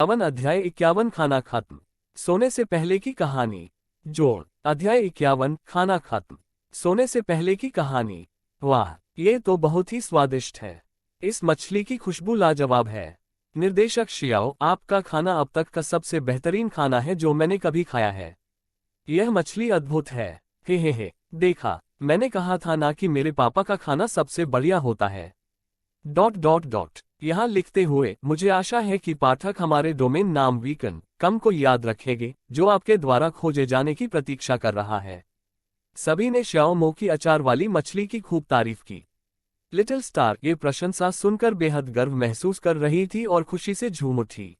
अध्याय 51 खाना खत्म। सोने से पहले की कहानी। जोड़। अध्याय 51 खाना खत्म। सोने से पहले की कहानी। वाह, ये तो बहुत ही स्वादिष्ट है। इस मछली की खुशबू लाजवाब है। निर्देशक शियाओ, आपका खाना अब तक का सबसे बेहतरीन खाना है जो मैंने कभी खाया है। यह मछली अद्भुत है। हे, देखा, मैंने कहा था ना कि मेरे पापा का खाना सबसे बढ़िया होता है। ... यहाँ लिखते हुए मुझे आशा है कि पाठक हमारे डोमेन नाम वीकन कम को याद रखेंगे, जो आपके द्वारा खोजे जाने की प्रतीक्षा कर रहा है। सभी ने श्याओमो की अचार वाली मछली की खूब तारीफ की। लिटिल स्टार ये प्रशंसा सुनकर बेहद गर्व महसूस कर रही थी और खुशी से झूम उठी।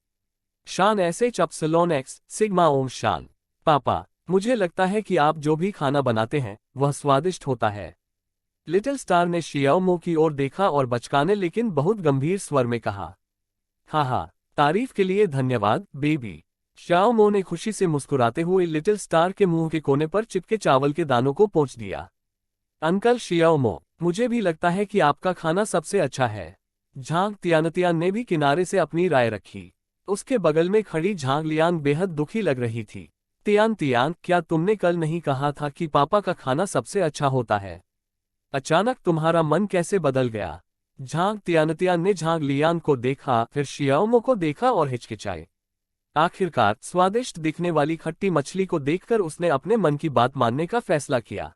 शान ऐसे चप्सलोन एक्स सिग्मा ओम शान। पापा, मुझे लगता है कि आप जो भी खाना बनाते हैं वह स्वादिष्ट होता है। लिटिल स्टार ने शियाओमो की ओर देखा और बचकाने लेकिन बहुत गंभीर स्वर में कहा। हाँ, तारीफ के लिए धन्यवाद बेबी। शियाओमो ने खुशी से मुस्कुराते हुए लिटिल स्टार के मुंह के कोने पर चिपके चावल के दानों को पोंछ दिया। अंकल शियाओमो, मुझे भी लगता है कि आपका खाना सबसे अच्छा है। झांग तियानतियान ने भी किनारे से अपनी राय रखी। उसके बगल में खड़ी झांग लियांग बेहद दुखी लग रही थी। तियान, क्या तुमने कल नहीं कहा था कि पापा का खाना सबसे अच्छा होता है? अचानक तुम्हारा मन कैसे बदल गया? झांग तियानतियान ने झांग लियान को देखा, फिर शियाओमो को देखा और हिचकिचाए। आखिरकार स्वादिष्ट दिखने वाली खट्टी मछली को देखकर उसने अपने मन की बात मानने का फैसला किया।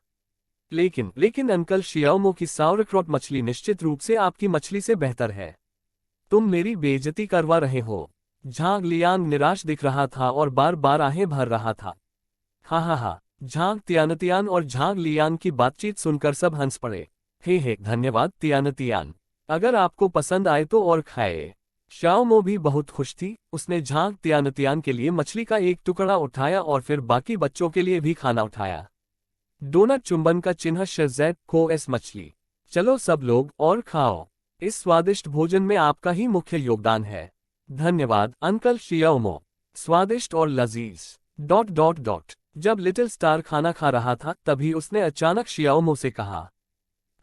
लेकिन अंकल शियाओमो की सॉरक्राउट मछली निश्चित रूप से आपकी मछली से बेहतर है। तुम मेरी बेइज्जती करवा रहे हो। झांग लियांग निराश दिख रहा था और बार बार आहें भर रहा था। हा। झांग तियानतियान और झांग लियांग की बातचीत सुनकर सब हंस पड़े। हे, धन्यवाद तियानतियान। अगर आपको पसंद आए तो और खाए। शियाओमो भी बहुत खुश थी। उसने झांग तियानतियान के लिए मछली का एक टुकड़ा उठाया और फिर बाकी बच्चों के लिए भी खाना उठाया। डोनट चुंबन का चिन्ह शेज़ैद को एस मछली। चलो सब लोग और खाओ। इस स्वादिष्ट भोजन में आपका ही मुख्य योगदान है। धन्यवाद अंकल शियाओमो। स्वादिष्ट और लजीज... जब लिटिल स्टार खाना खा रहा था तभी उसने अचानक शियाओमो से कहा,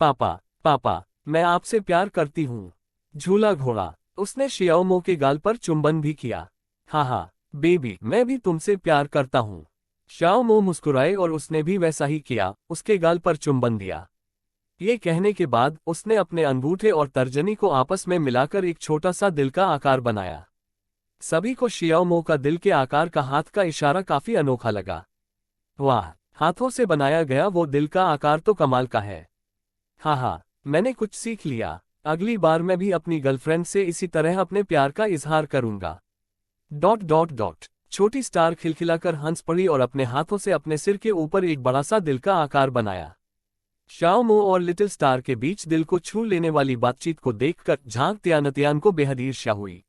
पापा, मैं आपसे प्यार करती हूँ। झूला घोड़ा। उसने शियाओमो के गाल पर चुंबन भी किया। हाँ, बेबी, मैं भी तुमसे प्यार करता हूँ। शियाओमो मुस्कुराए और उसने भी वैसा ही किया, उसके गाल पर चुंबन दिया। ये कहने के बाद उसने अपने अंगूठे और तर्जनी को आपस में मिलाकर एक छोटा सा दिल का आकार बनाया। सभी को शियाओमो का दिल के आकार का हाथ का इशारा काफी अनोखा लगा। वाह, हाथों से बनाया गया वो दिल का आकार तो कमाल का है। हाँ, मैंने कुछ सीख लिया। अगली बार मैं भी अपनी गर्लफ्रेंड से इसी तरह अपने प्यार का इजहार करूंगा। ... छोटी स्टार खिलखिलाकर हंस पड़ी और अपने हाथों से अपने सिर के ऊपर एक बड़ा सा दिल का आकार बनाया। शियाओमो और लिटिल स्टार के बीच दिल को छू लेने वाली बातचीत को देखकर झांग तियानतियान को बेहद ईर्ष्या हुई।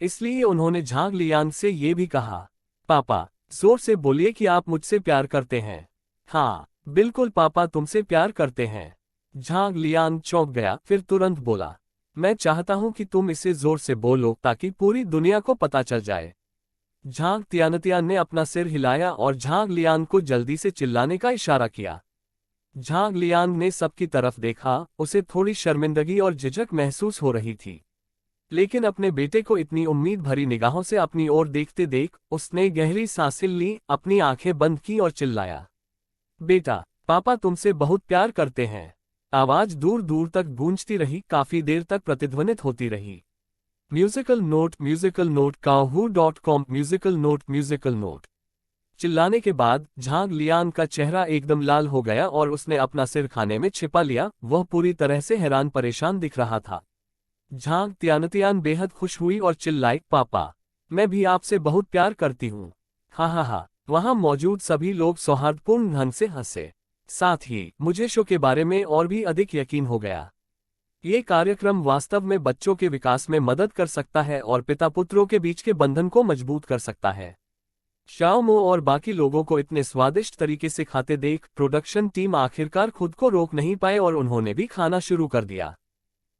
इसलिए उन्होंने झांग लियांग से ये भी कहा, पापा, जोर से बोलिए कि आप मुझसे प्यार करते हैं। हाँ, बिल्कुल पापा तुमसे प्यार करते हैं। झांग लियांग चौंक गया, फिर तुरंत बोला, मैं चाहता हूं कि तुम इसे जोर से बोलो ताकि पूरी दुनिया को पता चल जाए। झांग तियानतियान ने अपना सिर हिलाया और झांग लियांग को जल्दी से चिल्लाने का इशारा किया। झांग लियांग ने सबकी तरफ देखा, उसे थोड़ी शर्मिंदगी और झिझक महसूस हो रही थी। लेकिन अपने बेटे को इतनी उम्मीद भरी निगाहों से अपनी ओर देखते देख उसने गहरी सांसें ली, अपनी आंखें बंद की और चिल्लाया, बेटा, पापा तुमसे बहुत प्यार करते हैं। आवाज दूर दूर तक गूंजती रही, काफी देर तक प्रतिध्वनित होती रही। म्यूजिकल नोट काहू.com म्यूजिकल नोट। चिल्लाने के बाद झांग लियांग का चेहरा एकदम लाल हो गया और उसने अपना सिर खाने में छिपा लिया। वह पूरी तरह से हैरान परेशान दिख रहा था। झांग तियानतियान बेहद खुश हुई और चिल्लाई, पापा, मैं भी आपसे बहुत प्यार करती हूँ। हाँ। वहां मौजूद सभी लोग सौहार्दपूर्ण ढंग से हंसे। साथ ही मुझे शो के बारे में और भी अधिक यकीन हो गया। ये कार्यक्रम वास्तव में बच्चों के विकास में मदद कर सकता है और पिता पुत्रों के बीच के बंधन को मजबूत कर सकता है। शियाओमो और बाकी लोगों को इतने स्वादिष्ट तरीके से खाते देख प्रोडक्शन टीम आखिरकार खुद को रोक नहीं पाए और उन्होंने भी खाना शुरू कर दिया।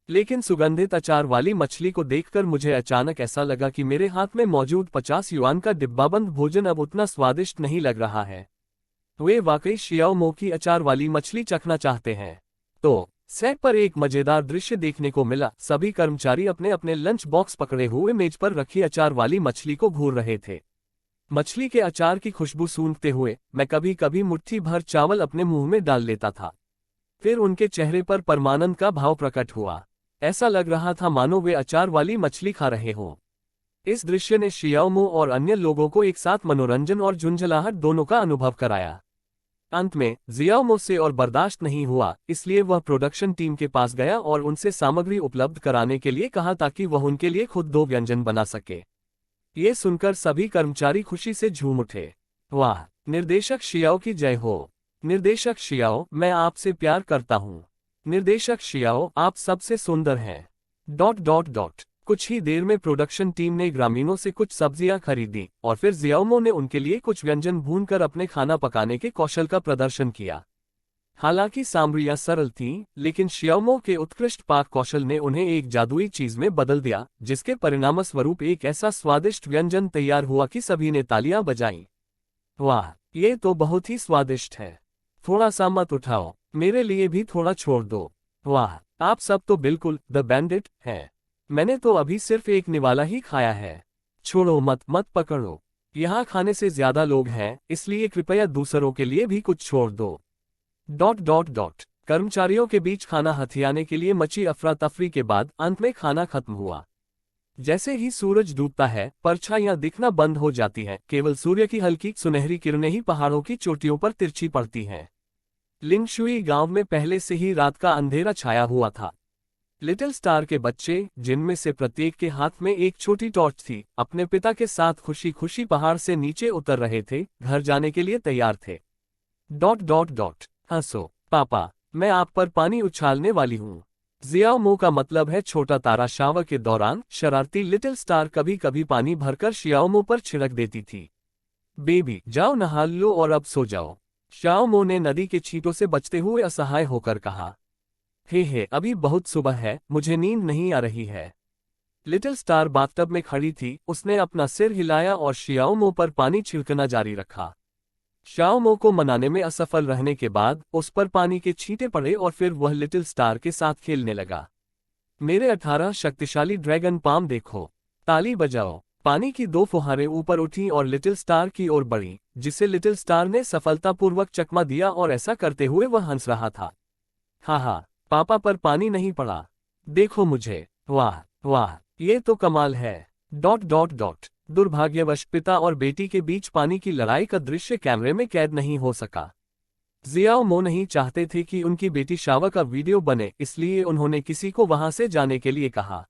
लेकिन सुगंधित अचार वाली मछली को देखकर मुझे अचानक ऐसा लगा कि मेरे हाथ में मौजूद 50 युआन का डिब्बाबंद भोजन अब उतना स्वादिष्ट नहीं लग रहा है। वे वाकई शियाओमो की अचार वाली मछली चखना चाहते हैं। तो सेट पर एक मजेदार दृश्य देखने को मिला। सभी कर्मचारी अपने अपने लंच बॉक्स पकड़े हुए मेज पर रखी अचार वाली मछली को घूर रहे थे। मछली के अचार की खुशबू सूंघते हुए मैं कभी कभी मुट्ठी भर चावल अपने मुंह में डाल लेता था। फिर उनके चेहरे पर परमानंद का भाव प्रकट हुआ। ऐसा लग रहा था मानो वे अचार वाली मछली खा रहे हों। इस दृश्य ने शियाओमो और अन्य लोगों को एक साथ मनोरंजन और झुंझलाहट दोनों का अनुभव कराया। अंत में जियाओमो से और बर्दाश्त नहीं हुआ, इसलिए वह प्रोडक्शन टीम के पास गया और उनसे सामग्री उपलब्ध कराने के लिए कहा ताकि वह उनके लिए खुद 2 व्यंजन बना सके। ये सुनकर सभी कर्मचारी खुशी से झूम उठे। वाह, निर्देशक शियाओ की जय हो। निर्देशक शियाओ, मैं आपसे प्यार करता हूँ। निर्देशक शियाओ, आप सबसे सुंदर हैं। ... कुछ ही देर में प्रोडक्शन टीम ने ग्रामीणों से कुछ सब्जियां खरीदी और फिर जियाओमो ने उनके लिए कुछ व्यंजन भूनकर अपने खाना पकाने के कौशल का प्रदर्शन किया। हालांकि सामग्रियां सरल थीं, लेकिन शियाओमो के उत्कृष्ट पाक कौशल ने उन्हें एक जादुई चीज में बदल दिया, जिसके परिणामस्वरूप एक ऐसा स्वादिष्ट व्यंजन तैयार हुआ कि सभी ने तालियां बजाईं। वाह, ये तो बहुत ही स्वादिष्ट है। थोड़ा सा मत उठाओ, मेरे लिए भी थोड़ा छोड़ दो। वाह, आप सब तो बिल्कुल द बैंडिट हैं। मैंने तो अभी सिर्फ एक निवाला ही खाया है। छोड़ो मत पकड़ो। यहाँ खाने से ज्यादा लोग हैं, इसलिए कृपया दूसरों के लिए भी कुछ छोड़ दो। ... कर्मचारियों के बीच खाना हथियाने के लिए मची अफरा तफरी के बाद अंत में खाना खत्म हुआ। जैसे ही सूरज डूबता है, परछाइयां दिखना बंद हो जाती हैं, केवल सूर्य की हल्की सुनहरी किरणें ही पहाड़ों की चोटियों पर तिरछी पड़ती हैं। लिंगशुई गांव में पहले से ही रात का अंधेरा छाया हुआ था। लिटिल स्टार के बच्चे, जिनमें से प्रत्येक के हाथ में एक छोटी टॉर्च थी, अपने पिता के साथ खुशी खुशी पहाड़ से नीचे उतर रहे थे, घर जाने के लिए तैयार थे। ... हंसो पापा, मैं आप पर पानी उछालने वाली हूँ। जियाओमो का मतलब है छोटा तारा। शावर के दौरान शरारती लिटिल स्टार कभी कभी पानी भरकर शियाओमो पर छिड़क देती थी। बेबी, जाओ नहा लो और अब सो जाओ, शियाओमो ने नदी के छींटों से बचते हुए असहाय होकर कहा। हे, अभी बहुत सुबह है, मुझे नींद नहीं आ रही है। लिटिल स्टार बाथटब में खड़ी थी, उसने अपना सिर हिलाया और शियाओमो पर पानी छिड़कना जारी रखा। शियाओमो को मनाने में असफल रहने के बाद उस पर पानी के छींटे पड़े और फिर वह लिटिल स्टार के साथ खेलने लगा। मेरे 18 शक्तिशाली ड्रैगन पाम देखो, ताली बजाओ। पानी की 2 फुहारें ऊपर उठी और लिटिल स्टार की ओर बढ़ी, जिसे लिटिल स्टार ने सफलतापूर्वक चकमा दिया और ऐसा करते हुए वह हंस रहा था। हा, पापा पर पानी नहीं पड़ा, देखो मुझे। वाह, ये तो कमाल है। ... दुर्भाग्यवश पिता और बेटी के बीच पानी की लड़ाई का दृश्य कैमरे में कैद नहीं हो सका। जियाओमो नहीं चाहते थे कि उनकी बेटी शावर का वीडियो बने, इसलिए उन्होंने किसी को वहां से जाने के लिए कहा।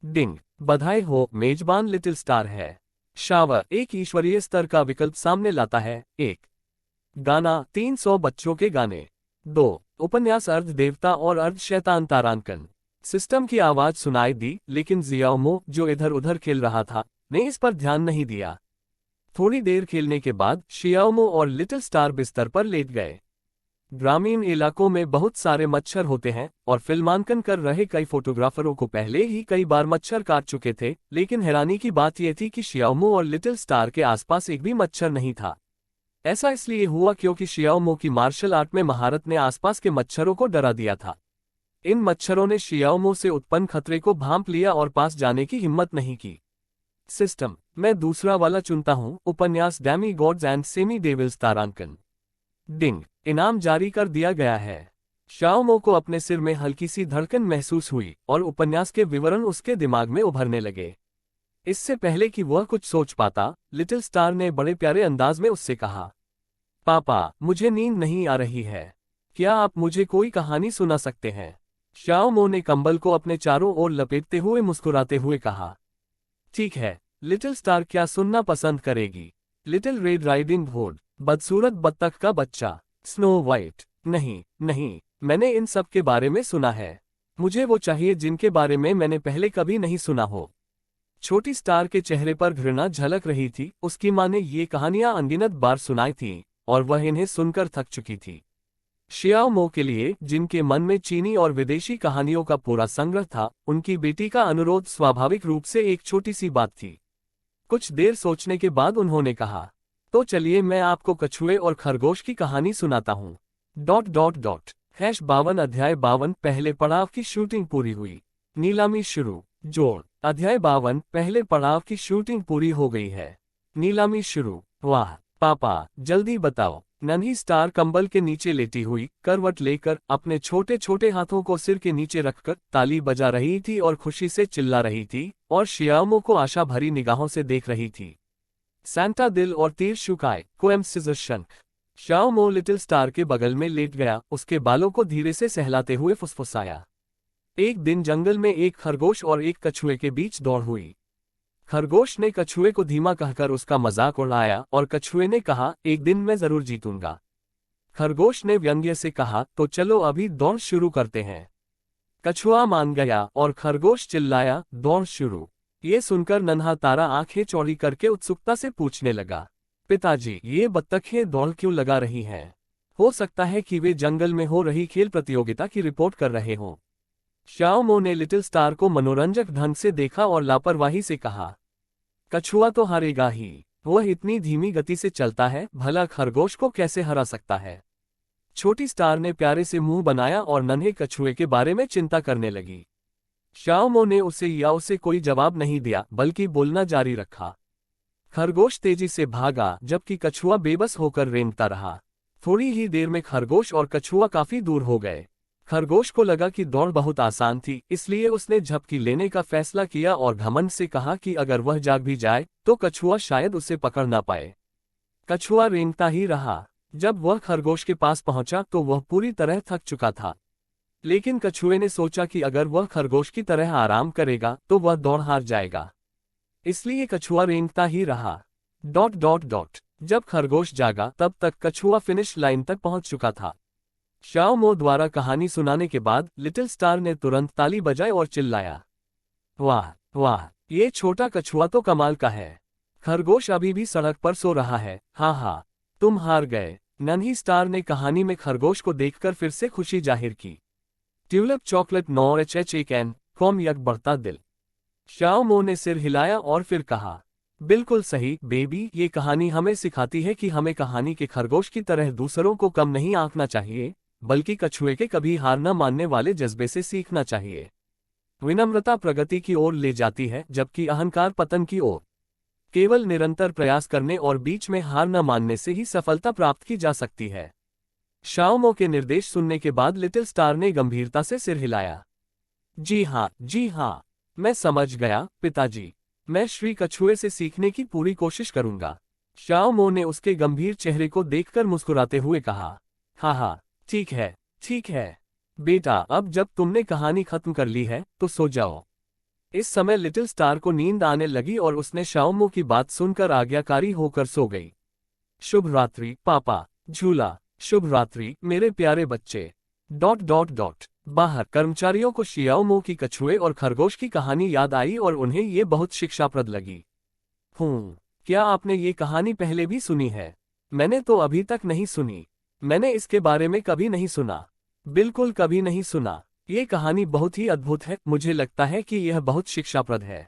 डिंग, बधाई हो, मेजबान लिटिल स्टार है। शावर एक ईश्वरीय स्तर का विकल्प सामने लाता है। 1 गाना, 300 बच्चों के गाने। 2 उपन्यास, अर्ध देवता और अर्ध शैतान तारांकन। सिस्टम की आवाज सुनाई दी, लेकिन जियाओमो, जो इधर उधर खेल रहा था, ने इस पर ध्यान नहीं दिया। थोड़ी देर खेलने के बाद शियाओमो और लिटिल स्टार बिस्तर पर लेट गए। ग्रामीण इलाकों में बहुत सारे मच्छर होते हैं और फिल्मांकन कर रहे कई फोटोग्राफरों को पहले ही कई बार मच्छर काट चुके थे, लेकिन हैरानी की बात यह थी कि शियाओमो और लिटिल स्टार के आसपास एक भी मच्छर नहीं था। ऐसा इसलिए हुआ क्योंकि शियाओमो की मार्शल आर्ट में महारत ने आसपास के मच्छरों को डरा दिया था। इन मच्छरों ने शियाओमो से उत्पन्न खतरे को भांप लिया और पास जाने की हिम्मत नहीं की। सिस्टम, मैं दूसरा वाला चुनता हूं, उपन्यास demi gods and semi devils तारांकन। डिंग, इनाम जारी कर दिया गया है। शियाओमो को अपने सिर में हल्की सी धड़कन महसूस हुई और उपन्यास के विवरण उसके दिमाग में उभरने लगे। इससे पहले कि वह कुछ सोच पाता, लिटिल स्टार ने बड़े प्यारे अंदाज में उससे कहा, पापा, मुझे नींद नहीं आ रही है, क्या आप मुझे कोई कहानी सुना सकते हैं? शियाओमो ने कंबल को अपने चारों ओर लपेटते हुए मुस्कुराते हुए कहा। ठीक है, लिटिल स्टार क्या सुनना पसंद करेगी? लिटिल रेड राइडिंग हुड, बदसूरत बत्तख का बच्चा, स्नो वाइट। नहीं, मैंने इन सब के बारे में सुना है। मुझे वो चाहिए जिनके बारे में मैंने पहले कभी नहीं सुना हो। छोटी स्टार के चेहरे पर घृणा झलक रही थी। उसकी माँ ने ये कहानियां अनगिनत बार सुनाई थीं और वह इन्हें सुनकर थक चुकी थी। शियाओमो के लिए, जिनके मन में चीनी और विदेशी कहानियों का पूरा संग्रह था, उनकी बेटी का अनुरोध स्वाभाविक रूप से एक छोटी सी बात थी। कुछ देर सोचने के बाद उन्होंने कहा, तो चलिए मैं आपको कछुए और खरगोश की कहानी सुनाता हूँ। 52 अध्याय 52 पहले पड़ाव की शूटिंग पूरी हुई। नीलामी शुरू। जोड़। अध्याय 52 पहले पड़ाव की शूटिंग पूरी हो गई है। नीलामी शुरू। वाह पापा, जल्दी बताओ। नन्ही स्टार कंबल के नीचे लेटी हुई, करवट लेकर, अपने छोटे छोटे हाथों को सिर के नीचे रखकर ताली बजा रही थी और खुशी से चिल्ला रही थी, और शियाओमो को आशा भरी निगाहों से देख रही थी। सैंटा दिल और तीर शुकाए, कोएम सिजर शंख। शियाओमो लिटिल स्टार के बगल में लेट गया, उसके बालों को धीरे से सहलाते हुए फुसफुसाया। एक दिन जंगल में एक खरगोश और एक कछुए के बीच दौड़ हुई। खरगोश ने कछुए को धीमा कहकर उसका मजाक उड़ाया और कछुए ने कहा, एक दिन मैं जरूर जीतूंगा। खरगोश ने व्यंग्य से कहा, तो चलो अभी दौड़ शुरू करते हैं। कछुआ मान गया और खरगोश चिल्लाया, दौड़ शुरू। ये सुनकर नन्हा तारा आंखें चौड़ी करके उत्सुकता से पूछने लगा, पिताजी, ये बत्तखें दौड़ क्यों लगा रही हैं? हो सकता है कि वे जंगल में हो रही खेल प्रतियोगिता की रिपोर्ट कर रहे हों। शियाओमो ने लिटिल स्टार को मनोरंजक ढंग से देखा और लापरवाही से कहा, कछुआ तो हारेगा ही, वह इतनी धीमी गति से चलता है, भला खरगोश को कैसे हरा सकता है। छोटी स्टार ने प्यारे से मुंह बनाया और नन्हे कछुए के बारे में चिंता करने लगी। शियाओमो ने उसे कोई जवाब नहीं दिया, बल्कि बोलना जारी रखा। खरगोश तेजी से भागा, जबकि कछुआ बेबस होकर रेंगता रहा। थोड़ी ही देर में खरगोश और कछुआ काफी दूर हो गए। खरगोश को लगा कि दौड़ बहुत आसान थी, इसलिए उसने झपकी लेने का फैसला किया और घमंड से कहा कि अगर वह जाग भी जाए तो कछुआ शायद उसे पकड़ ना पाए। कछुआ रेंगता ही रहा। जब वह खरगोश के पास पहुंचा तो वह पूरी तरह थक चुका था, लेकिन कछुए ने सोचा कि अगर वह खरगोश की तरह आराम करेगा तो वह दौड़ हार जाएगा, इसलिए कछुआ रेंगता ही रहा। ... जब खरगोश जागा तब तक कछुआ फिनिश लाइन तक पहुंच चुका था। शियाओमो द्वारा कहानी सुनाने के बाद लिटिल स्टार ने तुरंत ताली बजाई और चिल्लाया, वाह वाह, ये छोटा कछुआ तो कमाल का है। खरगोश अभी भी सड़क पर सो रहा है। हाँ, तुम हार गए। नन्ही स्टार ने कहानी में खरगोश को देखकर फिर से खुशी जाहिर की। Tulip chocolate nor HHAN com यक बढ़ता दिल। शियाओमो ने सिर हिलाया और फिर कहा, बिल्कुल सही बेबी, ये कहानी हमें सिखाती है कि हमें कहानी के खरगोश की तरह दूसरों को कम नहीं आंकना चाहिए, बल्कि कछुए के कभी हार न मानने वाले जज्बे से सीखना चाहिए। विनम्रता प्रगति की ओर ले जाती है, जबकि अहंकार पतन की ओर। केवल निरंतर प्रयास करने और बीच में हार न मानने से ही सफलता प्राप्त की जा सकती है। शियाओमो के निर्देश सुनने के बाद लिटिल स्टार ने गंभीरता से सिर हिलाया। जी हाँ, मैं समझ गया पिताजी। मैं श्री कछुए से सीखने की पूरी कोशिश करूंगा। शियाओमो ने उसके गंभीर चेहरे को देखकर मुस्कुराते हुए कहा, हाँ, ठीक है बेटा, अब जब तुमने कहानी खत्म कर ली है तो सो जाओ। इस समय लिटिल स्टार को नींद आने लगी और उसने शियाओमो की बात सुनकर आज्ञाकारी होकर सो गई। शुभ रात्रि पापा। झूला। शुभ रात्रि मेरे प्यारे बच्चे। ... बाहर कर्मचारियों को शियाओमो की कछुए और खरगोश की कहानी याद आई और उन्हें ये बहुत शिक्षाप्रद लगी। क्या आपने ये कहानी पहले भी सुनी है? मैंने तो अभी तक नहीं सुनी। मैंने इसके बारे में कभी नहीं सुना। बिल्कुल कभी नहीं सुना। ये कहानी बहुत ही अद्भुत है। मुझे लगता है कि यह बहुत शिक्षाप्रद है।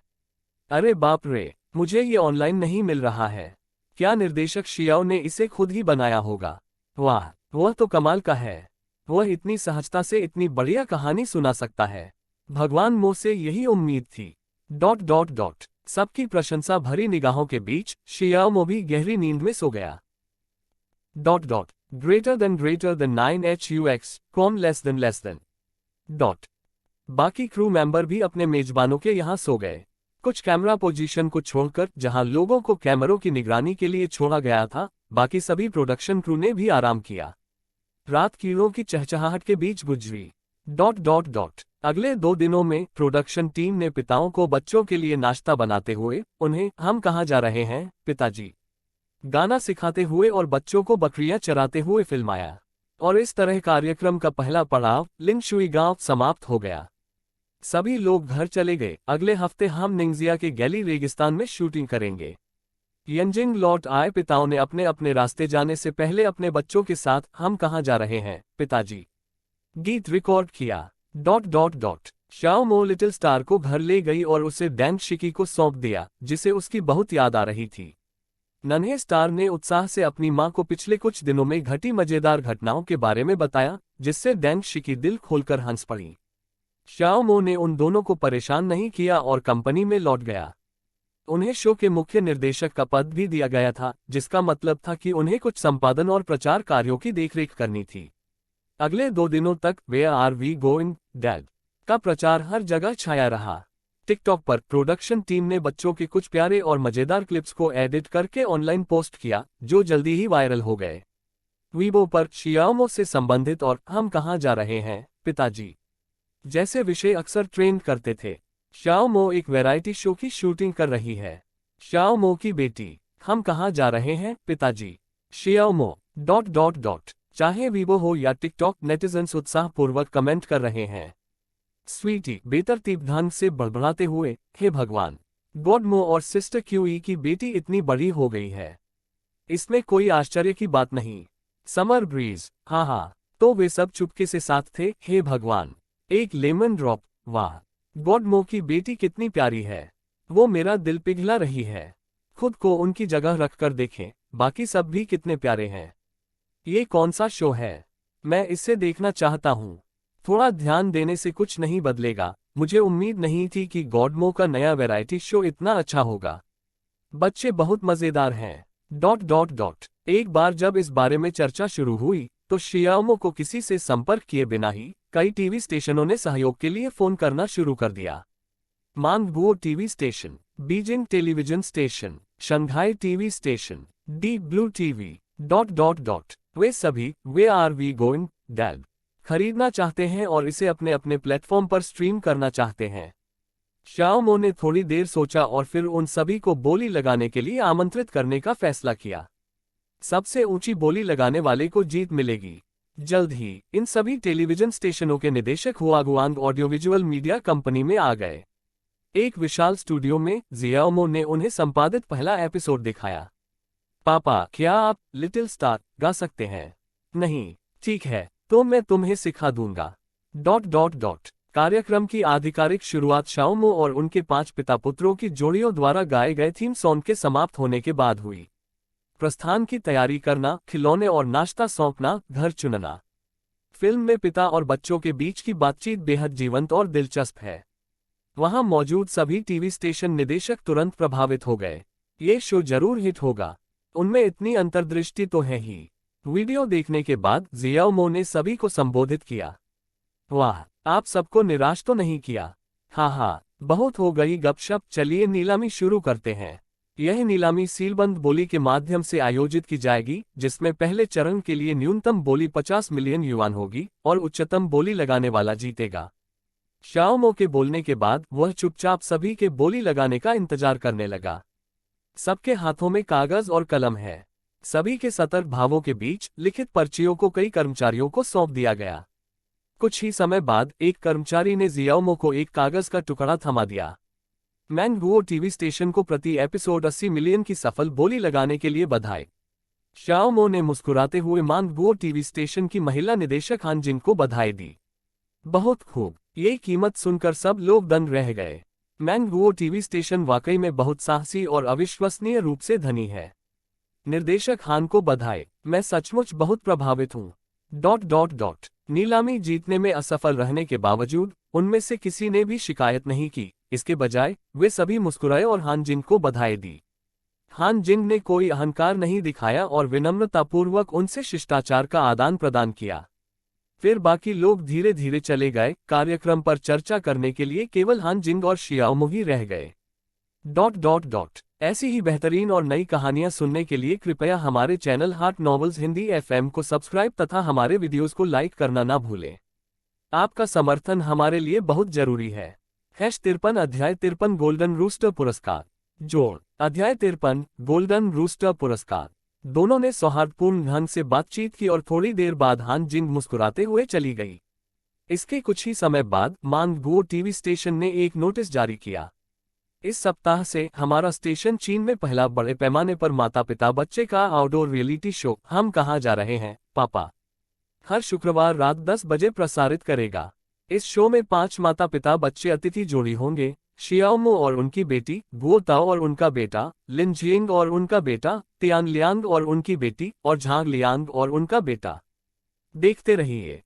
अरे बाप रे, मुझे ये ऑनलाइन नहीं मिल रहा है। क्या निर्देशक शियाओ ने इसे खुद ही बनाया होगा? वाह, वह तो कमाल का है। वह इतनी सहजता से इतनी बढ़िया कहानी सुना सकता है। भगवान मो से यही उम्मीद थी। ... सबकी प्रशंसा भरी निगाहों के बीच शियाओमो भी गहरी नींद में सो गया। ... greater than 9HUX, less than. बाकी क्रू मेंबर भी अपने मेजबानों के यहाँ सो गए। कुछ कैमरा पोजीशन को छोड़कर, जहां लोगों को कैमरों की निगरानी के लिए छोड़ा गया था, बाकी सभी प्रोडक्शन क्रू ने भी आराम किया। रात कीड़ों की चहचहाहट के बीच गुजरी। ... अगले 2 दिनों में प्रोडक्शन टीम ने पिताओं को बच्चों के लिए नाश्ता बनाते हुए उन्हें हम कहाँ जा रहे हैं पिताजी गाना सिखाते हुए और बच्चों को बकरियां चराते हुए फिल्माया। और इस तरह कार्यक्रम का पहला पड़ाव लिंगशुई गांव समाप्त हो गया। सभी लोग घर चले गए। अगले हफ्ते हम निंगजिया के गैली रेगिस्तान में शूटिंग करेंगे। यंजिंग लौट आए। पिताओं ने अपने अपने रास्ते जाने से पहले अपने बच्चों के साथ हम कहाँ जा रहे हैं पिताजी गीत रिकॉर्ड किया। ... शियाओमो लिटिल स्टार को घर ले गई और उसे डैंग शिकी को सौंप दिया, जिसे उसकी बहुत याद आ रही थी। नन्हे स्टार ने उत्साह से अपनी मां को पिछले कुछ दिनों में घटी मजेदार घटनाओं के बारे में बताया, जिससे डैंग शिकी दिल खोलकर हंस पड़ी। शाओ मो ने उन दोनों को परेशान नहीं किया और कंपनी में लौट गया। उन्हें शो के मुख्य निर्देशक का पद भी दिया गया था, जिसका मतलब था कि उन्हें कुछ संपादन और प्रचार कार्यों की देखरेख करनी थी। अगले 2 दिनों तक where are we going dad का प्रचार हर जगह छाया रहा। टिकटॉक पर प्रोडक्शन टीम ने बच्चों के कुछ प्यारे और मजेदार क्लिप्स को एडिट करके ऑनलाइन पोस्ट किया, जो जल्दी ही वायरल हो गए। वीबो पर शियाओमो से संबंधित और हम कहाँ जा रहे हैं पिताजी जैसे विषय अक्सर ट्रेंड करते थे। शाओमो एक वैरायटी शो की शूटिंग कर रही है। शाओमो की बेटी, हम कहाँ जा रहे हैं पिताजी शियाओमो ... चाहे वीवो हो या टिकटॉक, नेटिजन्स उत्साहपूर्वक कमेंट कर रहे हैं। स्वीटी बेतरतीब ढंग से बड़बड़ाते हुए, हे भगवान, गॉडमो और सिस्टर क्यूई की बेटी इतनी बड़ी हो गई है, इसमें कोई आश्चर्य की बात नहीं। समर ब्रीज, हाँ, तो वे सब चुपके से साथ थे। हे भगवान, एक लेमन ड्रॉप, वाह, गॉडमो की बेटी कितनी प्यारी है, वो मेरा दिल पिघला रही है। खुद को उनकी जगह रखकर देखें, बाकी सब भी कितने प्यारे हैं। ये कौन सा शो है? मैं इसे देखना चाहता हूँ। थोड़ा ध्यान देने से कुछ नहीं बदलेगा। मुझे उम्मीद नहीं थी कि गॉडमो का नया वैरायटी शो इतना अच्छा होगा। बच्चे बहुत मजेदार हैं। ... एक बार जब इस बारे में चर्चा शुरू हुई, तो शियाओमो को किसी से संपर्क किए बिना ही कई टीवी स्टेशनों ने सहयोग के लिए फोन करना शुरू कर दिया। मांगबुओ TV station, Beijing television station, Shanghai TV station, D blue TV ... वे सभी where are we going dad खरीदना चाहते हैं और इसे अपने अपने प्लेटफॉर्म पर स्ट्रीम करना चाहते हैं। शाओमो ने थोड़ी देर सोचा और फिर उन सभी को बोली लगाने के लिए आमंत्रित करने का फैसला किया। सबसे ऊंची बोली लगाने वाले को जीत मिलेगी। जल्द ही इन सभी टेलीविजन स्टेशनों के निदेशक हुआगुआंग ऑडियो विजुअल मीडिया कंपनी में आ गए। एक विशाल स्टूडियो में जियाओमो ने उन्हें संपादित पहला एपिसोड दिखाया। पापा, क्या आप लिटिल स्टार गा सकते हैं? नहीं, ठीक है, तो मैं तुम्हें सिखा दूंगा। ... कार्यक्रम की आधिकारिक शुरुआत शाओमो और उनके 5 पिता पुत्रों की जोड़ियों द्वारा गाए गए थीम सॉन्ग के समाप्त होने के बाद हुई। प्रस्थान की तैयारी करना, खिलौने और नाश्ता सौंपना, घर चुनना। फिल्म में पिता और बच्चों के बीच की बातचीत बेहद जीवंत और दिलचस्प है। वहां मौजूद सभी टीवी स्टेशन निदेशक तुरंत प्रभावित हो गए। ये शो जरूर हिट होगा, उनमें इतनी अंतर्दृष्टि तो है ही। वीडियो देखने के बाद जियाओमो ने सभी को संबोधित किया। वाह, आप सबको निराश तो नहीं किया? हाँ, बहुत हो गई गपशप, चलिए नीलामी शुरू करते हैं। यह नीलामी सीलबंद बोली के माध्यम से आयोजित की जाएगी, जिसमें पहले चरण के लिए न्यूनतम बोली 50 मिलियन युआन होगी और उच्चतम बोली लगाने वाला जीतेगा। शाओमो के बोलने के बाद वह चुपचाप सभी के बोली लगाने का इंतजार करने लगा। सबके हाथों में कागज और कलम है। सभी के सतर्क भावों के बीच लिखित पर्चियों को कई कर्मचारियों को सौंप दिया गया। कुछ ही समय बाद एक कर्मचारी ने जियाओमो को एक कागज का टुकड़ा थमा दिया। मांगबुओ टीवी स्टेशन को प्रति एपिसोड 80 मिलियन की सफल बोली लगाने के लिए बधाई। शाओमो ने मुस्कुराते हुए मांगबुओ टीवी स्टेशन की महिला निदेशक हान जिन को बधाई दी। बहुत खूब, ये कीमत सुनकर सब लोग दंग रह गए। मांगबुओ टीवी स्टेशन वाकई में बहुत साहसी और अविश्वसनीय रूप से धनी है। निर्देशक हान को बधाई, मैं सचमुच बहुत प्रभावित हूँ। ... नीलामी जीतने में असफल रहने के बावजूद उनमें से किसी ने भी शिकायत नहीं की। इसके बजाय वे सभी मुस्कुराए और हान जिन को बधाई दी। हान जिन ने कोई अहंकार नहीं दिखाया और विनम्रतापूर्वक उनसे शिष्टाचार का आदान प्रदान किया। फिर बाकी लोग धीरे धीरे चले गए। कार्यक्रम पर चर्चा करने के लिए केवल हान जिन और शियाओमो ही रह गए। ... ऐसी ही बेहतरीन और नई कहानियां सुनने के लिए कृपया हमारे channel heart novels Hindi FM को सब्सक्राइब तथा हमारे वीडियोस को लाइक करना ना भूलें। आपका समर्थन हमारे लिए बहुत जरूरी है। #53 अध्याय 53 गोल्डन रूस्टर पुरस्कार जोड़। अध्याय 53 गोल्डन रूस्टर पुरस्कार। दोनों ने सौहार्दपूर्ण ढंग से बातचीत की और थोड़ी देर बाद हान जिंग मुस्कुराते हुए चली गई। इसके कुछ ही समय बाद मांगबुओ टीवी स्टेशन ने एक नोटिस जारी किया। इस सप्ताह से हमारा स्टेशन चीन में पहला बड़े पैमाने पर माता पिता बच्चे का आउटडोर रियलिटी शो हम कहाँ जा रहे हैं पापा हर शुक्रवार रात 10 बजे प्रसारित करेगा। इस शो में 5 माता पिता बच्चे अतिथि जोड़ी होंगे। शियाओमो और उनकी बेटी, गुओ ताओ और उनका बेटा, लिन जियिंग और उनका बेटा, तियान लियांग और उनकी बेटी, और झांग लियांग और उनका बेटा। देखते रहिए।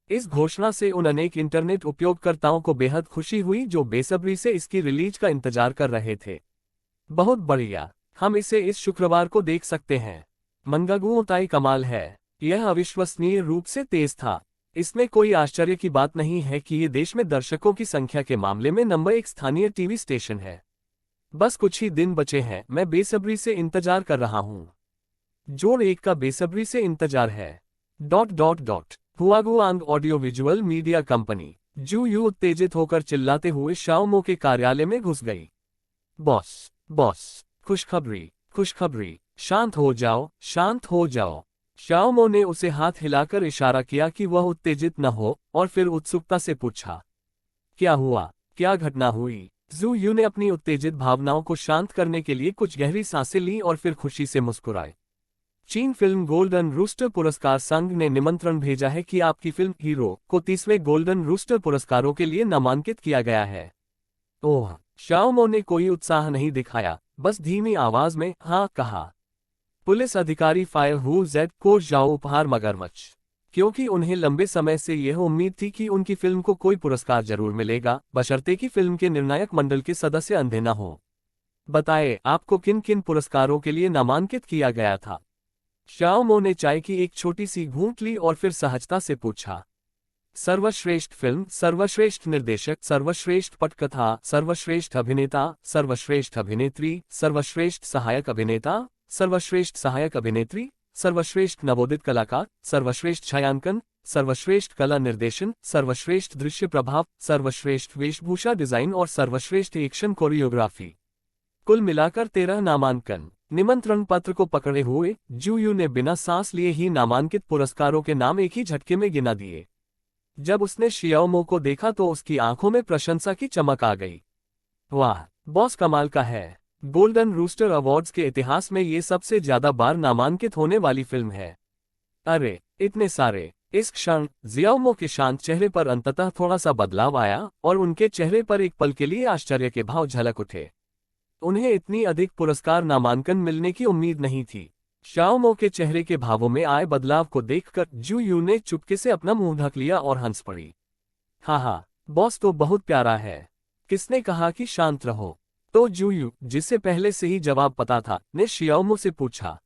इस घोषणा से उन अनेक इंटरनेट उपयोगकर्ताओं को बेहद खुशी हुई जो बेसब्री से इसकी रिलीज का इंतजार कर रहे थे। बहुत बढ़िया, हम इसे इस शुक्रवार को देख सकते हैं। मंगागुओ ताई कमाल है। यह अविश्वसनीय रूप से तेज था। इसमें कोई आश्चर्य की बात नहीं है कि ये देश में दर्शकों की संख्या के मामले में नंबर 1 स्थानीय टीवी स्टेशन है। बस कुछ ही दिन बचे हैं, मैं बेसब्री से इंतजार कर रहा हूँ। जोड़ 1 का बेसब्री से इंतजार है। हुआगुआंग ऑडियो विजुअल मीडिया कंपनी जू यू उत्तेजित होकर चिल्लाते हुए शाओमो के कार्यालय में घुस गई। बॉस, खुशखबरी, शांत हो जाओ। शाओमो ने उसे हाथ हिलाकर इशारा किया कि वह उत्तेजित न हो और फिर उत्सुकता से पूछा, क्या हुआ, क्या घटना हुई? जू यू ने अपनी उत्तेजित भावनाओं को शांत करने के लिए कुछ गहरी सांसें ली और फिर खुशी से मुस्कुराए। चीन फिल्म गोल्डन रूस्टर पुरस्कार संघ ने निमंत्रण भेजा है कि आपकी फिल्म हीरो को 30वें गोल्डन रूस्टर पुरस्कारों के लिए नामांकित किया गया है। ओह, शाओमो ने कोई उत्साह नहीं दिखाया, बस धीमी आवाज में हाँ कहा। पुलिस अधिकारी फायर हु जेड को जाओ उपहार मगरमच्छ, क्योंकि उन्हें लंबे समय से यह उम्मीद थी कि उनकी फिल्म को कोई पुरस्कार जरूर मिलेगा, बशर्ते कि फिल्म के निर्णायक मंडल के सदस्य अंधे न हो। बताएं, आपको किन किन पुरस्कारों के लिए नामांकित किया गया था? शाओमो ने चाय की एक छोटी सी घूंट ली और फिर सहजता से पूछा। सर्वश्रेष्ठ फिल्म, सर्वश्रेष्ठ निर्देशक, सर्वश्रेष्ठ पटकथा, सर्वश्रेष्ठ अभिनेता, सर्वश्रेष्ठ अभिनेत्री, सर्वश्रेष्ठ सहायक अभिनेता, सर्वश्रेष्ठ सहायक अभिनेत्री, सर्वश्रेष्ठ नवोदित कलाकार, सर्वश्रेष्ठ छायांकन, सर्वश्रेष्ठ कला निर्देशन, सर्वश्रेष्ठ दृश्य प्रभाव, सर्वश्रेष्ठ वेशभूषा डिजाइन और सर्वश्रेष्ठ एक्शन कोरियोग्राफी। कुल मिलाकर 13 नामांकन। निमंत्रण पत्र को पकड़े हुए जू यू ने बिना सांस लिए ही नामांकित पुरस्कारों के नाम एक ही झटके में गिना दिए। जब उसने शियाओमो को देखा तो उसकी आंखों में प्रशंसा की चमक आ गई। वाह, बॉस कमाल का है। गोल्डन रूस्टर अवार्ड्स के इतिहास में ये सबसे ज्यादा बार नामांकित होने वाली फिल्म है। अरे, इतने सारे। इस क्षण जियाओमो के शांत चेहरे पर अंततः थोड़ा सा बदलाव आया और उनके चेहरे पर एक पल के लिए आश्चर्य के भाव झलक उठे। उन्हें इतनी अधिक पुरस्कार नामांकन मिलने की उम्मीद नहीं थी। शाओमो के चेहरे के भावों में आए बदलाव को देखकर जू यू ने चुपके से अपना मुंह ढक लिया और हंस पड़ी। हाँ, बॉस तो बहुत प्यारा है। किसने कहा कि शांत रहो? तो जू यू, जिसे पहले से ही जवाब पता था, ने शियाओमो से पूछा।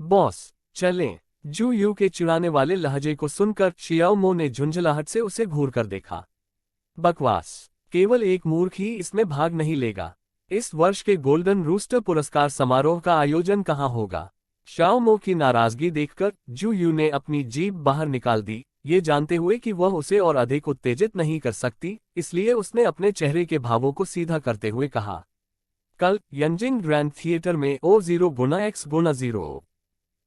बॉस, चलें। जू यू के चिढ़ाने वाले लहजे को सुनकर शियाओमो ने झुंझलाहट से उसे घूर कर देखा। बकवास, केवल एक मूर्ख ही इसमें भाग नहीं लेगा। इस वर्ष के गोल्डन रूस्टर पुरस्कार समारोह का आयोजन कहाँ होगा? शाओमो की नाराजगी देखकर जू यू ने अपनी जीभ बाहर निकाल दी, ये जानते हुए कि वह उसे और अधिक उत्तेजित नहीं कर सकती, इसलिए उसने अपने चेहरे के भावों को सीधा करते हुए कहा, कल यंजिंग ग्रैंड थिएटर में O0x0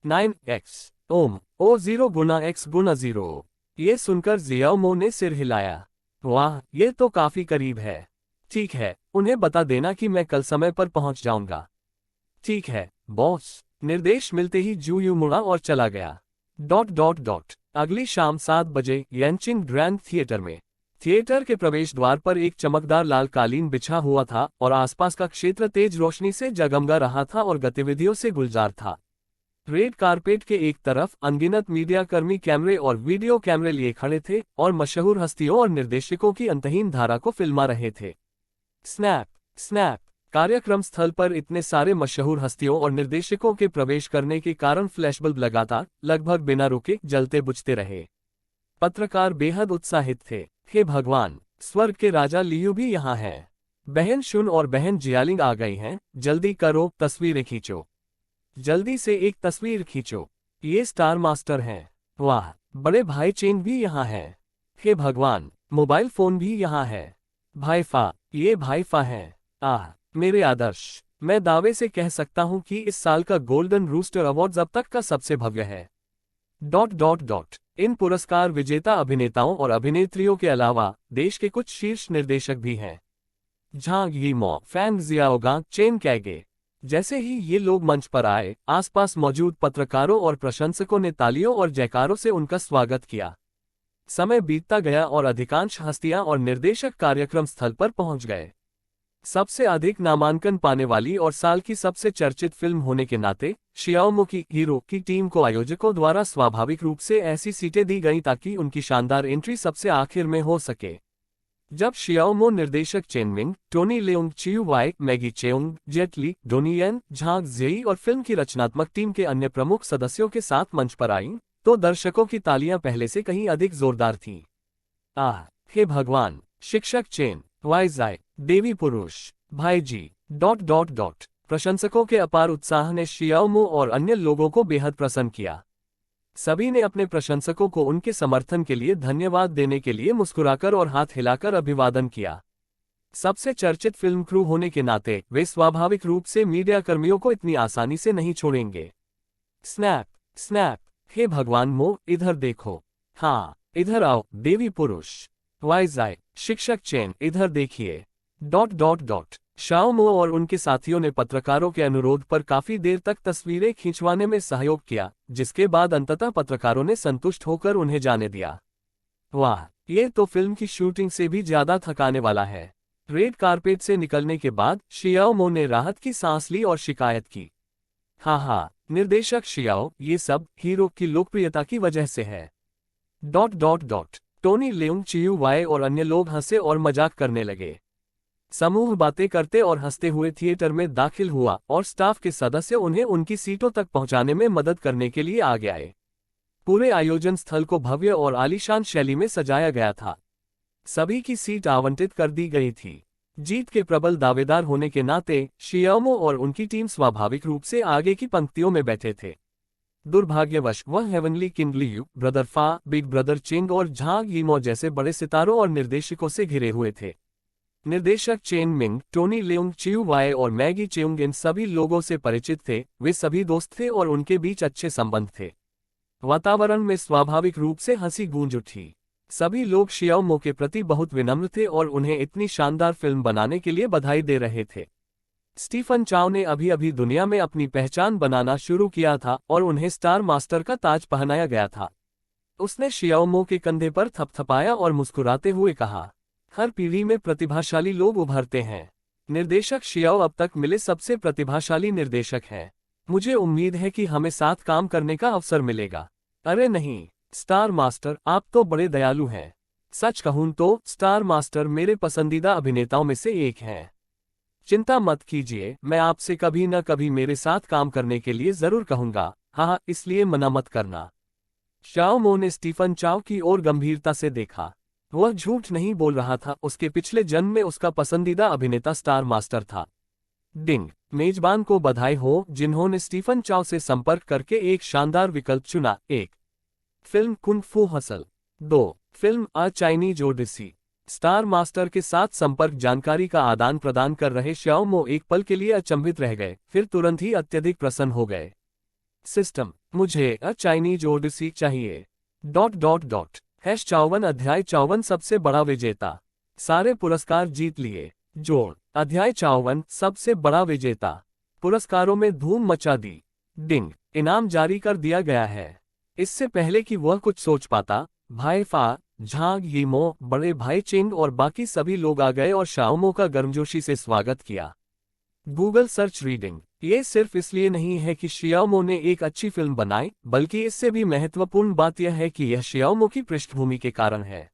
9x O0x0। ये सुनकर जियाओमो ने सिर हिलाया। वाह, ये तो काफी करीब है। ठीक है, उन्हें बता देना कि मैं कल समय पर पहुंच जाऊंगा। ठीक है, बॉस। निर्देश मिलते ही जू यू मुड़ा और चला गया। अगली शाम 7 बजे यंचिंग ग्रैंड थिएटर में। थिएटर के प्रवेश द्वार पर एक चमकदार लाल कालीन बिछा हुआ था और आसपास का क्षेत्र तेज रोशनी से जगमगा रहा था और गतिविधियों से गुलजार था। रेड कारपेट के एक तरफ अनगिनत मीडियाकर्मी कैमरे और वीडियो कैमरे लिए खड़े थे और मशहूर हस्तियों और निर्देशकों की अंतहीन धारा को फिल्मा रहे थे। स्नैप। कार्यक्रम स्थल पर इतने सारे मशहूर हस्तियों और निर्देशकों के प्रवेश करने के कारण फ्लैशबल्ब लगातार, लगभग बिना रुके, जलते बुझते रहे। पत्रकार बेहद उत्साहित थे। हे भगवान, स्वर्ग के राजा लियू भी यहाँ हैं। बहन शुन और बहन जियालिंग आ गई हैं, जल्दी करो, तस्वीरें खींचो। जल्दी से एक तस्वीर खींचो। ये स्टार मास्टर हैं। वाह, बड़े भाई चेन भी यहाँ हैं। हे भगवान, मोबाइल फोन भी यहाँ है। भाईफा, ये भाईफा हैं। आह, मेरे आदर्श। मैं दावे से कह सकता हूँ कि इस साल का गोल्डन रूस्टर अवार्ड्स अब तक का सबसे भव्य है। इन पुरस्कार विजेता अभिनेताओं और अभिनेत्रियों के अलावा देश के कुछ शीर्ष निर्देशक भी हैं। Zhang Yimou, Feng Xiaogang, Chen Kaige. जैसे ही ये लोग मंच पर आए, आसपास मौजूद पत्रकारों और प्रशंसकों ने तालियों और जयकारों से उनका स्वागत किया। समय बीतता गया और अधिकांश हस्तियां और निर्देशक कार्यक्रम स्थल पर पहुंच गए। सबसे अधिक नामांकन पाने वाली और साल की सबसे चर्चित फिल्म होने के नाते शियाओमो की हीरो की टीम को आयोजकों द्वारा स्वाभाविक रूप से ऐसी सीटें दी गईं ताकि उनकी शानदार एंट्री सबसे आखिर में हो सके। जब शियाओमो निर्देशक Chen Ming, Tony Leung Chiu Wai, Maggie Cheung, Jet Li, Donnie Yen, Zhang Ziyi और फिल्म की रचनात्मक टीम के अन्य प्रमुख सदस्यों के साथ मंच पर आईं, तो दर्शकों की तालियां पहले से कहीं अधिक जोरदार थीं। आह, हे भगवान! शिक्षक चेन वाईजाई, देवी पुरुष भाई जी... प्रशंसकों के अपार उत्साह ने शियाओमो और अन्य लोगों को बेहद प्रसन्न किया। सभी ने अपने प्रशंसकों को उनके समर्थन के लिए धन्यवाद देने के लिए मुस्कुराकर और हाथ हिलाकर अभिवादन किया। सबसे चर्चित फिल्म क्रू होने के नाते वे स्वाभाविक रूप से मीडिया कर्मियों को इतनी आसानी से नहीं छोड़ेंगे। स्नैप स्नैप, हे भगवान मो, इधर देखो। हाँ, इधर आओ देवी पुरुष वाईजाई, शिक्षक चेन, इधर देखिए। शाओमो और उनके साथियों ने पत्रकारों के अनुरोध पर काफी देर तक तस्वीरें खिंचवाने में सहयोग किया, जिसके बाद अंततः पत्रकारों ने संतुष्ट होकर उन्हें जाने दिया। वाह, ये तो फिल्म की शूटिंग से भी ज्यादा थकाने वाला है। रेड कारपेट से निकलने के बाद शियाओमो ने राहत की सांस ली और शिकायत की। हाँ, निर्देशक शियाओ, ये सब हीरो की लोकप्रियता की वजह से है। टोनी लेओंग, चियू वाई और अन्य लोग हंसे और मजाक करने लगे। समूह बातें करते और हंसते हुए थिएटर में दाखिल हुआ और स्टाफ के सदस्य उन्हें उनकी सीटों तक पहुंचाने में मदद करने के लिए आगे आए। पूरे आयोजन स्थल को भव्य और आलीशान शैली में सजाया गया था। सभी की सीट आवंटित कर दी गई थी। जीत के प्रबल दावेदार होने के नाते शियाओमो और उनकी टीम स्वाभाविक रूप से आगे की पंक्तियों में बैठे थे। दुर्भाग्यवश वह हेवनली किंग लियू, ब्रदर फा, बिग ब्रदर चिंग और झांग यीमो जैसे बड़े सितारों और निर्देशकों से घिरे हुए थे। निर्देशक Chen Ming, Tony Leung, Chiu Y और मैगी चेओंग इन सभी लोगों से परिचित थे। वे सभी दोस्त थे और उनके बीच अच्छे संबंध थे। वातावरण में स्वाभाविक रूप से हंसी गूंज उठी। सभी लोग शियाओमो के प्रति बहुत विनम्र थे और उन्हें इतनी शानदार फिल्म बनाने के लिए बधाई दे रहे थे। स्टीफन चाओ ने अभी अभी दुनिया में अपनी पहचान बनाना शुरू किया था और उन्हें स्टार मास्टर का ताज पहनाया गया था। उसने शियाओमो के कंधे पर थपथपाया और मुस्कुराते हुए कहा, हर पीढ़ी में प्रतिभाशाली लोग उभरते हैं। निर्देशक शियाओ अब तक मिले सबसे प्रतिभाशाली निर्देशक हैं। मुझे उम्मीद है कि हमें साथ काम करने का अवसर मिलेगा। अरे नहीं, स्टार मास्टर, आप तो बड़े दयालु हैं। सच कहूं तो स्टार मास्टर मेरे पसंदीदा अभिनेताओं में से एक हैं। चिंता मत कीजिए, मैं आपसे कभी न कभी मेरे साथ काम करने के लिए जरूर कहूंगा। हाँ, इसलिए मना मत करना। शियाओमो ने स्टीफन चाओ की ओर गंभीरता से देखा। वह झूठ नहीं बोल रहा था, उसके पिछले जन्म में उसका पसंदीदा अभिनेता स्टार मास्टर था। डिंग, मेजबान को बधाई हो जिन्होंने स्टीफन चाओ से संपर्क करके एक शानदार विकल्प चुना। 1 film kung fu hustle. 2 film a Chinese odyssey. Star master के साथ संपर्क जानकारी का आदान प्रदान कर रहे शियाओमो एक पल के लिए अचंभित रह गए, फिर तुरंत ही अत्यधिक प्रसन्न हो गए। सिस्टम, मुझे अ चाइनीज ओडिसी चाहिए। #54 अध्याय 54 सबसे बड़ा विजेता। सारे पुरस्कार जीत लिए। जोड़, अध्याय 54 सबसे बड़ा विजेता। पुरस्कारों में धूम मचा दी। डिंग, इनाम जारी कर दिया गया है। इससे पहले कि वह कुछ सोच पाता, भाई फा, झांग यीमो, बड़े भाई चिंग और बाकी सभी लोग आ गए और शियाओमो का गर्मजोशी से स्वागत किया। गूगल सर्च रीडिंग, ये सिर्फ इसलिए नहीं है कि शियाओमो ने एक अच्छी फिल्म बनाई, बल्कि इससे भी महत्वपूर्ण बात यह है कि यह शियाओमो की पृष्ठभूमि के कारण है।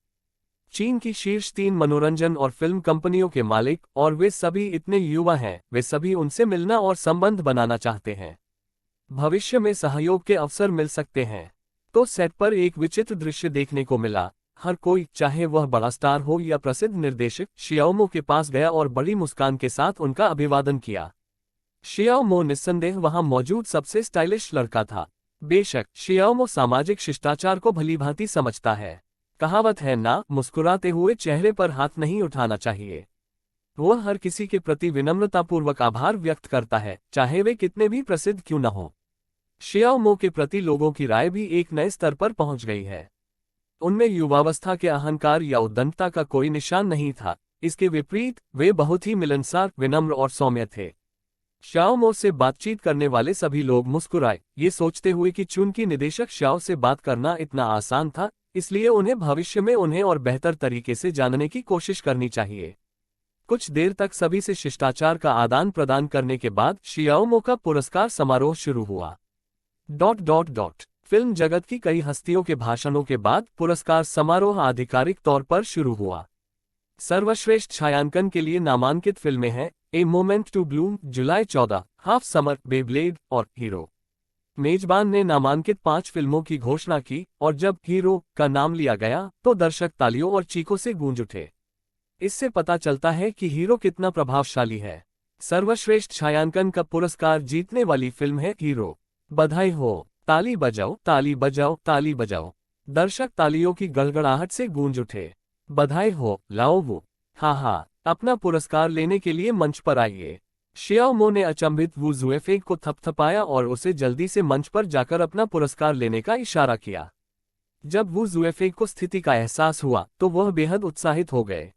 चीन की शीर्ष 3 मनोरंजन और फिल्म कंपनियों के मालिक, और वे सभी इतने युवा हैं, वे सभी उनसे मिलना और संबंध बनाना चाहते हैं। भविष्य में सहयोग के अवसर मिल सकते हैं। तो सेट पर एक विचित्र दृश्य देखने को मिला। हर कोई, चाहे वह बड़ा स्टार हो या प्रसिद्ध निर्देशक, शियाओमो के पास गया और बड़ी मुस्कान के साथ उनका अभिवादन किया। शियाओमो निस्संदेह वहां मौजूद सबसे स्टाइलिश लड़का था। बेशक शियाओमो सामाजिक शिष्टाचार को भलीभांति समझता है। कहावत है ना, मुस्कुराते हुए चेहरे पर हाथ नहीं उठाना चाहिए। वह हर किसी के प्रति विनम्रतापूर्वक आभार व्यक्त करता है, चाहे वे कितने भी प्रसिद्ध क्यों न हो। शियाओमो के प्रति लोगों की राय भी एक नए स्तर पर पहुंच गई है। उनमें युवावस्था के अहंकार या उद्दंडता का कोई निशान नहीं था। इसके विपरीत वे बहुत ही मिलनसार, विनम्र और सौम्य थे। शियाओमो से बातचीत करने वाले सभी लोग मुस्कुराए, ये सोचते हुए कि चूंकि निदेशक शियाओ से बात करना इतना आसान था, इसलिए उन्हें भविष्य में उन्हें और बेहतर तरीके से जानने की कोशिश करनी चाहिए। कुछ देर तक सभी से शिष्टाचार का आदान प्रदान करने के बाद शियाओमो का पुरस्कार समारोह शुरू हुआ। फिल्म जगत की कई हस्तियों के भाषणों के बाद पुरस्कार समारोह आधिकारिक तौर पर शुरू हुआ। सर्वश्रेष्ठ छायांकन के लिए नामांकित फिल्में हैं ए मोमेंट टू ब्लूम जुलाई 14, हाफ समर, बेब्लेड और हीरो। मेजबान ने नामांकित 5 फिल्मों की घोषणा की और जब हीरो का नाम लिया गया तो दर्शक तालियों और चीखों से गूंज उठे। इससे पता चलता है कि हीरो कितना प्रभावशाली है। सर्वश्रेष्ठ छायांकन का पुरस्कार जीतने वाली फिल्म है हीरो। बधाई हो, ताली बजाओ, ताली बजाओ, ताली बजाओ। दर्शक तालियों की गड़गड़ाहट से गूंज उठे। बधाई हो, लाओ वो। हाँ, अपना पुरस्कार लेने के लिए मंच पर आइए। शियाओमो ने अचंभित वू जुएफेई को थपथपाया और उसे जल्दी से मंच पर जाकर अपना पुरस्कार लेने का इशारा किया। जब वू जुएफेई को स्थिति का एहसास हुआ तो वह बेहद उत्साहित हो गए।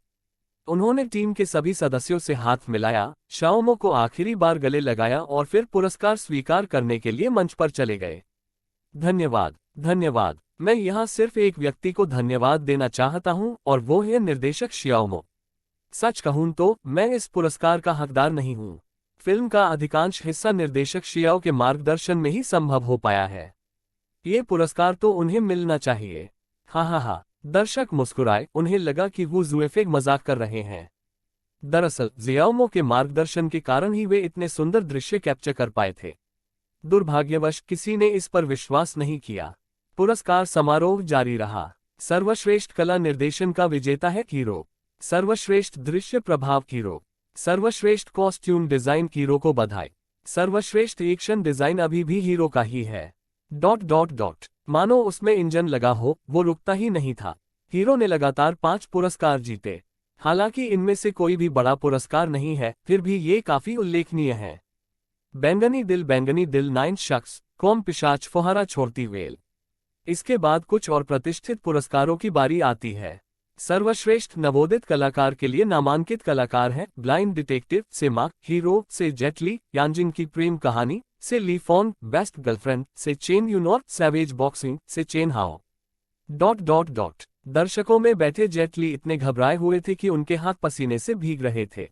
उन्होंने टीम के सभी सदस्यों से हाथ मिलाया, शियाओमो को आखिरी बार गले लगाया और फिर पुरस्कार स्वीकार करने के लिए मंच पर चले गए। धन्यवाद, धन्यवाद। मैं यहाँ सिर्फ एक व्यक्ति को धन्यवाद देना चाहता हूँ और वो है निर्देशक शियाओमो। सच कहूँ तो मैं इस पुरस्कार का हकदार नहीं हूँ। फिल्म का अधिकांश हिस्सा निर्देशक शियाओ के मार्गदर्शन में ही संभव हो पाया है। ये पुरस्कार तो उन्हें मिलना चाहिए। हाँ। दर्शक मुस्कुराए, उन्हें लगा कि वो जुएफेई मजाक कर रहे हैं। दरअसल शियाओमो के मार्गदर्शन के कारण ही वे इतने सुंदर दृश्य कैप्चर कर पाए थे। दुर्भाग्यवश किसी ने इस पर विश्वास नहीं किया। पुरस्कार समारोह जारी रहा। सर्वश्रेष्ठ कला निर्देशन का विजेता है हीरो। सर्वश्रेष्ठ दृश्य प्रभाव हीरो। सर्वश्रेष्ठ कॉस्ट्यूम डिजाइन हीरो को बधाई। सर्वश्रेष्ठ एक्शन डिजाइन अभी भी हीरो का ही है। मानो उसमें इंजन लगा हो, वो रुकता ही नहीं था। हीरो ने लगातार 5 पुरस्कार जीते। हालांकि इनमें से कोई भी बड़ा पुरस्कार नहीं है, फिर भी ये काफी उल्लेखनीय है। बैंगनी दिल 9 शख्स, कौम पिशाच फुहारा छोड़ती वेल। इसके बाद कुछ और प्रतिष्ठित पुरस्कारों की बारी आती है। सर्वश्रेष्ठ नवोदित कलाकार के लिए नामांकित कलाकार हैं ब्लाइंड डिटेक्टिव से मार्क, हीरो से जेट ली, यांजिंग की प्रेम कहानी से ली फॉन, बेस्ट गर्लफ्रेंड से चेन यूनॉर, सैवेज बॉक्सिंग से चेन हाओ। दर्शकों में बैठे जेट ली इतने घबराए हुए थे कि उनके हाथ पसीने से भीग रहे थे।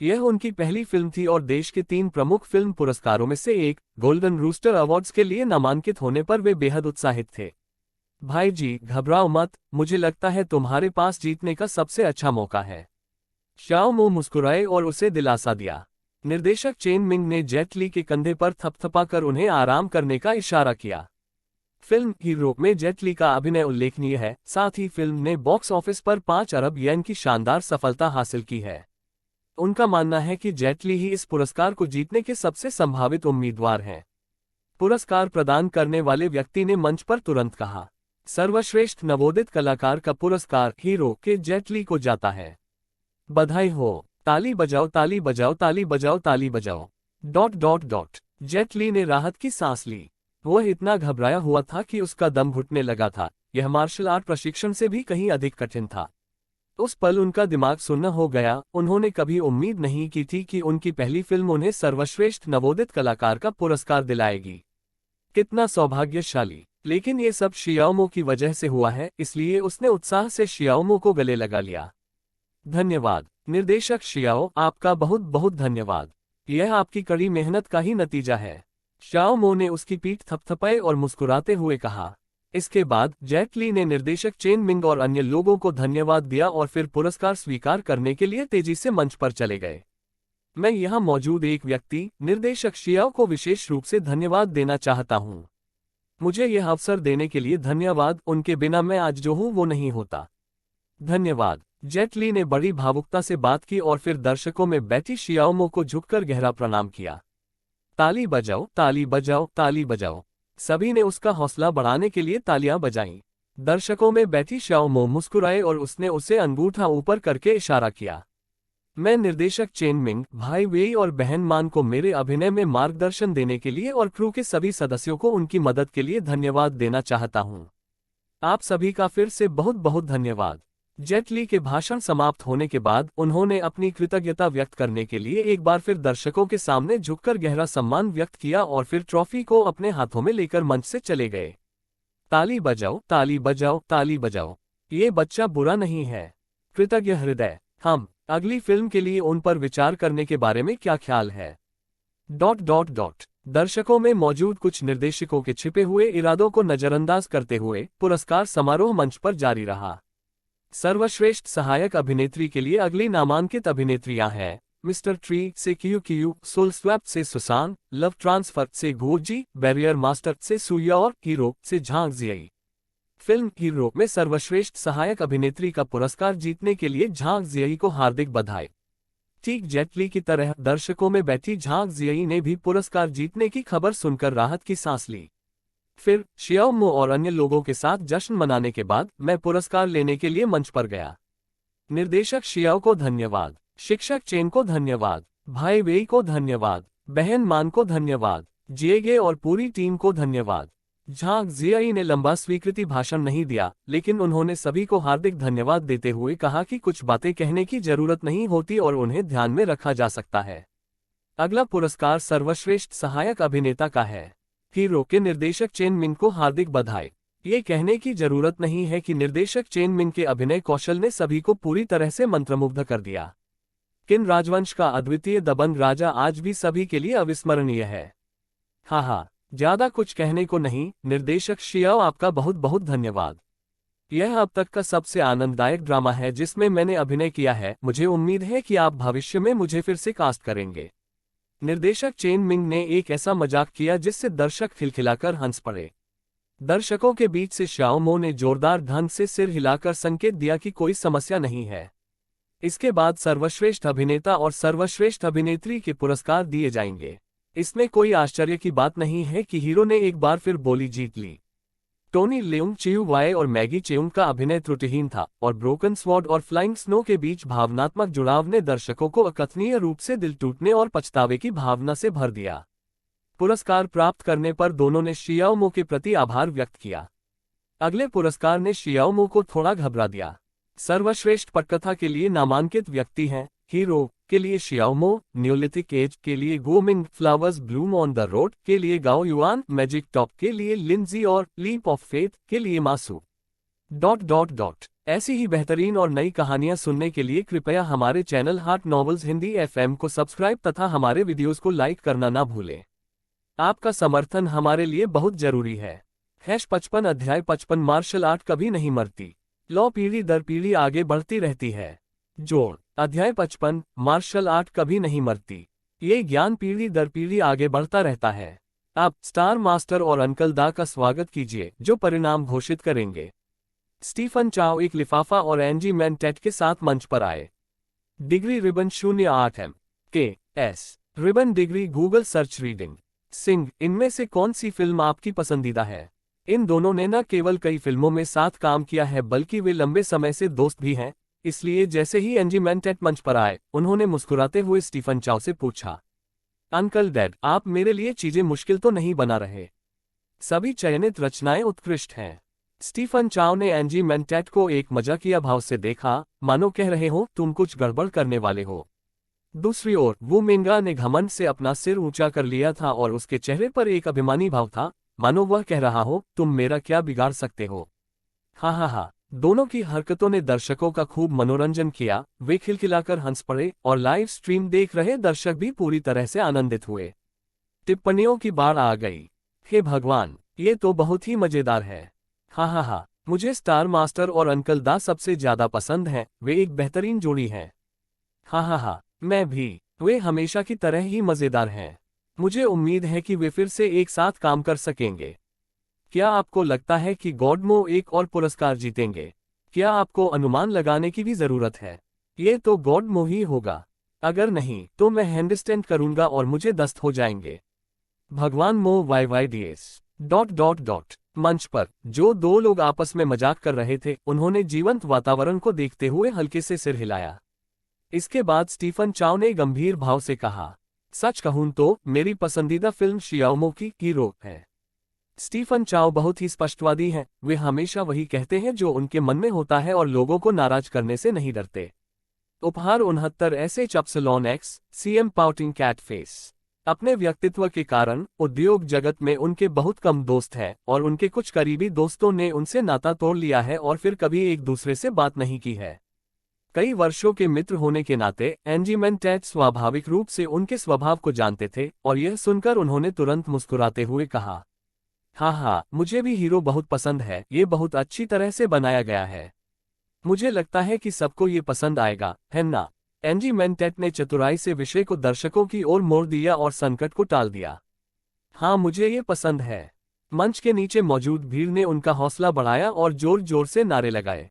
यह उनकी पहली फिल्म थी और देश के 3 प्रमुख फिल्म पुरस्कारों में से एक, गोल्डन रूस्टर अवार्ड्स के लिए नामांकित होने पर वे बेहद उत्साहित थे। भाई जी, घबराओ मत, मुझे लगता है तुम्हारे पास जीतने का सबसे अच्छा मौका है। शियाओमो मुस्कुराए और उसे दिलासा दिया। निर्देशक चेन मिंग ने जेट ली के कंधे पर थपथपाकर उन्हें आराम करने का इशारा किया। फिल्म हीरो में जेट ली का अभिनय उल्लेखनीय है, साथ ही फिल्म ने बॉक्स ऑफिस पर 5 अरब येन की शानदार सफलता हासिल की है। उनका मानना है कि जेट ली ही इस पुरस्कार को जीतने के सबसे संभावित उम्मीदवार हैं। पुरस्कार प्रदान करने वाले व्यक्ति ने मंच पर तुरंत कहा, सर्वश्रेष्ठ नवोदित कलाकार का पुरस्कार हीरो के जेट ली को जाता है। बधाई हो, ताली बजाओ, ताली बजाओ, ताली बजाओ, ताली बजाओ। जेट ली ने राहत की सांस ली। वह इतना घबराया हुआ था कि उसका दम घुटने लगा था। यह मार्शल आर्ट प्रशिक्षण से भी कहीं अधिक कठिन था। उस पल उनका दिमाग सुन्न हो गया। उन्होंने कभी उम्मीद नहीं की थी कि उनकी पहली फिल्म उन्हें सर्वश्रेष्ठ नवोदित कलाकार का पुरस्कार दिलाएगी। कितना सौभाग्यशाली। लेकिन ये सब शियाओमो की वजह से हुआ है, इसलिए उसने उत्साह से शियाओमो को गले लगा लिया। धन्यवाद निर्देशक शियाओ, आपका बहुत बहुत धन्यवाद। यह आपकी कड़ी मेहनत का ही नतीजा है। शियाओमो ने उसकी पीठ थपथपाई और मुस्कुराते हुए कहा। इसके बाद जेट ली ने निर्देशक चेन मिंग और अन्य लोगों को धन्यवाद दिया और फिर पुरस्कार स्वीकार करने के लिए तेजी से मंच पर चले गए। मैं यहाँ मौजूद एक व्यक्ति, निर्देशक शियाओ को विशेष रूप से धन्यवाद देना चाहता हूँ। मुझे यह अवसर देने के लिए धन्यवाद, उनके बिना मैं आज जो हूँ वो नहीं होता। धन्यवाद। जेट ली ने बड़ी भावुकता से बात की और फिर दर्शकों में बैठी शियाओमो को झुककर गहरा प्रणाम किया। ताली बजाओ, ताली बजाओ, ताली बजाओ। सभी ने उसका हौसला बढ़ाने के लिए तालियां बजाईं। दर्शकों में बैठी शियाओमो मुस्कुराए और उसने उसे अंगूठा ऊपर करके इशारा किया। मैं निर्देशक चेन मिंग, भाई वेई और बहन मान को मेरे अभिनय में मार्गदर्शन देने के लिए और क्रू के सभी सदस्यों को उनकी मदद के लिए धन्यवाद देना चाहता हूं। आप सभी का फिर से बहुत बहुत धन्यवाद। जेट ली के भाषण समाप्त होने के बाद उन्होंने अपनी कृतज्ञता व्यक्त करने के लिए एक बार फिर दर्शकों के सामने झुककर गहरा सम्मान व्यक्त किया और फिर ट्रॉफी को अपने हाथों में लेकर मंच से चले गए। ताली बजाओ, ताली बजाओ, ताली बजाओ। ये बच्चा बुरा नहीं है। कृतज्ञ हृदय। हम अगली फिल्म के लिए उन पर विचार करने के बारे में क्या ख्याल है? दर्शकों में मौजूद कुछ निर्देशकों के छिपे हुए इरादों को नजरअंदाज करते हुए पुरस्कार समारोह मंच पर जारी रहा। सर्वश्रेष्ठ सहायक अभिनेत्री के लिए अगली नामांकित अभिनेत्रियां हैं मिस्टर ट्री से क्यू, सोल स्वैप से सुसान, लव ट्रांसफर से गोजी, बैरियर मास्टर से सुया और हीरो से झांग जियाई। फिल्म हीरो में सर्वश्रेष्ठ सहायक अभिनेत्री का पुरस्कार जीतने के लिए झांग जियाई को हार्दिक बधाई। ठीक जेट ली की तरह दर्शकों में बैठी झांग जियाई ने भी पुरस्कार जीतने की खबर सुनकर राहत की सांस ली। फिर शियाओ मो और अन्य लोगों के साथ जश्न मनाने के बाद मैं पुरस्कार लेने के लिए मंच पर गया। निर्देशक शियाओ को धन्यवाद, शिक्षक चेन को धन्यवाद, भाई वेई को धन्यवाद, बहन मान को धन्यवाद, जिएगे और पूरी टीम को धन्यवाद। झांग जियाई ने लंबा स्वीकृति भाषण नहीं दिया, लेकिन उन्होंने सभी को हार्दिक धन्यवाद देते हुए कहा कि कुछ बातें कहने की जरूरत नहीं होती और उन्हें ध्यान में रखा जा सकता है। अगला पुरस्कार सर्वश्रेष्ठ सहायक अभिनेता का है। हीरो के निर्देशक चेन मिंग को हार्दिक बधाई। ये कहने की जरूरत नहीं है कि निर्देशक चेन मिंग के अभिनय कौशल ने सभी को पूरी तरह से मंत्रमुग्ध कर दिया। किन राजवंश का अद्वितीय दबंग राजा आज भी सभी के लिए अविस्मरणीय है। हाँ, ज्यादा कुछ कहने को नहीं। निर्देशक शियाओ, आपका बहुत बहुत धन्यवाद। यह अब तक का सबसे आनंददायक ड्रामा है जिसमें मैंने अभिनय किया है। मुझे उम्मीद है कि आप भविष्य में मुझे फिर से कास्ट करेंगे। निर्देशक चेन मिंग ने एक ऐसा मजाक किया जिससे दर्शक खिलखिलाकर हंस पड़े। दर्शकों के बीच से शियाओ मो ने जोरदार ढंग से सिर हिलाकर संकेत दिया कि कोई समस्या नहीं है। इसके बाद सर्वश्रेष्ठ अभिनेता और सर्वश्रेष्ठ अभिनेत्री के पुरस्कार दिए जाएंगे। इसमें कोई आश्चर्य की बात नहीं है कि हीरो ने एक बार फिर बोली जीत ली। टोनी लेउंग चियू वाई और मैगी चेउंग का अभिनय त्रुटिहीन था और ब्रोकन स्वॉर्ड और फ्लाइंग स्नो के बीच भावनात्मक जुड़ाव ने दर्शकों को अकथनीय रूप से दिल टूटने और पछतावे की भावना से भर दिया। पुरस्कार प्राप्त करने पर दोनों ने शियाओ मो के प्रति आभार व्यक्त किया। अगले पुरस्कार ने शियाओ मो को थोड़ा घबरा दिया। सर्वश्रेष्ठ पटकथा के लिए नामांकित व्यक्ति हैं हीरो के लिए शियाओ मो, न्यूलिथिक एज के लिए गो मिंग, flowers bloom on the road के लिए गाओ युआन, मैजिक टॉप के लिए लिंजी और लीप ऑफ फेथ के लिए मासू। ऐसी ही बेहतरीन और नई कहानियां सुनने के लिए कृपया हमारे channel heart novels Hindi FM को सब्सक्राइब तथा हमारे वीडियोस को लाइक करना ना भूलें। आपका समर्थन हमारे लिए बहुत जरूरी है। #55 अध्याय 55 मार्शल आर्ट कभी नहीं मरती। लॉ पीढ़ी दर पीढ़ी आगे बढ़ती रहती है। जोड़ अध्याय 55 मार्शल आर्ट कभी नहीं मरती। ये ज्ञान पीढ़ी दर पीढ़ी आगे बढ़ता रहता है। अब स्टार मास्टर और अंकल दा का स्वागत कीजिए जो परिणाम घोषित करेंगे। स्टीफन चाओ एक लिफाफा और एंजी मैन टेट के साथ मंच पर आए। Degree ribbon 08 MKS ribbon degree Google search reading. Singh, इनमें से कौन सी फिल्म आपकी पसंदीदा है? इन दोनों ने न केवल कई फिल्मों में साथ काम किया है बल्कि वे लंबे समय से दोस्त भी हैं। इसलिए जैसे ही एंजी मैन टेट मंच पर आए, उन्होंने मुस्कुराते हुए स्टीफन चाओ से पूछा, अंकल डैड, आप मेरे लिए चीजें मुश्किल तो नहीं बना रहे? सभी चयनित रचनाएं उत्कृष्ट हैं। स्टीफन चाओ ने एंजी मैन टेट को एक मजाकिया भाव से देखा, मानो कह रहे हो तुम कुछ गड़बड़ करने वाले हो। दूसरी ओर वू मिंगा ने घमंड से अपना सिर ऊंचा कर लिया था और उसके चेहरे पर एक अभिमानी भाव था, मानो वह कह रहा हो तुम मेरा क्या बिगाड़ सकते हो। हा। दोनों की हरकतों ने दर्शकों का खूब मनोरंजन किया। वे खिलखिलाकर हंस पड़े और लाइव स्ट्रीम देख रहे दर्शक भी पूरी तरह से आनंदित हुए। टिप्पणियों की बाढ़ आ गई। हे भगवान, ये तो बहुत ही मजेदार है। हा, मुझे स्टार मास्टर और अंकल दा सबसे ज्यादा पसंद हैं। वे एक बेहतरीन जोड़ी हैं। हा, मैं भी। वे हमेशा की तरह ही मजेदार हैं। मुझे उम्मीद है कि वे फिर से एक साथ काम कर सकेंगे। क्या आपको लगता है कि गॉडमो एक और पुरस्कार जीतेंगे? क्या आपको अनुमान लगाने की भी जरूरत है? ये तो गॉडमो ही होगा। अगर नहीं तो मैं हैंडस्टैंड करूंगा और मुझे दस्त हो जाएंगे। भगवान मो YYDS... मंच पर जो दो लोग आपस में मजाक कर रहे थे, उन्होंने जीवंत वातावरण को देखते हुए हल्के से सिर हिलाया। इसके बाद स्टीफन चाओ ने गंभीर भाव से कहा, सच कहूं तो मेरी पसंदीदा फिल्म शियाओ मो की हीरो है। स्टीफन चाओ बहुत ही स्पष्टवादी हैं। वे हमेशा वही कहते हैं जो उनके मन में होता है और लोगों को नाराज करने से नहीं डरते। उपहार 69 ऐसे चप्सलॉन X CM pouting cat face. अपने व्यक्तित्व के कारण उद्योग जगत में उनके बहुत कम दोस्त हैं और उनके कुछ करीबी दोस्तों ने उनसे नाता तोड़ लिया है और फिर कभी एक दूसरे से बात नहीं की है। कई वर्षों के मित्र होने के नाते एंजी मैनटेट स्वाभाविक रूप से उनके स्वभाव को जानते थे और यह सुनकर उन्होंने तुरंत मुस्कुराते हुए कहा, हाँ, मुझे भी हीरो बहुत पसंद है, ये बहुत अच्छी तरह से बनाया गया है। मुझे लगता है कि सबको ये पसंद आएगा, है ना? एंजी मैनटेट ने चतुराई से विषय को दर्शकों की ओर मोड़ दिया और संकट को टाल दिया। हाँ, मुझे ये पसंद है। मंच के नीचे मौजूद भीड़ ने उनका हौसला बढ़ाया और जोर जोर से नारे लगाए।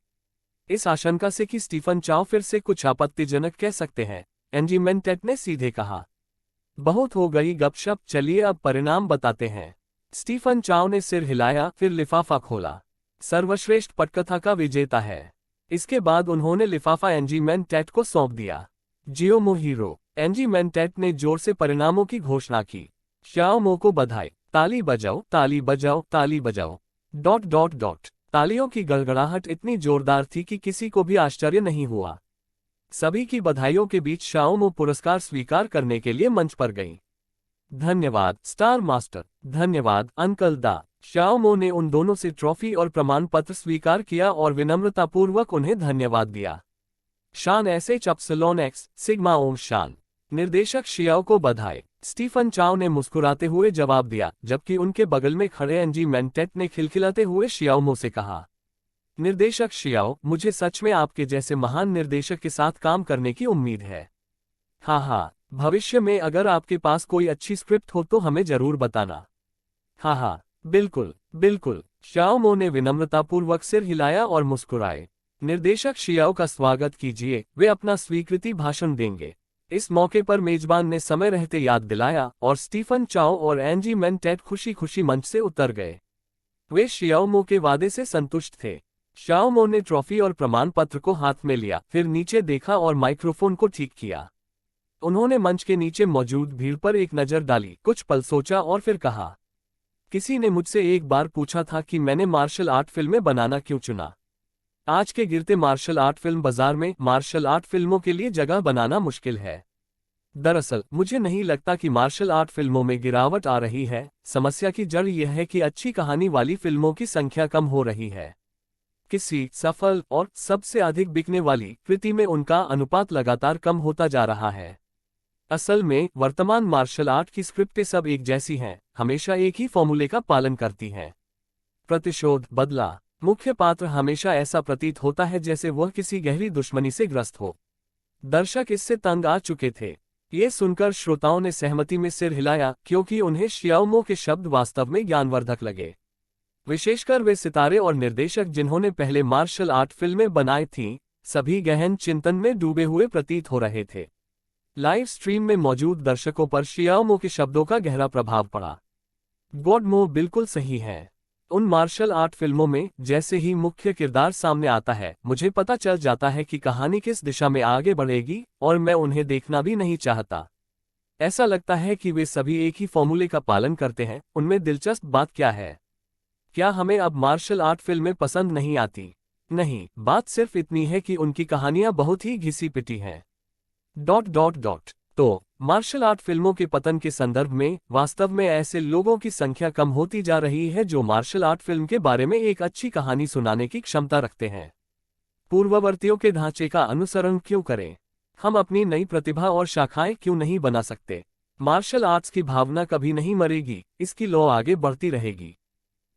इस आशंका से कि स्टीफन चाओ फिर से कुछ आपत्तिजनक कह सकते हैं, एंजी मैनटेट ने सीधे कहा, बहुत हो गई गपशप, चलिए अब परिणाम बताते हैं। स्टीफन चाओ ने सिर हिलाया, फिर लिफाफा खोला। सर्वश्रेष्ठ पटकथा का विजेता है। इसके बाद उन्होंने लिफाफा एंजी मैनटेट को सौंप दिया। जियो मो हीरो। एंजी मैनटेट ने जोर से परिणामों की घोषणा की। श्याओ मो को बधाई, ताली बजाओ, ताली बजाओ, ताली बजाओ। ... तालियों की गड़गड़ाहट इतनी जोरदार थी कि किसी को भी आश्चर्य नहीं हुआ। सभी की बधाइयों के बीच श्याओ मो पुरस्कार स्वीकार करने के लिए मंच पर गई। धन्यवाद स्टार मास्टर, धन्यवाद अंकल दा। श्याओ मो ने उन दोनों से ट्रॉफी और प्रमाण पत्र स्वीकार किया और विनम्रतापूर्वक उन्हें धन्यवाद दिया। शान SH सिग्मा ओम शान। निर्देशक शियाओ को बधाई। स्टीफन चाओ ने मुस्कुराते हुए जवाब दिया, जबकि उनके बगल में खड़े एंजी मैनटेट ने खिलखिलाते हुए शियाओ मो से कहा, निर्देशक शियाओ, मुझे सच में आपके जैसे महान निर्देशक के साथ काम करने की उम्मीद है। हाँ, भविष्य में अगर आपके पास कोई अच्छी स्क्रिप्ट हो तो हमें जरूर बताना। हाँ, बिल्कुल। श्याओ मो ने विनम्रतापूर्वक सिर हिलाया और मुस्कुराए। निर्देशक शियाओ का स्वागत कीजिए, वे अपना स्वीकृति भाषण देंगे। इस मौके पर मेजबान ने समय रहते याद दिलाया और स्टीफन चाओ और एंजी मैनटेट खुशी खुशी मंच से उतर गए। वे शियाओ मो के वादे से संतुष्ट थे। श्याओ मो ने ट्रॉफी और प्रमाण पत्र को हाथ में लिया, फिर नीचे देखा और माइक्रोफोन को ठीक किया। उन्होंने मंच के नीचे मौजूद भीड़ पर एक नजर डाली, कुछ पल सोचा और फिर कहा, किसी ने मुझसे एक बार पूछा था कि मैंने मार्शल आर्ट फिल्में बनाना क्यों चुना। आज के गिरते मार्शल आर्ट फिल्म बाजार में मार्शल आर्ट फिल्मों के लिए जगह बनाना मुश्किल है। दरअसल मुझे नहीं लगता कि मार्शल आर्ट फिल्मों में गिरावट आ रही है। समस्या की जड़ यह है कि अच्छी कहानी वाली फिल्मों की संख्या कम हो रही है। किसी सफल और सबसे अधिक बिकने वाली कृति में उनका अनुपात लगातार कम होता जा रहा है। असल में वर्तमान मार्शल आर्ट की स्क्रिप्टें सब एक जैसी हैं, हमेशा एक ही फॉर्मूले का पालन करती हैं। प्रतिशोध, बदला। मुख्य पात्र हमेशा ऐसा प्रतीत होता है जैसे वह किसी गहरी दुश्मनी से ग्रस्त हो। दर्शक इससे तंग आ चुके थे। ये सुनकर श्रोताओं ने सहमति में सिर हिलाया, क्योंकि उन्हें शियाओ मो के शब्द वास्तव में ज्ञानवर्धक लगे। विशेषकर वे सितारे और निर्देशक जिन्होंने पहले मार्शल आर्ट फिल्में बनाई थीं, सभी गहन चिंतन में डूबे हुए प्रतीत हो रहे थे। लाइव स्ट्रीम में मौजूद दर्शकों पर शियाओ मो के शब्दों का गहरा प्रभाव पड़ा। गॉड मो बिल्कुल सही है। उन मार्शल आर्ट फिल्मों में जैसे ही मुख्य किरदार सामने आता है, मुझे पता चल जाता है कि कहानी किस दिशा में आगे बढ़ेगी और मैं उन्हें देखना भी नहीं चाहता। ऐसा लगता है कि वे सभी एक ही फॉर्मूले का पालन करते हैं। उनमें दिलचस्प बात क्या है? क्या हमें अब मार्शल आर्ट फिल्में पसंद नहीं आती? नहीं, बात सिर्फ इतनी है कि उनकी कहानियां बहुत ही घिसी पिटी हैं। ... तो मार्शल आर्ट फिल्मों के पतन के संदर्भ में वास्तव में ऐसे लोगों की संख्या कम होती जा रही है जो मार्शल आर्ट फिल्म के बारे में एक अच्छी कहानी सुनाने की क्षमता रखते हैं। पूर्ववर्तियों के ढांचे का अनुसरण क्यों करें? हम अपनी नई प्रतिभा और शाखाएं क्यों नहीं बना सकते? मार्शल आर्ट्स की भावना कभी नहीं मरेगी, इसकी लौ आगे बढ़ती रहेगी।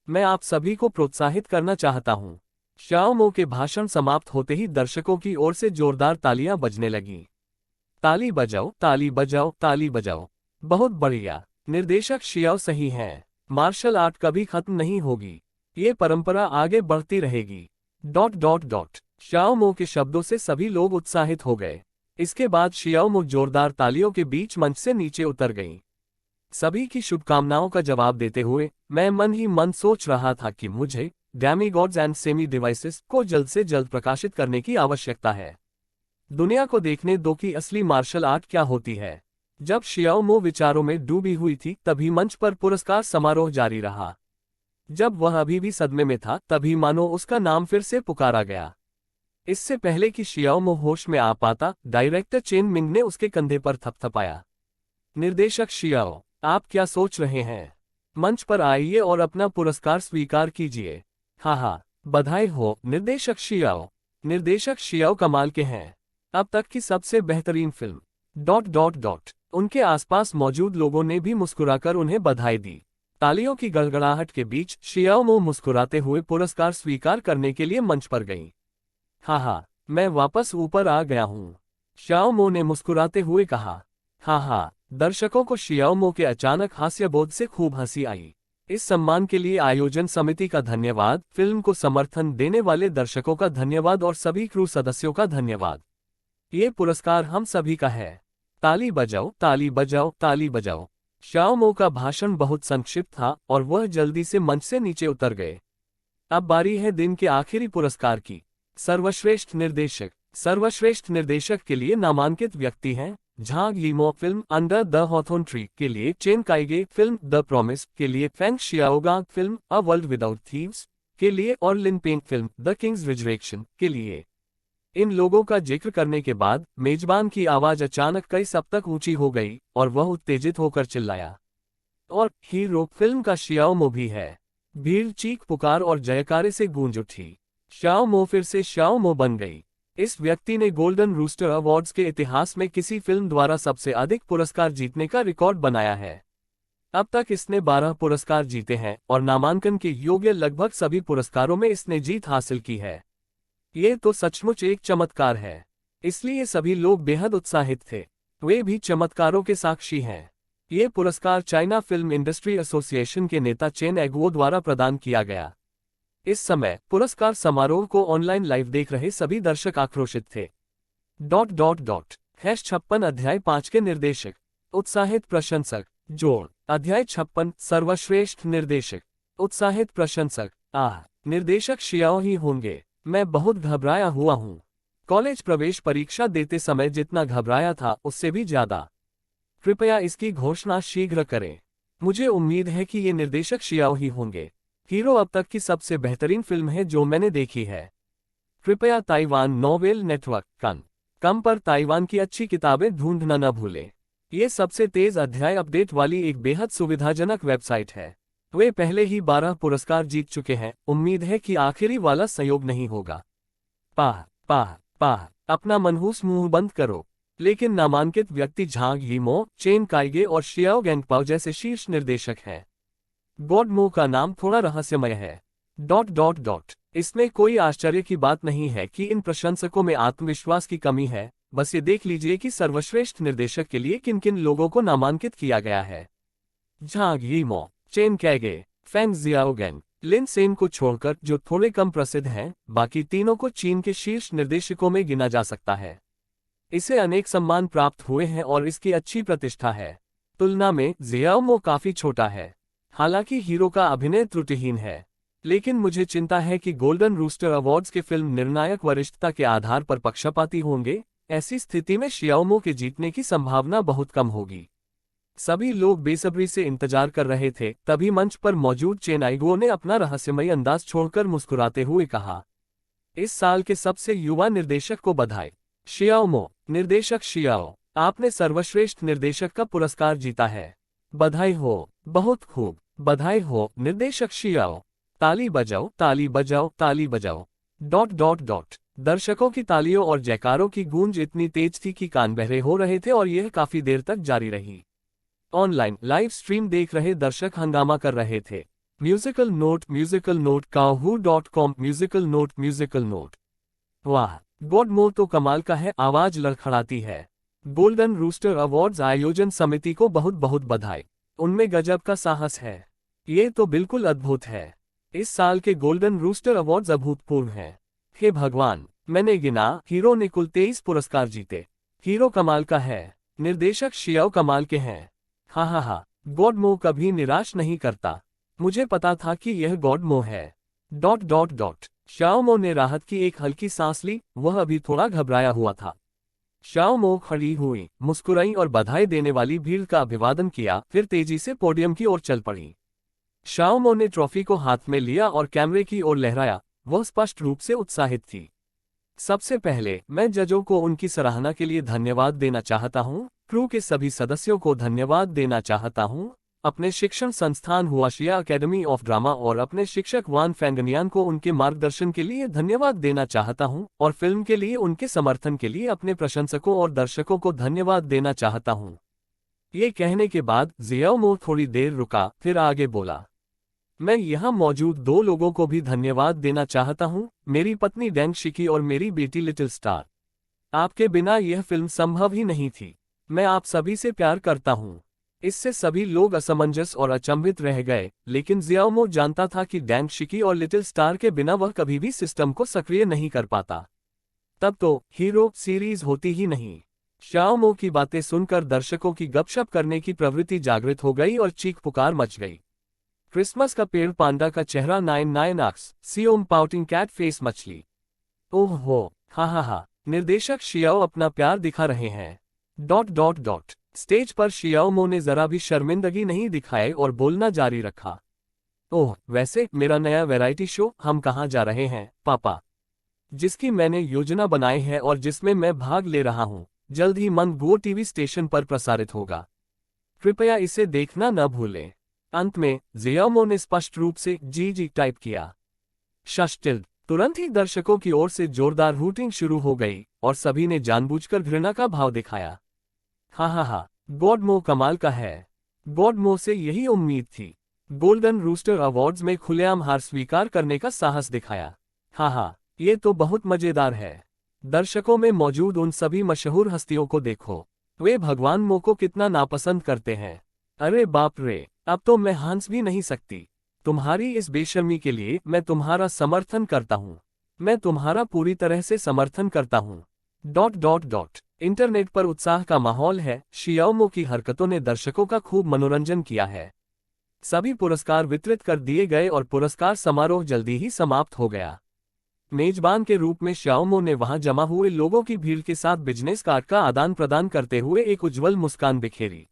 मैं आप सभी को प्रोत्साहित करना चाहता हूं। श्याओ मो के भाषण समाप्त होते ही दर्शकों की ओर से जोरदार तालियां बजने लगीं। ताली बजाओ, ताली बजाओ, ताली बजाओ। बहुत बढ़िया। निर्देशक शियाओ सही हैं। मार्शल आर्ट कभी खत्म नहीं होगी, ये परंपरा आगे बढ़ती रहेगी। ... श्याओ मो के शब्दों से सभी लोग उत्साहित हो गए। इसके बाद शियाओ मो जोरदार तालियों के बीच मंच से नीचे उतर गईं। सभी की शुभकामनाओं का जवाब देते हुए मैं मन ही मन सोच रहा था कि मुझे डेमीगॉड्स एंड सेमी डिवाइसेस को जल्द से जल्द प्रकाशित करने की आवश्यकता है। दुनिया को देखने दो कि असली मार्शल आर्ट क्या होती है। जब शियाओ मो विचारों में डूबी हुई थी, तभी मंच पर पुरस्कार समारोह जारी रहा। जब वह अभी भी सदमे में था, तभी मानो उसका नाम फिर से पुकारा गया। इससे पहले कि शियाओ मो होश में आ पाता, डायरेक्टर चेन मिंग ने उसके कंधे पर थपथपाया। निर्देशक शियाओ, आप क्या सोच रहे हैं? मंच पर आइए और अपना पुरस्कार स्वीकार कीजिए। हाँ, बधाई हो निर्देशक शियाओ। निर्देशक शियाओ कमाल के हैं। अब तक की सबसे बेहतरीन फिल्म। ... उनके आसपास मौजूद लोगों ने भी मुस्कुराकर उन्हें बधाई दी। तालियों की गड़गड़ाहट के बीच शियाओ मो मुस्कुराते हुए पुरस्कार स्वीकार करने के लिए मंच पर गईं। हाँ, मैं वापस ऊपर आ गया हूँ, शियाओ मो ने मुस्कुराते हुए कहा। हाँ, दर्शकों को शियाओ मो के अचानक हास्यबोध से खूब हंसी आई। इस सम्मान के लिए आयोजन समिति का धन्यवाद, फिल्म को समर्थन देने वाले दर्शकों का धन्यवाद और सभी क्रू सदस्यों का धन्यवाद। ये पुरस्कार हम सभी का है। ताली बजाओ, ताली बजाओ, ताली बजाओ। शियाओ मो का भाषण बहुत संक्षिप्त था और वह जल्दी से मंच से नीचे उतर गए। अब बारी है दिन के आखिरी पुरस्कार की। सर्वश्रेष्ठ निर्देशक। सर्वश्रेष्ठ निर्देशक के लिए नामांकित व्यक्ति हैं Zhang Yimou film under the hawthorn tree के लिए, Chen Kaige film the promise के लिए, Feng Xiaogang film a world without thieves के लिए और Lin Peng film the king's resurrection के लिए। इन लोगों का जिक्र करने के बाद मेजबान की आवाज अचानक कई सब तक ऊंची हो गई और वह उत्तेजित होकर चिल्लाया, और हीरो फिल्म का शियाओ मो भी है। भीड़ चीख पुकार और जयकारे से गूंज उठी। शियाओ मो फिर से शियाओ मो बन गई। इस व्यक्ति ने गोल्डन रूस्टर अवार्ड्स के इतिहास में किसी फिल्म द्वारा सबसे अधिक पुरस्कार जीतने का रिकॉर्ड बनाया है। अब तक इसने 12 पुरस्कार जीते हैं और नामांकन के योग्य लगभग सभी पुरस्कारों में इसने जीत हासिल की है। ये तो सचमुच एक चमत्कार है। इसलिए सभी लोग बेहद उत्साहित थे। वे भी चमत्कारों के साक्षी हैं। ये पुरस्कार चाइना फिल्म इंडस्ट्री एसोसिएशन के नेता चेन एगुओ द्वारा प्रदान किया गया। इस समय पुरस्कार समारोह को ऑनलाइन लाइव देख रहे सभी दर्शक आक्रोशित थे। ... 56 अध्याय 5 के निर्देशक। उत्साहित प्रशंसक। जोड़। अध्याय 56 सर्वश्रेष्ठ निर्देशक। उत्साहित प्रशंसक। निर्देशक शियाओ ही होंगे। मैं बहुत घबराया हुआ हूँ। कॉलेज प्रवेश परीक्षा देते समय जितना घबराया था उससे भी ज्यादा। कृपया इसकी घोषणा शीघ्र करें। मुझे उम्मीद है कि ये निर्देशक शियाओ ही होंगे। हीरो अब तक की सबसे बेहतरीन फिल्म है जो मैंने देखी है। कृपया ताइवान नोवेल नेटवर्क कम पर ताइवान की अच्छी किताबें ढूंढना न भूलें। ये सबसे तेज अध्याय अपडेट वाली एक बेहद सुविधाजनक वेबसाइट है। वे पहले ही 12 पुरस्कार जीत चुके हैं। उम्मीद है कि आखिरी वाला संयोग नहीं होगा। पाह अपना मनहूस मुंह बंद करो। लेकिन नामांकित व्यक्ति झांग यिमो, चेन काइगे और शियाओ गैंगपाओ जैसे शीर्ष निर्देशक हैं। गॉड मो का नाम थोड़ा रहस्यमय है। ... इसमें कोई आश्चर्य की बात नहीं है कि इन प्रशंसकों में आत्मविश्वास की कमी है। बस ये देख लीजिए कि सर्वश्रेष्ठ निर्देशक के लिए किन किन लोगों को नामांकित किया गया है। झांग यिमो, चेन काइगे, फेंग जियाओगैंग, लिन सेन को छोड़कर जो थोड़े कम प्रसिद्ध हैं, बाकी तीनों को चीन के शीर्ष निर्देशकों में गिना जा सकता है। इसे अनेक सम्मान प्राप्त हुए हैं और इसकी अच्छी प्रतिष्ठा है। तुलना में जियाओ मो काफी छोटा है। हालांकि हीरो का अभिनय त्रुटिहीन है, लेकिन मुझे चिंता है कि गोल्डन रूस्टर अवार्ड्स के फिल्म निर्णायक वरिष्ठता के आधार पर पक्षपाती होंगे। ऐसी स्थिति में शियाओ मो के जीतने की संभावना बहुत कम होगी। सभी लोग बेसब्री से इंतजार कर रहे थे, तभी मंच पर मौजूद चेन आइगुओ ने अपना रहस्यमयी अंदाज छोड़कर मुस्कुराते हुए कहा, इस साल के सबसे युवा निर्देशक को बधाई। शियाओ मो, निर्देशक शियाओ, आपने सर्वश्रेष्ठ निर्देशक का पुरस्कार जीता है। बधाई हो। बहुत खूब। बधाई हो निर्देशक शियाओ। ताली बजाओ, ताली बजाओ, ताली बजाओ। ... दर्शकों की तालियों और जयकारों की गूंज इतनी तेज थी कि कान बहरे हो रहे थे और यह काफी देर तक जारी रही। ऑनलाइन लाइव स्ट्रीम देख रहे दर्शक हंगामा कर रहे थे। Musical note kahoot.com musical note. वाह, गॉड मो तो कमाल का है, आवाज लड़खड़ाती है। गोल्डन रूस्टर अवार्ड्स आयोजन समिति को बहुत बहुत बधाई। उनमें गजब का साहस है। ये तो बिल्कुल अद्भुत है। इस साल के गोल्डन रूस्टर अवार्ड्स अभूतपूर्व हैं। हे भगवान, मैंने गिना, हीरो ने कुल 23 पुरस्कार जीते। हीरो कमाल का है। निर्देशक शियाओ कमाल के हैं। हाँ, गॉड मो कभी निराश नहीं करता। मुझे पता था कि यह गॉड मो है। ... शियाओ मो ने राहत की एक हल्की सांस ली। वह अभी थोड़ा घबराया हुआ था। शियाओ मो खड़ी हुई, मुस्कुराई और बधाई देने वाली भीड़ का अभिवादन किया, फिर तेजी से पोडियम की ओर चल पड़ी। शियाओ मो ने ट्रॉफी को हाथ में लिया और कैमरे की ओर लहराया। वह स्पष्ट रूप से उत्साहित थी। सबसे पहले मैं जजों को उनकी सराहना के लिए धन्यवाद देना चाहता हूँ। क्रू के सभी सदस्यों को धन्यवाद देना चाहता हूं, अपने शिक्षण संस्थान हुआशिया अकेडमी ऑफ ड्रामा और अपने शिक्षक वान फैंगनियान को उनके मार्गदर्शन के लिए धन्यवाद देना चाहता हूं और फिल्म के लिए उनके समर्थन के लिए अपने प्रशंसकों और दर्शकों को धन्यवाद देना चाहता हूं। ये कहने के बाद ज़ियाओ मो थोड़ी देर रुका, फिर आगे बोला, मैं यहाँ मौजूद 2 लोगों को भी धन्यवाद देना चाहता हूँ, मेरी पत्नी डेंग शिकी और मेरी बेटी लिटिल स्टार। आपके बिना यह फिल्म संभव ही नहीं थी। मैं आप सभी से प्यार करता हूँ। इससे सभी लोग असमंजस और अचंभित रह गए, लेकिन ज़ियाओ मो जानता था कि डेंग शिकी और लिटिल स्टार के बिना वह कभी भी सिस्टम को सक्रिय नहीं कर पाता। तब तो हीरो सीरीज होती ही नहीं। ज़ियाओ मो की बातें सुनकर दर्शकों की गपशप करने की प्रवृत्ति जागृत हो गई और चीख पुकार मच गई। क्रिसमस का पेड़, पांडा का चेहरा, 99 आर्क्स, सियोम पाउटिंग कैट फेस मछली। ओह हो, हा। निर्देशक शियाओ अपना प्यार दिखा रहे हैं। ... स्टेज पर ज़ियाओ मो ने जरा भी शर्मिंदगी नहीं दिखाई और बोलना जारी रखा। ओह, वैसे मेरा नया वैरायटी शो हम कहाँ जा रहे हैं पापा, जिसकी मैंने योजना बनाई है और जिसमें मैं भाग ले रहा हूँ, जल्द ही मंगबो टीवी स्टेशन पर प्रसारित होगा। कृपया इसे देखना न भूलें। अंत में ज़ियाओ मो ने स्पष्ट रूप से जी टाइप किया। शस्टिल्ड। तुरंत ही दर्शकों की ओर से जोरदार हूटिंग शुरू हो गई और सभी ने जानबूझकर घृणा का भाव दिखाया। हा, गॉड मो कमाल का है। गॉड मो से यही उम्मीद थी। गोल्डन रूस्टर अवार्ड्स में खुलेआम हार स्वीकार करने का साहस दिखाया। हा, ये तो बहुत मजेदार है। दर्शकों में मौजूद उन सभी मशहूर हस्तियों को देखो, वे भगवान मो को कितना नापसंद करते हैं। अरे बाप रे, अब तो मैं हंस भी नहीं सकती। तुम्हारी इस बेशर्मी के लिए मैं तुम्हारा समर्थन करता हूँ। मैं तुम्हारा पूरी तरह से समर्थन करता हूँ। ... इंटरनेट पर उत्साह का माहौल है। ज़ियाओ मो की हरकतों ने दर्शकों का खूब मनोरंजन किया है। सभी पुरस्कार वितरित कर दिए गए और पुरस्कार समारोह जल्दी ही समाप्त हो गया। मेजबान के रूप में ज़ियाओ मो ने वहां जमा हुए लोगों की भीड़ के साथ बिजनेस कार्ड का आदान प्रदान करते हुए एक उज्ज्वल मुस्कान बिखेरी।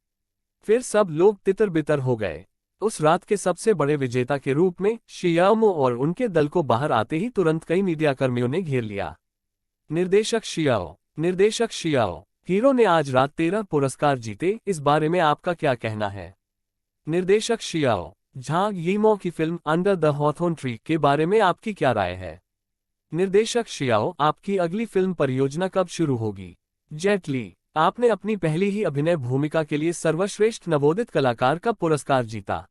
फिर सब लोग तितर बितर हो गए। उस रात के सबसे बड़े विजेता के रूप में ज़ियाओ मो और उनके दल को बाहर आते ही तुरंत कई मीडियाकर्मियों ने घेर लिया। निर्देशक ज़ियाओ, हीरो ने आज रात 13 पुरस्कार जीते, इस बारे में आपका क्या कहना है? निर्देशक ज़ियाओ, झांग यीमो की film under the hawthorn tree के बारे में आपकी क्या राय है? निर्देशक ज़ियाओ, आपकी अगली फिल्म परियोजना कब शुरू होगी? जेट ली, आपने अपनी पहली ही अभिनय भूमिका के लिए सर्वश्रेष्ठ नवोदित कलाकार का पुरस्कार जीता,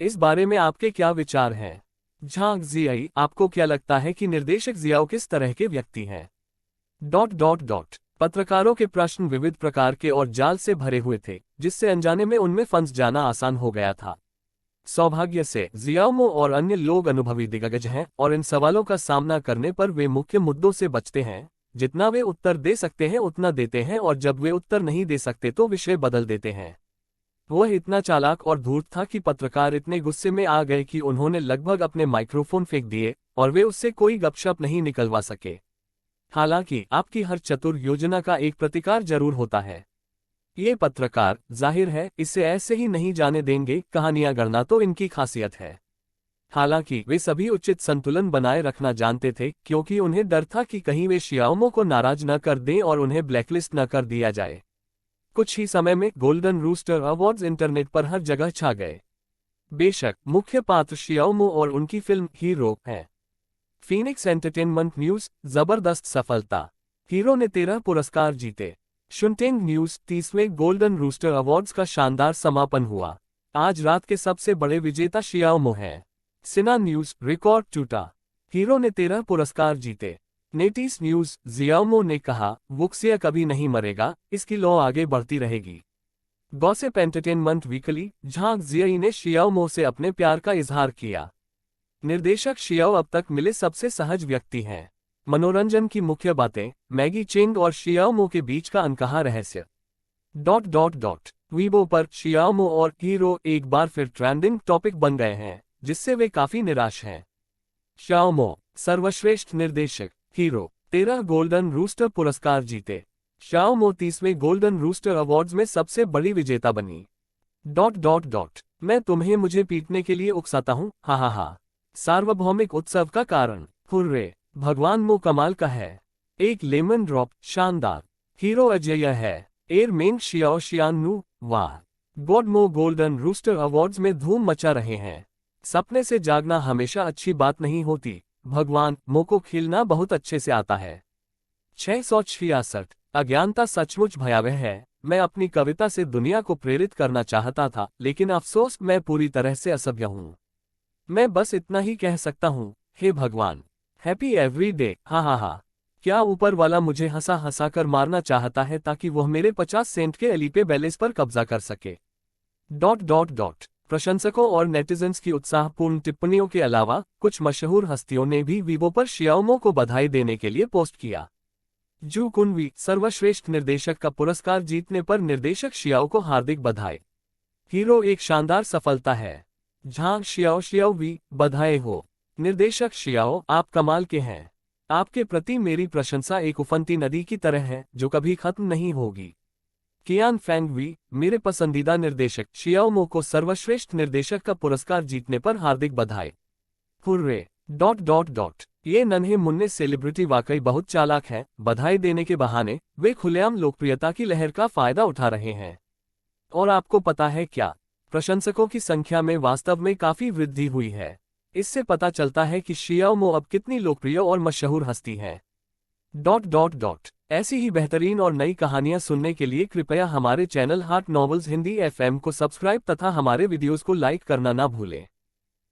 इस बारे में आपके क्या विचार हैं? झांग ज़ियाई, आपको क्या लगता है कि निर्देशक ज़ियाओ किस तरह के व्यक्ति हैं? ... पत्रकारों के प्रश्न विविध प्रकार के और जाल से भरे हुए थे, जिससे अनजाने में उनमें फंस जाना आसान हो गया था। सौभाग्य से ज़ियाओ मो और अन्य लोग अनुभवी दिग्गज हैं और इन सवालों का सामना करने पर वे मुख्य मुद्दों से बचते हैं। जितना वे उत्तर दे सकते हैं उतना देते हैं और जब वे उत्तर नहीं दे सकते तो विषय बदल देते हैं। वह इतना चालाक और धूर्त था कि पत्रकार इतने गुस्से में आ गए कि उन्होंने लगभग अपने माइक्रोफोन फेंक दिए और वे उससे कोई गपशप नहीं निकलवा सके। हालांकि आपकी हर चतुर योजना का एक प्रतिकार जरूर होता है। ये पत्रकार, जाहिर है, इसे ऐसे ही नहीं जाने देंगे। कहानियां गढ़ना तो इनकी खासियत है। हालांकि वे सभी उचित संतुलन बनाए रखना जानते थे, क्योंकि उन्हें डर था कि कहीं वे ज़ियाओ मो को नाराज न कर दें और उन्हें ब्लैकलिस्ट न कर दिया जाए। कुछ ही समय में गोल्डन रूस्टर अवार्ड्स इंटरनेट पर हर जगह छा गए। बेशक मुख्य पात्र ज़ियाओ मो और उनकी फिल्म हीरो है। फीनिक्स एंटरटेनमेंट न्यूज, जबरदस्त सफलता। हीरो ने 13 पुरस्कार जीते। शुनटेंग न्यूज, 30वें गोल्डन रूस्टर अवार्ड्स का शानदार समापन हुआ। आज रात के सबसे बड़े विजेता ज़ियाओ मो हैं। सिना न्यूज, रिकॉर्ड टूटा। हीरो ने 13 पुरस्कार जीते। नेटिस न्यूज, ज़ियाओ मो ने कहा, वुक्सिया कभी नहीं मरेगा, इसकी लौ आगे बढ़ती रहेगी। गॉसिप एंटरटेनमेंट वीकली, झांग ज़ियाई ने ज़ियाओ मो से अपने प्यार का इजहार किया। निर्देशक ज़ियाओ अब तक मिले सबसे सहज व्यक्ति हैं। मनोरंजन की मुख्य बातें, मैगी चेंग और ज़ियाओ मो के बीच का अनकहा रहस्य। ... वीबो पर ज़ियाओ मो और हीरो एक बार फिर ट्रेंडिंग टॉपिक बन गए हैं, जिससे वे काफी निराश हैं। ज़ियाओ मो, सर्वश्रेष्ठ निर्देशक। हीरो, 13 गोल्डन रूस्टर पुरस्कार जीते। ज़ियाओ मो 30वें गोल्डन रूस्टर अवार्ड्स में सबसे बड़ी विजेता बनी। ... मैं तुम्हें मुझे पीटने के लिए उकसाता हूँ, हा। सार्वभौमिक उत्सव का कारण, हुर्रे, भगवान मो कमाल का है। एक लेमन ड्रॉप, शानदार। हीरो अजय है। एयरमेन शियाओ शियानू, वाह। गॉडमो गोल्डन रूस्टर अवार्ड्स में धूम मचा रहे हैं। सपने से जागना हमेशा अच्छी बात नहीं होती, भगवान मो को खिलना बहुत अच्छे से आता है। 666 अज्ञानता सचमुच भयावह है। मैं अपनी कविता से दुनिया को प्रेरित करना चाहता था, लेकिन अफसोस मैं पूरी तरह से असभ्य हूँ। मैं बस इतना ही कह सकता हूँ, हे भगवान, हैप्पी एवरी डे, हा हा हा। क्या ऊपर वाला मुझे हंसा हंसा कर मारना चाहता है ताकि वह मेरे 50 सेंट के एलिपे बैलेंस पर कब्जा कर सके। ... प्रशंसकों और नेटिजन्स की उत्साहपूर्ण टिप्पणियों के अलावा कुछ मशहूर हस्तियों ने भी वीवो पर शियाओमो को बधाई देने के लिए पोस्ट किया। जू कुनवी, सर्वश्रेष्ठ निर्देशक का पुरस्कार जीतने पर निर्देशक शियाओ को हार्दिक बधाई। हीरो एक शानदार सफलता है। झांग शियाओ शियाओ वी, बधाई हो। निर्देशक शियाओ, आप कमाल के हैं। आपके प्रति मेरी प्रशंसा एक उफनती नदी की तरह है जो कभी खत्म नहीं होगी। कियान फैंग वी, मेरे पसंदीदा निर्देशक शियाओमो को सर्वश्रेष्ठ निर्देशक का पुरस्कार जीतने पर हार्दिक बधाई। हुर्रे! ... ये नन्हे मुन्ने सेलिब्रिटी वाकई बहुत चालाक हैं। बधाई देने के बहाने वे खुलेआम लोकप्रियता की लहर का फायदा उठा रहे हैं। और आपको पता है क्या, प्रशंसकों की संख्या में वास्तव में काफी वृद्धि हुई है। इससे पता चलता है कि शियाओमो अब कितनी लोकप्रिय और मशहूर हस्ती है। ... ऐसी ही बेहतरीन और नई कहानियां सुनने के लिए कृपया हमारे channel heart novels Hindi FM को सब्सक्राइब तथा हमारे वीडियोस को लाइक करना ना भूलें।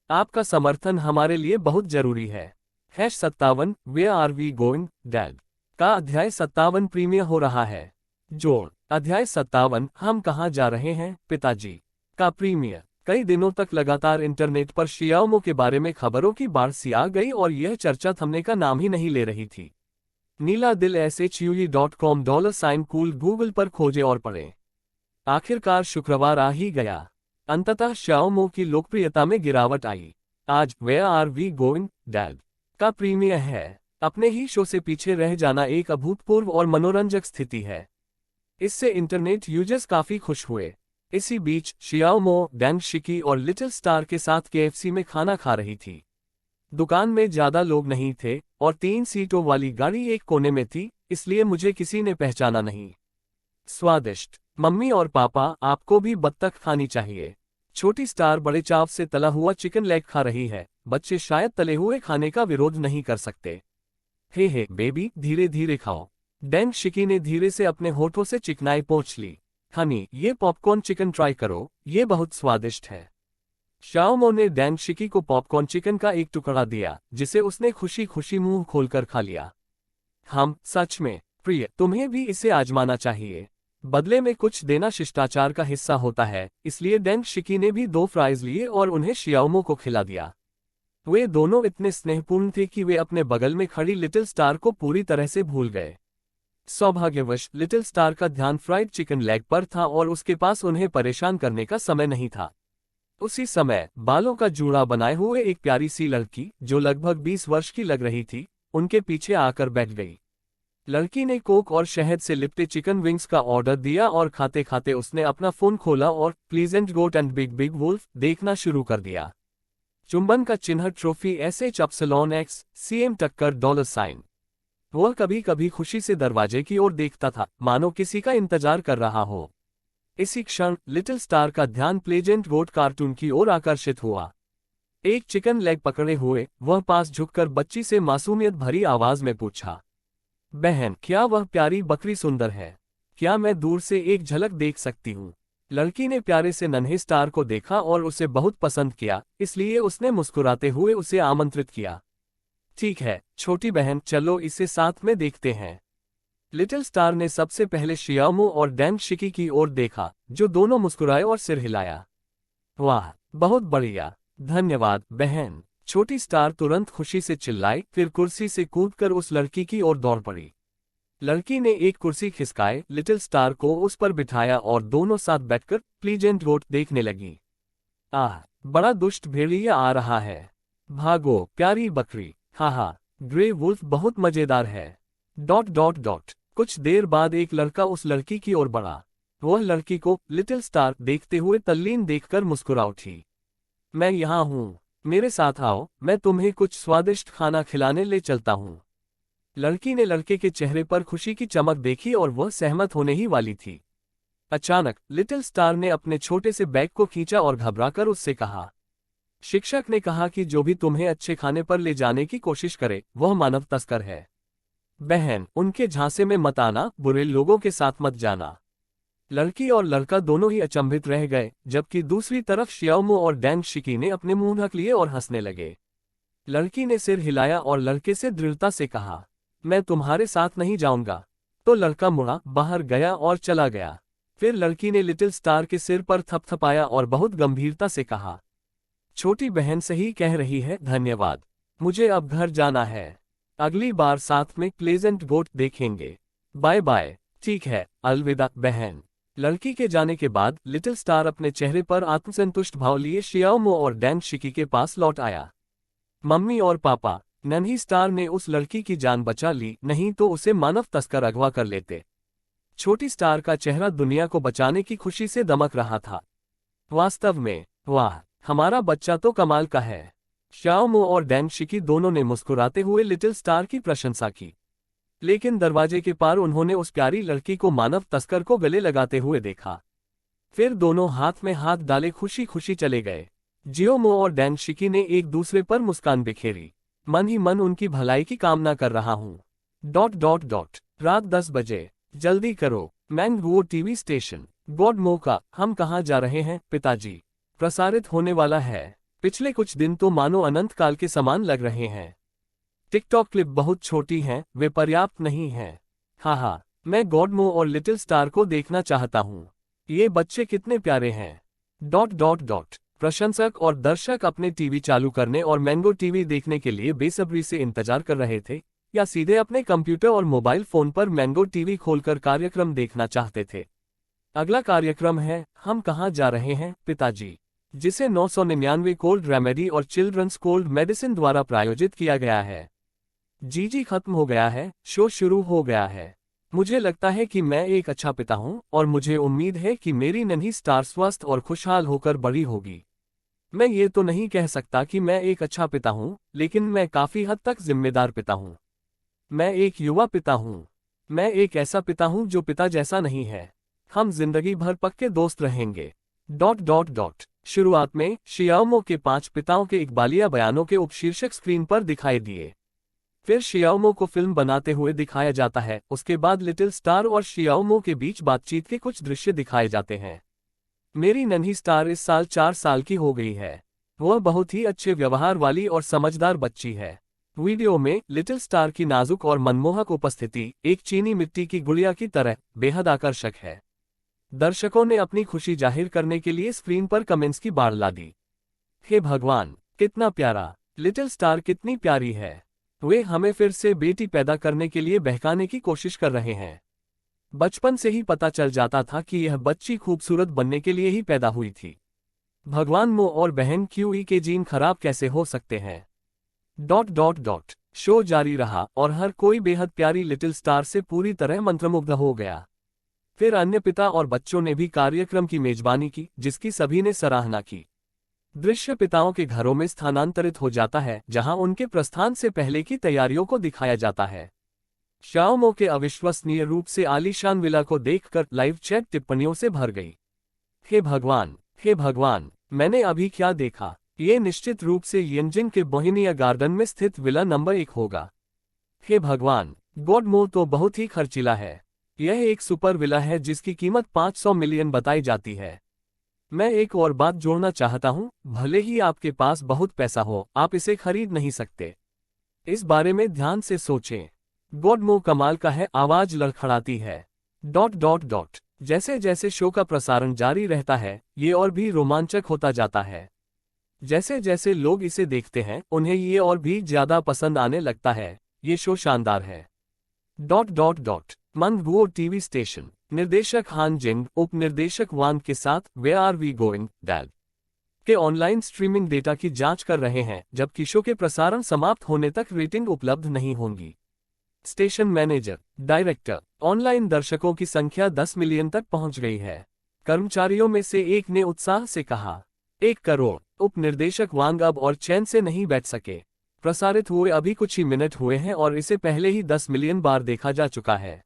आपका समर्थन हमारे लिए बहुत जरूरी है। #57 Where are we going, Dad? का अध्याय 57 प्रीमियर हो रहा है। जोड़: अध्याय 57 हम कहाँ जा रहे हैं, पिताजी का प्रीमियर। कई दिनों तक लगातार इंटरनेट पर शियाओमो के बारे में खबरों की बाढ़ सी आ गई और यह चर्चा थमने का नाम ही नहीं ले रही थी। नीला दिल SHUE.com $cool गूगल पर खोजे और पढ़ें। आखिरकार शुक्रवार आ ही गया। अंततः शियाओमो की लोकप्रियता में गिरावट आई। आज Where are we going, Dad? का प्रीमियर है। अपने ही शो से पीछे रह जाना एक अभूतपूर्व और मनोरंजक स्थिति है। इससे इंटरनेट यूजर्स काफी खुश हुए। इसी बीच शियाओमो डैंग शिकी और लिटिल स्टार के साथ KFC में खाना खा रही थी। दुकान में ज्यादा लोग नहीं थे और 3 सीटों वाली गाड़ी एक कोने में थी, इसलिए मुझे किसी ने पहचाना नहीं। स्वादिष्ट। मम्मी और पापा, आपको भी बत्तख खानी चाहिए। छोटी स्टार बड़े चाव से तला हुआ चिकन लेग खा रही है। बच्चे शायद तले हुए खाने का विरोध नहीं कर सकते। हे बेबी, धीरे धीरे खाओ। डैंग शिकी ने धीरे से अपने होठों से चिकनाई पोंछ ली। हनी, ये पॉपकॉर्न चिकन ट्राई करो, ये बहुत स्वादिष्ट है। शियाओमो ने डैंग शिकी को पॉपकॉर्न चिकन का एक टुकड़ा दिया, जिसे उसने खुशी खुशी मुंह खोलकर खा लिया। सच में प्रिय, तुम्हें भी इसे आजमाना चाहिए। बदले में कुछ देना शिष्टाचार का हिस्सा होता है, इसलिए डैंग शिकी ने भी 2 फ्राइज लिए और उन्हें शियाओमो को खिला दिया। वे दोनों इतने स्नेहपूर्ण थे कि वे अपने बगल में खड़ी लिटिल स्टार को पूरी तरह से भूल गए। सौभाग्यवश लिटिल स्टार का ध्यान फ्राइड चिकन लेग पर था और उसके पास उन्हें परेशान करने का समय नहीं था। उसी समय बालों का जूड़ा बनाए हुए एक प्यारी सी लड़की, जो लगभग 20 वर्ष की लग रही थी, उनके पीछे आकर बैठ गई। लड़की ने कोक और शहद से लिपटे चिकन विंग्स का ऑर्डर दिया और खाते खाते उसने अपना फोन खोला और pleasant goat and big big wolf देखना शुरू कर दिया। चुंबन का चिन्ह ट्रॉफी SHY $CM वह कभी कभी खुशी से दरवाजे की ओर देखता था, मानो किसी का इंतजार कर रहा हो। इसी क्षण लिटिल स्टार का ध्यान प्लेजेंट गोट कार्टून की ओर आकर्षित हुआ। एक चिकन लेग पकड़े हुए वह पास झुककर बच्ची से मासूमियत भरी आवाज में पूछा, बहन, क्या वह प्यारी बकरी सुंदर है? क्या मैं दूर से एक झलक देख सकती हूँ? लड़की ने प्यारे से नन्हे स्टार को देखा और उसे बहुत पसंद किया, इसलिए उसने मुस्कुराते हुए उसे आमंत्रित किया। ठीक है छोटी बहन, चलो इसे साथ में देखते हैं। लिटिल स्टार ने सबसे पहले शियाओमो और डैंग शिकी की ओर देखा, जो दोनों मुस्कुराए और सिर हिलाया। वाह, बहुत बढ़िया, धन्यवाद बहन। छोटी स्टार तुरंत खुशी से चिल्लाई, फिर कुर्सी से कूदकर उस लड़की की ओर दौड़ पड़ी। लड़की ने एक कुर्सी खिसकाए, लिटिल स्टार को उस पर बिठाया और दोनों साथ बैठकर प्लीजेंट गोट देखने लगी। बड़ा दुष्ट भेड़िया आ रहा है। भागो प्यारी बकरी, हा, ग्रे वुल्फ बहुत मजेदार है। ... कुछ देर बाद एक लड़का उस लड़की की ओर बढ़ा। वह लड़की को लिटिल स्टार देखते हुए तल्लीन देखकर मुस्कुरा उठी। मैं यहाँ हूँ, मेरे साथ आओ, मैं तुम्हें कुछ स्वादिष्ट खाना खिलाने ले चलता हूँ। लड़की ने लड़के के चेहरे पर खुशी की चमक देखी और वह सहमत होने ही वाली थी। अचानक लिटिल स्टार ने अपने छोटे से बैग को खींचा और घबराकर उससे कहा। शिक्षक ने कहा कि जो भी तुम्हें अच्छे खाने पर ले जाने की कोशिश करे वह मानव तस्कर है। बहन, उनके झांसे में मत आना, बुरे लोगों के साथ मत जाना। लड़की और लड़का दोनों ही अचंभित रह गए, जबकि दूसरी तरफ श्याओमो और डैंग शिकी ने अपने मुंह ढक लिए और हंसने लगे। लड़की ने सिर हिलाया और लड़के से दृढ़ता से कहा, मैं तुम्हारे साथ नहीं जाऊंगा। तो लड़का मुड़ा, बाहर गया और चला गया। फिर लड़की ने लिटिल स्टार के सिर पर थपथपाया और बहुत गंभीरता से कहा, छोटी बहन सही कह रही है, धन्यवाद। मुझे अब घर जाना है। अगली बार साथ में प्लेजेंट गोट देखेंगे। Bye bye. ठीक है, अलविदा बहन। लड़की के जाने के बाद लिटिल स्टार अपने चेहरे पर आत्मसंतुष्ट भाव लिए श्याओमो और डैंग शिकी के पास लौट आया। मम्मी और पापा, नन्ही स्टार ने उस लड़की की जान बचा ली, नहीं तो उसे मानव तस्कर अगवा कर लेते। छोटी स्टार का चेहरा दुनिया को बचाने की खुशी से दमक रहा था। वास्तव में, वाह, हमारा बच्चा तो कमाल का है। श्याओमो और डैंग शिकी दोनों ने मुस्कुराते हुए लिटिल स्टार की प्रशंसा की। लेकिन दरवाजे के पार उन्होंने उस प्यारी लड़की को मानव तस्कर को गले लगाते हुए देखा। फिर दोनों हाथ में हाथ डाले खुशी खुशी चले गए। जियोमो और डैंग शिकी ने एक दूसरे पर मुस्कान बिखेरी। मन ही मन उनकी भलाई की कामना कर रहा हूँ। रात 10 बजे। जल्दी करो, मैंगवू टीवी स्टेशन। गॉड मोका, हम कहाँ जा रहे हैं पिताजी? प्रसारित होने वाला है। पिछले कुछ दिन तो मानो अनंत काल के समान लग रहे हैं। टिकटॉक क्लिप बहुत छोटी हैं, वे पर्याप्त नहीं हैं। हाँ, मैं गॉडमो और लिटिल स्टार को देखना चाहता हूँ। ये बच्चे कितने प्यारे हैं। प्रशंसक और दर्शक अपने टीवी चालू करने और मैंगो टीवी देखने के लिए बेसब्री से इंतजार कर रहे थे, या सीधे अपने कंप्यूटर और मोबाइल फोन पर मैंगो टीवी खोलकर कार्यक्रम देखना चाहते थे। अगला कार्यक्रम है हम कहाँ जा रहे हैं पिताजी, जिसे 999 कोल्ड रेमेडी और चिल्ड्रंस कोल्ड मेडिसिन द्वारा प्रायोजित किया गया है। जी खत्म हो गया है, शो शुरू हो गया है। मुझे लगता है कि मैं एक अच्छा पिता हूं और मुझे उम्मीद है कि मेरी नन्ही स्टार स्वस्थ और खुशहाल होकर बड़ी होगी। मैं ये तो नहीं कह सकता कि मैं एक अच्छा पिता हूं, लेकिन मैं काफी हद तक जिम्मेदार पिता हूं। मैं एक युवा पिता हूं। मैं एक ऐसा पिता हूं जो पिता जैसा नहीं है। हम जिंदगी भर पक्के दोस्त रहेंगे। शुरुआत में शियाओमो के 5 पिताओं के इकबालिया बयानों के उपशीर्षक स्क्रीन पर दिखाई दिए। फिर शियाओमो को फिल्म बनाते हुए दिखाया जाता है। उसके बाद लिटिल स्टार और शियाओमो के बीच बातचीत के कुछ दृश्य दिखाए जाते हैं। मेरी नन्ही स्टार इस साल 4 साल की हो गई है। वह बहुत ही अच्छे व्यवहार वाली और समझदार बच्ची है। वीडियो में लिटिल स्टार की नाजुक और मनमोहक उपस्थिति एक चीनी मिट्टी की गुड़िया की तरह बेहद आकर्षक है। दर्शकों ने अपनी खुशी जाहिर करने के लिए स्क्रीन पर कमेंट्स की बाढ़ ला दी। हे भगवान, कितना प्यारा! लिटिल स्टार कितनी प्यारी है। वे हमें फिर से बेटी पैदा करने के लिए बहकाने की कोशिश कर रहे हैं। बचपन से ही पता चल जाता था कि यह बच्ची खूबसूरत बनने के लिए ही पैदा हुई थी। भगवान, मो और बहन क्यूई के जीन खराब कैसे हो सकते हैं। शो जारी रहा और हर कोई बेहद प्यारी लिटिल स्टार से पूरी तरह मंत्रमुग्ध हो गया। फिर अन्य पिता और बच्चों ने भी कार्यक्रम की मेजबानी की, जिसकी सभी ने सराहना की। दृश्य पिताओं के घरों में स्थानांतरित हो जाता है, जहां उनके प्रस्थान से पहले की तैयारियों को दिखाया जाता है। श्याओमो के अविश्वसनीय रूप से आलीशान विला को देखकर लाइव चैट टिप्पणियों से भर गई। हे भगवान, मैंने अभी क्या देखा। ये निश्चित रूप से यिनजिंग के बोहेमिया गार्डन में स्थित विला नंबर 1 होगा। हे भगवान, गॉडमो तो बहुत ही खर्चीला है। यह एक सुपर विला है जिसकी कीमत 500 मिलियन बताई जाती है। मैं एक और बात जोड़ना चाहता हूं, भले ही आपके पास बहुत पैसा हो, आप इसे खरीद नहीं सकते। इस बारे में ध्यान से सोचें। गॉडमो कमाल का है, आवाज लड़खड़ाती है। जैसे जैसे शो का प्रसारण जारी रहता है, ये और भी रोमांचक होता जाता है। जैसे जैसे लोग इसे देखते हैं, उन्हें ये और भी ज्यादा पसंद आने लगता है। ये शो शानदार है। मंगवुओ टीवी स्टेशन। निर्देशक हान जिंग, उप निर्देशक वांग के साथ वे आर वी गोइंग डैल के ऑनलाइन स्ट्रीमिंग डेटा की जांच कर रहे हैं, जबकि शो के प्रसारण समाप्त होने तक रेटिंग उपलब्ध नहीं होंगी। स्टेशन मैनेजर, डायरेक्टर, ऑनलाइन दर्शकों की संख्या 10 मिलियन तक पहुंच गई है। कर्मचारियों में से एक ने उत्साह से कहा, 1 करोड़। उप निर्देशक वांग अब और चैन से नहीं बैठ सके। प्रसारित हुए अभी कुछ ही मिनट हुए हैं और इसे पहले ही 10 मिलियन बार देखा जा चुका है।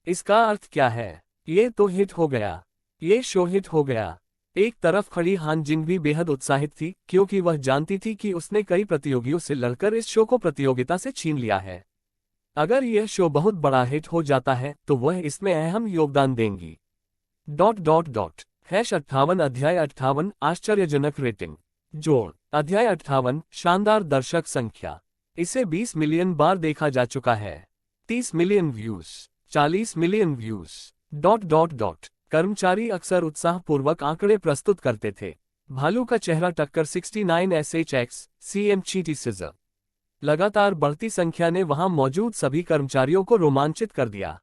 इसका अर्थ क्या है? ये तो हिट हो गया। ये शो हिट हो गया। एक तरफ खड़ी हान जिंग भी बेहद उत्साहित थी, क्योंकि वह जानती थी कि उसने कई प्रतियोगियों से लड़कर इस शो को प्रतियोगिता से छीन लिया है। अगर यह शो बहुत बड़ा हिट हो जाता है तो वह इसमें अहम योगदान देंगी। #58 अध्याय 58 आश्चर्यजनक रेटिंग। जोड़ अध्याय 58 शानदार दर्शक संख्या। इसे 20 मिलियन बार देखा जा चुका है। 30 मिलियन व्यूज, 40 मिलियन व्यूज। कर्मचारी अक्सर उत्साहपूर्वक आंकड़े प्रस्तुत करते थे। भालू का चेहरा टक्कर 69 SHX CM चीटी सीजर। लगातार बढ़ती संख्या ने वहां मौजूद सभी कर्मचारियों को रोमांचित कर दिया।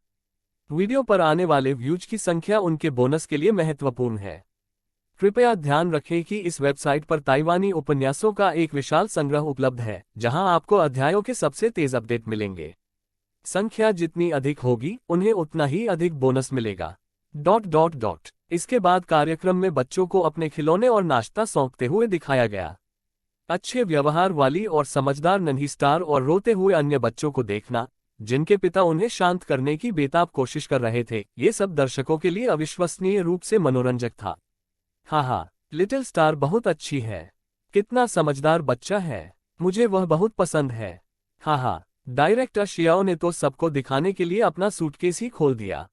वीडियो पर आने वाले व्यूज की संख्या उनके बोनस के लिए महत्वपूर्ण है। कृपया ध्यान रखें कि इस वेबसाइट पर ताइवानी उपन्यासों का एक विशाल संग्रह उपलब्ध है, जहां आपको अध्यायों के सबसे तेज अपडेट मिलेंगे। संख्या जितनी अधिक होगी, उन्हें उतना ही अधिक बोनस मिलेगा। इसके बाद कार्यक्रम में बच्चों को अपने खिलौने और नाश्ता सौंपते हुए दिखाया गया। अच्छे व्यवहार वाली और समझदार नन्ही स्टार और रोते हुए अन्य बच्चों को देखना, जिनके पिता उन्हें शांत करने की बेताब कोशिश कर रहे थे, ये सब दर्शकों के लिए अविश्वसनीय रूप से मनोरंजक था। हाँ, लिटिल स्टार बहुत अच्छी है। कितना समझदार बच्चा है, मुझे वह बहुत पसंद है। हाँ, डायरेक्टर शियाओ ने तो सबको दिखाने के लिए अपना सूटकेस ही खोल दिया।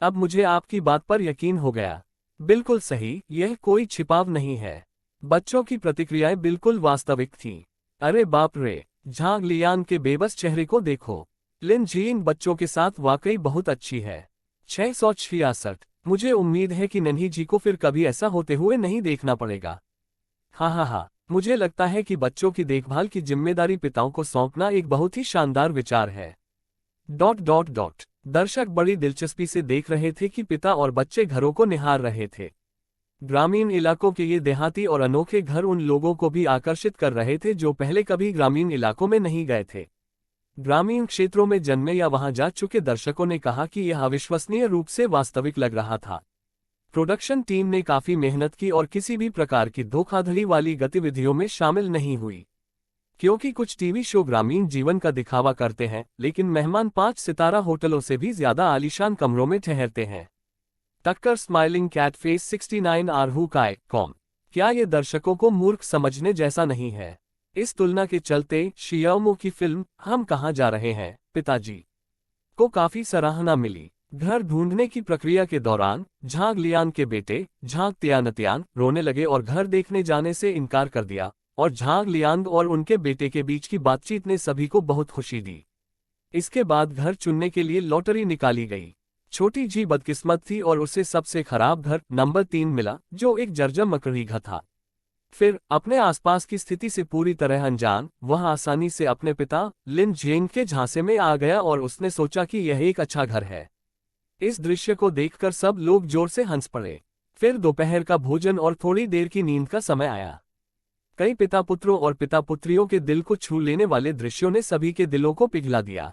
अब मुझे आपकी बात पर यकीन हो गया। बिल्कुल सही, यह कोई छिपाव नहीं है। बच्चों की प्रतिक्रियाएं बिल्कुल वास्तविक थीं। अरे बाप रे, झांग लियान के बेबस चेहरे को देखो। लिन जी इन बच्चों के साथ वाकई बहुत अच्छी है। 666। मुझे उम्मीद है कि नन्ही जी को फिर कभी ऐसा होते हुए नहीं देखना पड़ेगा। हाँ, मुझे लगता है कि बच्चों की देखभाल की जिम्मेदारी पिताओं को सौंपना एक बहुत ही शानदार विचार है। दर्शक बड़ी दिलचस्पी से देख रहे थे कि पिता और बच्चे घरों को निहार रहे थे। ग्रामीण इलाकों के ये देहाती और अनोखे घर उन लोगों को भी आकर्षित कर रहे थे जो पहले कभी ग्रामीण इलाकों में नहीं गए थे। ग्रामीण क्षेत्रों में जन्मे या वहां जा चुके दर्शकों ने कहा कि यह अविश्वसनीय रूप से वास्तविक लग रहा था। प्रोडक्शन टीम ने काफी मेहनत की और किसी भी प्रकार की धोखाधड़ी वाली गतिविधियों में शामिल नहीं हुई। क्योंकि कुछ टीवी शो ग्रामीण जीवन का दिखावा करते हैं, लेकिन मेहमान 5 सितारा होटलों से भी ज्यादा आलीशान कमरों में ठहरते हैं। टक्कर स्माइलिंग कैट फेस 69 आरहू काय कॉम। क्या ये दर्शकों को मूर्ख समझने जैसा नहीं है? इस तुलना के चलते शियाओमो की फिल्म हम कहां जा रहे हैं, पिताजी को काफी सराहना मिली। घर ढूंढने की प्रक्रिया के दौरान झांग लियान के बेटे झांग तियानतियान रोने लगे और घर देखने जाने से इनकार कर दिया, और झांग लियांग और उनके बेटे के बीच की बातचीत ने सभी को बहुत खुशी दी। इसके बाद घर चुनने के लिए लॉटरी निकाली गई। छोटी जी बदकिस्मत थी और उसे सबसे खराब घर नंबर 3 मिला, जो एक जर्जर मकड़ी घर था। फिर अपने आसपास की स्थिति से पूरी तरह अनजान, वह आसानी से अपने पिता लिन जेंग के झांसे में आ गया और उसने सोचा कि यह एक अच्छा घर है। इस दृश्य को देखकर सब लोग जोर से हंस पड़े। फिर दोपहर का भोजन और थोड़ी देर की नींद का समय आया। कई पिता पुत्रों और पिता पुत्रियों के दिल को छू लेने वाले दृश्यों ने सभी के दिलों को पिघला दिया।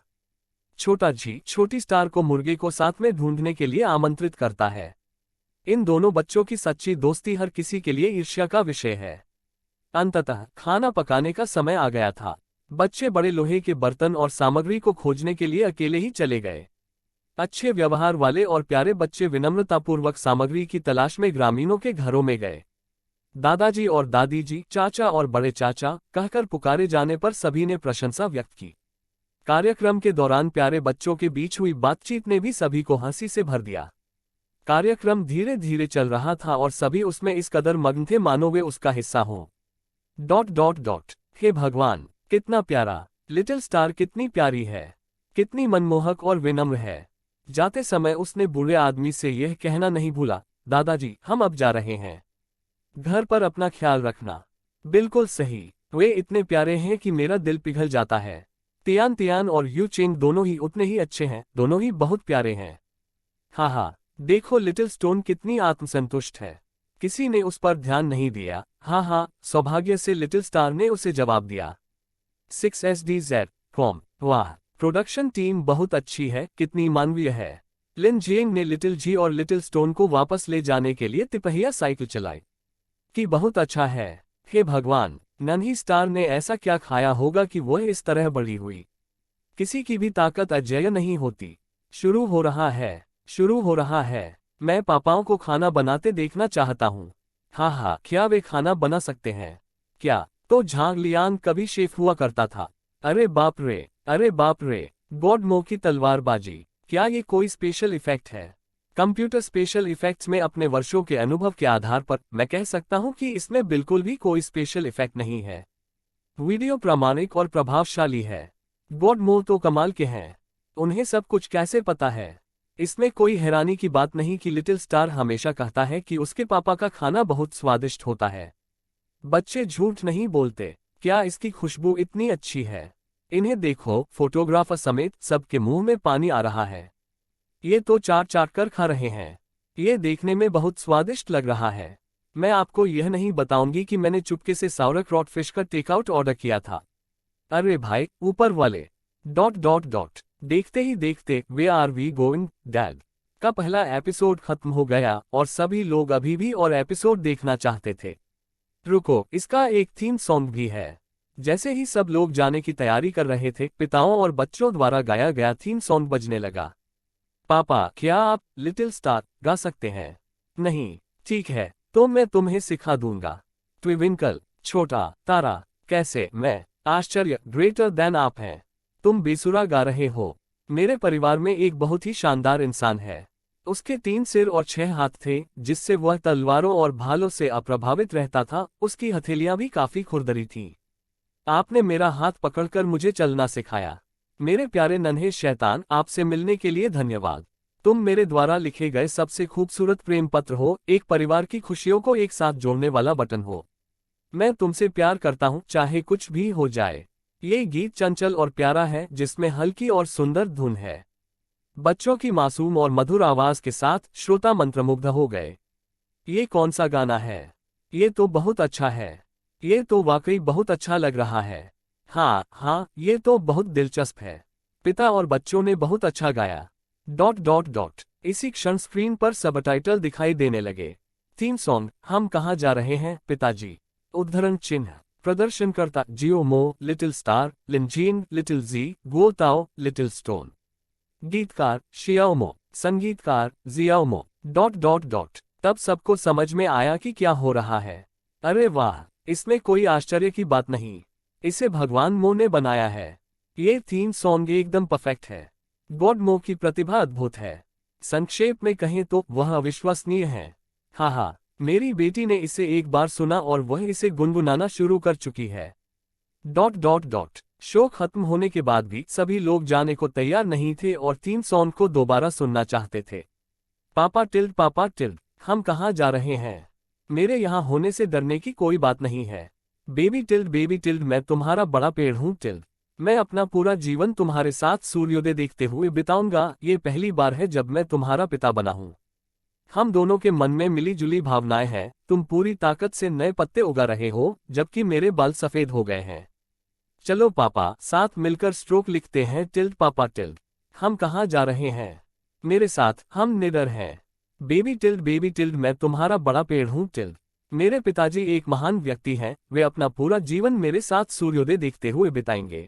छोटा जी छोटी स्टार को मुर्गे को साथ में ढूंढने के लिए आमंत्रित करता है। इन दोनों बच्चों की सच्ची दोस्ती हर किसी के लिए ईर्ष्या का विषय है। अंततः खाना पकाने का समय आ गया था। बच्चे बड़े लोहे के बर्तन और सामग्री को खोजने के लिए अकेले ही चले गए। अच्छे व्यवहार वाले और प्यारे बच्चे विनम्रतापूर्वक सामग्री की तलाश में ग्रामीणों के घरों में गए। दादाजी और दादी जी, चाचा और बड़े चाचा कहकर पुकारे जाने पर सभी ने प्रशंसा व्यक्त की। कार्यक्रम के दौरान प्यारे बच्चों के बीच हुई बातचीत ने भी सभी को हंसी से भर दिया। कार्यक्रम धीरे धीरे चल रहा था और सभी उसमें इस कदर मग्न थे मानो वे उसका हिस्सा हों। हे भगवान, कितना प्यारा! लिटिल स्टार कितनी प्यारी है, कितनी मनमोहक और विनम्र है। जाते समय उसने बूढ़े आदमी से यह कहना नहीं भूला, दादाजी हम अब जा रहे हैं, घर पर अपना ख्याल रखना। बिल्कुल सही, वे इतने प्यारे हैं कि मेरा दिल पिघल जाता है। तियान तियान और यू चेंग दोनों ही उतने ही अच्छे हैं, दोनों ही बहुत प्यारे हैं। हाँ, देखो लिटिल स्टोन कितनी आत्मसंतुष्ट है। किसी ने उस पर ध्यान नहीं दिया। हाँ, सौभाग्य से लिटिल स्टार ने उसे जवाब दिया। 6SDZ com. वाह, प्रोडक्शन टीम बहुत अच्छी है, कितनी मानवीय है। लिन जिएंग ने लिटिल जी और लिटिल स्टोन को वापस ले जाने के लिए तिपहिया साइकिल चलाई कि बहुत अच्छा है। हे भगवान, नन्ही स्टार ने ऐसा क्या खाया होगा कि वह इस तरह बड़ी हुई। किसी की भी ताकत अजेय नहीं होती। शुरू हो रहा है। मैं पापाओं को खाना बनाते देखना चाहता हूँ। हाँ हाँ, क्या वे खाना बना सकते हैं? क्या तो झांग लियांग कभी शेफ हुआ करता था? अरे बाप रे, अरे बाप रे, गॉड मो की तलवारबाजी। क्या ये कोई स्पेशल इफेक्ट है? कंप्यूटर स्पेशल इफेक्ट्स में अपने वर्षों के अनुभव के आधार पर मैं कह सकता हूँ कि इसमें बिल्कुल भी कोई स्पेशल इफेक्ट नहीं है। वीडियो प्रामाणिक और प्रभावशाली है। गॉड मो तो कमाल के हैं। उन्हें सब कुछ कैसे पता है? इसमें कोई हैरानी की बात नहीं कि लिटिल स्टार हमेशा कहता है कि उसके पापा का खाना बहुत स्वादिष्ट होता है। बच्चे झूठ नहीं बोलते। क्या इसकी खुशबू इतनी अच्छी है? इन्हें देखो, फोटोग्राफर समेत सबके मुंह में पानी आ रहा है। ये तो चाट चाट कर खा रहे हैं। ये देखने में बहुत स्वादिष्ट लग रहा है। मैं आपको यह नहीं बताऊंगी कि मैंने चुपके से sauerkraut फिश का टेकआउट ऑर्डर किया था। अरे भाई, ऊपर वाले डॉट डॉट डॉट। देखते ही देखते वे आर वी गोइंग डैड का पहला एपिसोड खत्म हो गया और सभी लोग अभी भी और एपिसोड देखना चाहते थे। रुको, इसका एक थीम सॉन्ग भी है। जैसे ही सब लोग जाने की तैयारी कर रहे थे, पिताओं और बच्चों द्वारा गाया गया थीम सॉन्ग बजने लगा। पापा, क्या आप लिटिल स्टार गा सकते हैं? नहीं, ठीक है, तो मैं तुम्हें सिखा दूंगा। ट्विविंकल, छोटा तारा, कैसे? मैं आश्चर्य, ग्रेटर देन आप हैं। तुम बेसुरा गा रहे हो। मेरे परिवार में एक बहुत ही शानदार इंसान है। उसके 3 सिर और 6 हाथ थे, जिससे वह तलवारों और भालों से अप्रभावित रहता था। उसकी हथेलियां भी काफी खुरदरी थीं। आपने मेरा हाथ पकड़कर मुझे चलना सिखाया। मेरे प्यारे नन्हे शैतान, आपसे मिलने के लिए धन्यवाद। तुम मेरे द्वारा लिखे गए सबसे खूबसूरत प्रेम पत्र हो, एक परिवार की खुशियों को एक साथ जोड़ने वाला बटन हो। मैं तुमसे प्यार करता हूँ, चाहे कुछ भी हो जाए। ये गीत चंचल और प्यारा है, जिसमें हल्की और सुंदर धुन है। बच्चों की मासूम और मधुर आवाज के साथ श्रोता मंत्रमुग्ध हो गए। ये कौन सा गाना है? ये तो बहुत अच्छा है। ये तो वाकई बहुत अच्छा लग रहा है। हाँ हाँ, ये तो बहुत दिलचस्प है। पिता और बच्चों ने बहुत अच्छा गाया। Dot dot dot. इसी क्षण स्क्रीन पर सबटाइटल दिखाई देने लगे। थीम सॉन्ग, हम कहाँ जा रहे हैं पिताजी? उद्धरण चिन्ह। प्रदर्शनकर्ता जियो मो, लिटिल स्टार, लिनजीन, लिटिल जी, गो ताओ, लिटिल स्टोन। गीतकार शियाओमो, संगीतकार जियाओमो। Dot dot dot. तब सबको समझ में आया कि क्या हो रहा है। अरे वाह, इसमें कोई आश्चर्य की बात नहीं। इसे भगवान मो ने बनाया है। ये थीम सॉन्ग एकदम परफेक्ट है। गॉड मो की प्रतिभा अद्भुत है। संक्षेप में कहें तो वह अविश्वसनीय है। हाँ हाँ, मेरी बेटी ने इसे एक बार सुना और वह इसे गुनगुनाना शुरू कर चुकी है। Dot dot dot. शो खत्म होने के बाद भी सभी लोग जाने को तैयार नहीं थे और थीम सॉन्ग को दोबारा सुनना चाहते थे। पापा टिल्ड, हम कहाँ जा रहे हैं? मेरे यहाँ होने से डरने की कोई बात नहीं है। बेबी टिल्ड, मैं तुम्हारा बड़ा पेड़ हूँ टिल्ड। मैं अपना पूरा जीवन तुम्हारे साथ सूर्योदय देखते हुए बिताऊंगा। ये पहली बार है जब मैं तुम्हारा पिता बना हूँ। हम दोनों के मन में मिली जुली भावनाएं हैं। तुम पूरी ताकत से नए पत्ते उगा रहे हो, जबकि मेरे बाल सफेद हो गए हैं। चलो पापा, साथ मिलकर स्ट्रोक लिखते हैं। टिल्ड पापा टिल्ड, हम कहाँ जा रहे हैं? मेरे साथ, हम निडर हैं। बेबी टिल्ड, मैं तुम्हारा बड़ा पेड़ हूँ टिल्ड। मेरे पिताजी एक महान व्यक्ति हैं, वे अपना पूरा जीवन मेरे साथ सूर्योदय देखते हुए बिताएंगे।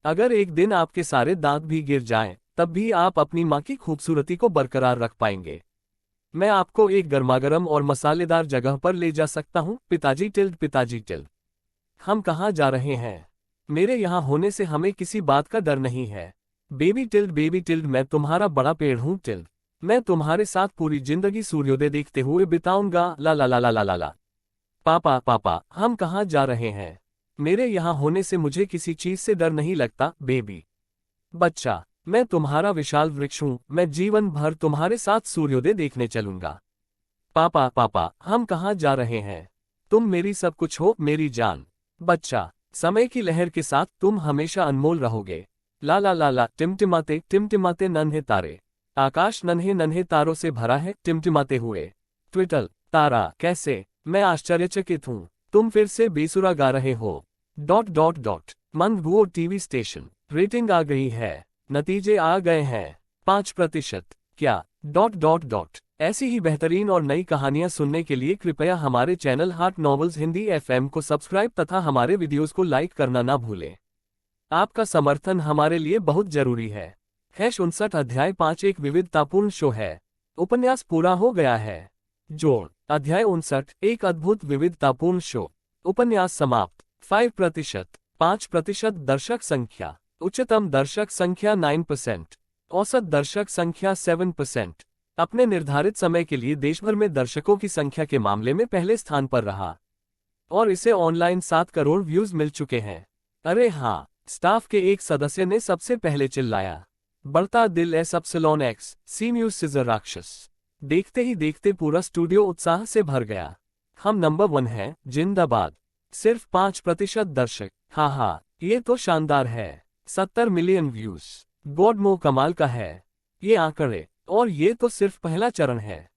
अगर एक दिन आपके सारे दांत भी गिर जाएं, तब भी आप अपनी माँ की खूबसूरती को बरकरार रख पाएंगे। मैं आपको एक गर्मागर्म और मसालेदार जगह पर ले जा सकता हूँ पिताजी टिल्ड। हम कहाँ जा रहे हैं? मेरे यहाँ होने से हमें किसी बात का डर नहीं है। बेबी टिल्ड, मैं तुम्हारा बड़ा पेड़ हूँ टिल्ड। मैं तुम्हारे साथ पूरी जिंदगी सूर्योदय देखते हुए बिताऊंगा। ला ला ला ला ला ला ला। पापा, हम कहाँ जा रहे हैं? मेरे यहाँ होने से मुझे किसी चीज से डर नहीं लगता बेबी। बच्चा, मैं तुम्हारा विशाल वृक्ष हूँ, मैं जीवन भर तुम्हारे साथ सूर्योदय देखने चलूंगा। पापा, हम कहाँ जा रहे हैं? तुम मेरी सब कुछ हो, मेरी जान। बच्चा, समय की लहर के साथ तुम हमेशा अनमोल रहोगे। ला ला ला ला। टिमटिमाते नन्हे तारे। आकाश नन्हे नन्हे तारों से भरा है, टिमटिमाते हुए। ट्विटल, तारा, कैसे? मैं आश्चर्यचकित हूँ। तुम फिर से बेसुरा गा रहे हो। Dot dot dot. मंदबुओ टीवी स्टेशन। रेटिंग आ गई है। नतीजे आ गए हैं। 5%। क्या? Dot dot dot. ऐसी ही बेहतरीन और नई कहानियां सुनने के लिए कृपया हमारे channel heart novels Hindi FM को सब्सक्राइब तथा हमारे वीडियोस को लाइक करना ना भूलें। आपका समर्थन हमारे लिए बहुत जरूरी है। #59 अध्याय 5 एक विविधतापूर्ण शो है। उपन्यास पूरा हो गया है। जोड़ अध्याय 59 एक अद्भुत विविधतापूर्ण शो। उपन्यास समाप्त। 5%, 5% दर्शक संख्या, उच्चतम दर्शक संख्या 9%, औसत दर्शक संख्या 7%। अपने निर्धारित समय के लिए देशभर में दर्शकों की संख्या के मामले में पहले स्थान पर रहा और इसे ऑनलाइन 7 करोड़ व्यूज मिल चुके हैं। अरे हाँ, स्टाफ के एक सदस्य ने सबसे पहले चिल्लाया। बढ़ता दिल एप्सिलॉन एक्स सी न्यूज सीजर राक्षस। देखते ही देखते पूरा स्टूडियो उत्साह से भर गया। हम नंबर 1 हैं, जिंदाबाद। सिर्फ 5% दर्शक, हाँ, ये तो शानदार है। 70 मिलियन व्यूज, गॉड मो कमाल का है ये आंकड़े, और ये तो सिर्फ पहला चरण है। ...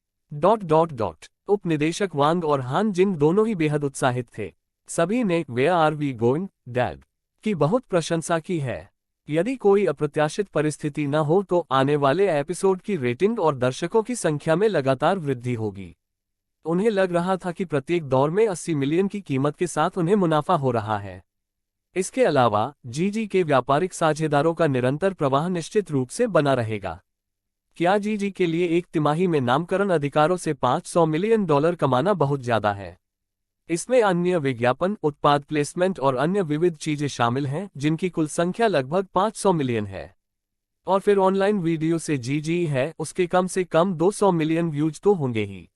उपनिदेशक वांग और हान जिंग दोनों ही बेहद उत्साहित थे। सभी ने where are we going dad की बहुत प्रशंसा की है। यदि कोई अप्रत्याशित परिस्थिति न हो तो आने वाले एपिसोड की रेटिंग और दर्शकों की संख्या में लगातार वृद्धि होगी। उन्हें लग रहा था कि प्रत्येक दौर में 80 मिलियन की कीमत के साथ उन्हें मुनाफा हो रहा है। इसके अलावा जीजी के व्यापारिक साझेदारों का निरंतर प्रवाह निश्चित रूप से बना रहेगा। क्या जीजी के लिए एक तिमाही में नामकरण अधिकारों से $500 मिलियन कमाना बहुत ज्यादा है? इसमें अन्य विज्ञापन, उत्पाद प्लेसमेंट और अन्य विविध चीजें शामिल हैं जिनकी कुल संख्या लगभग 500 मिलियन है। और फिर ऑनलाइन वीडियो से जीजी है, उसके कम से कम 200 मिलियन व्यूज तो होंगे ही।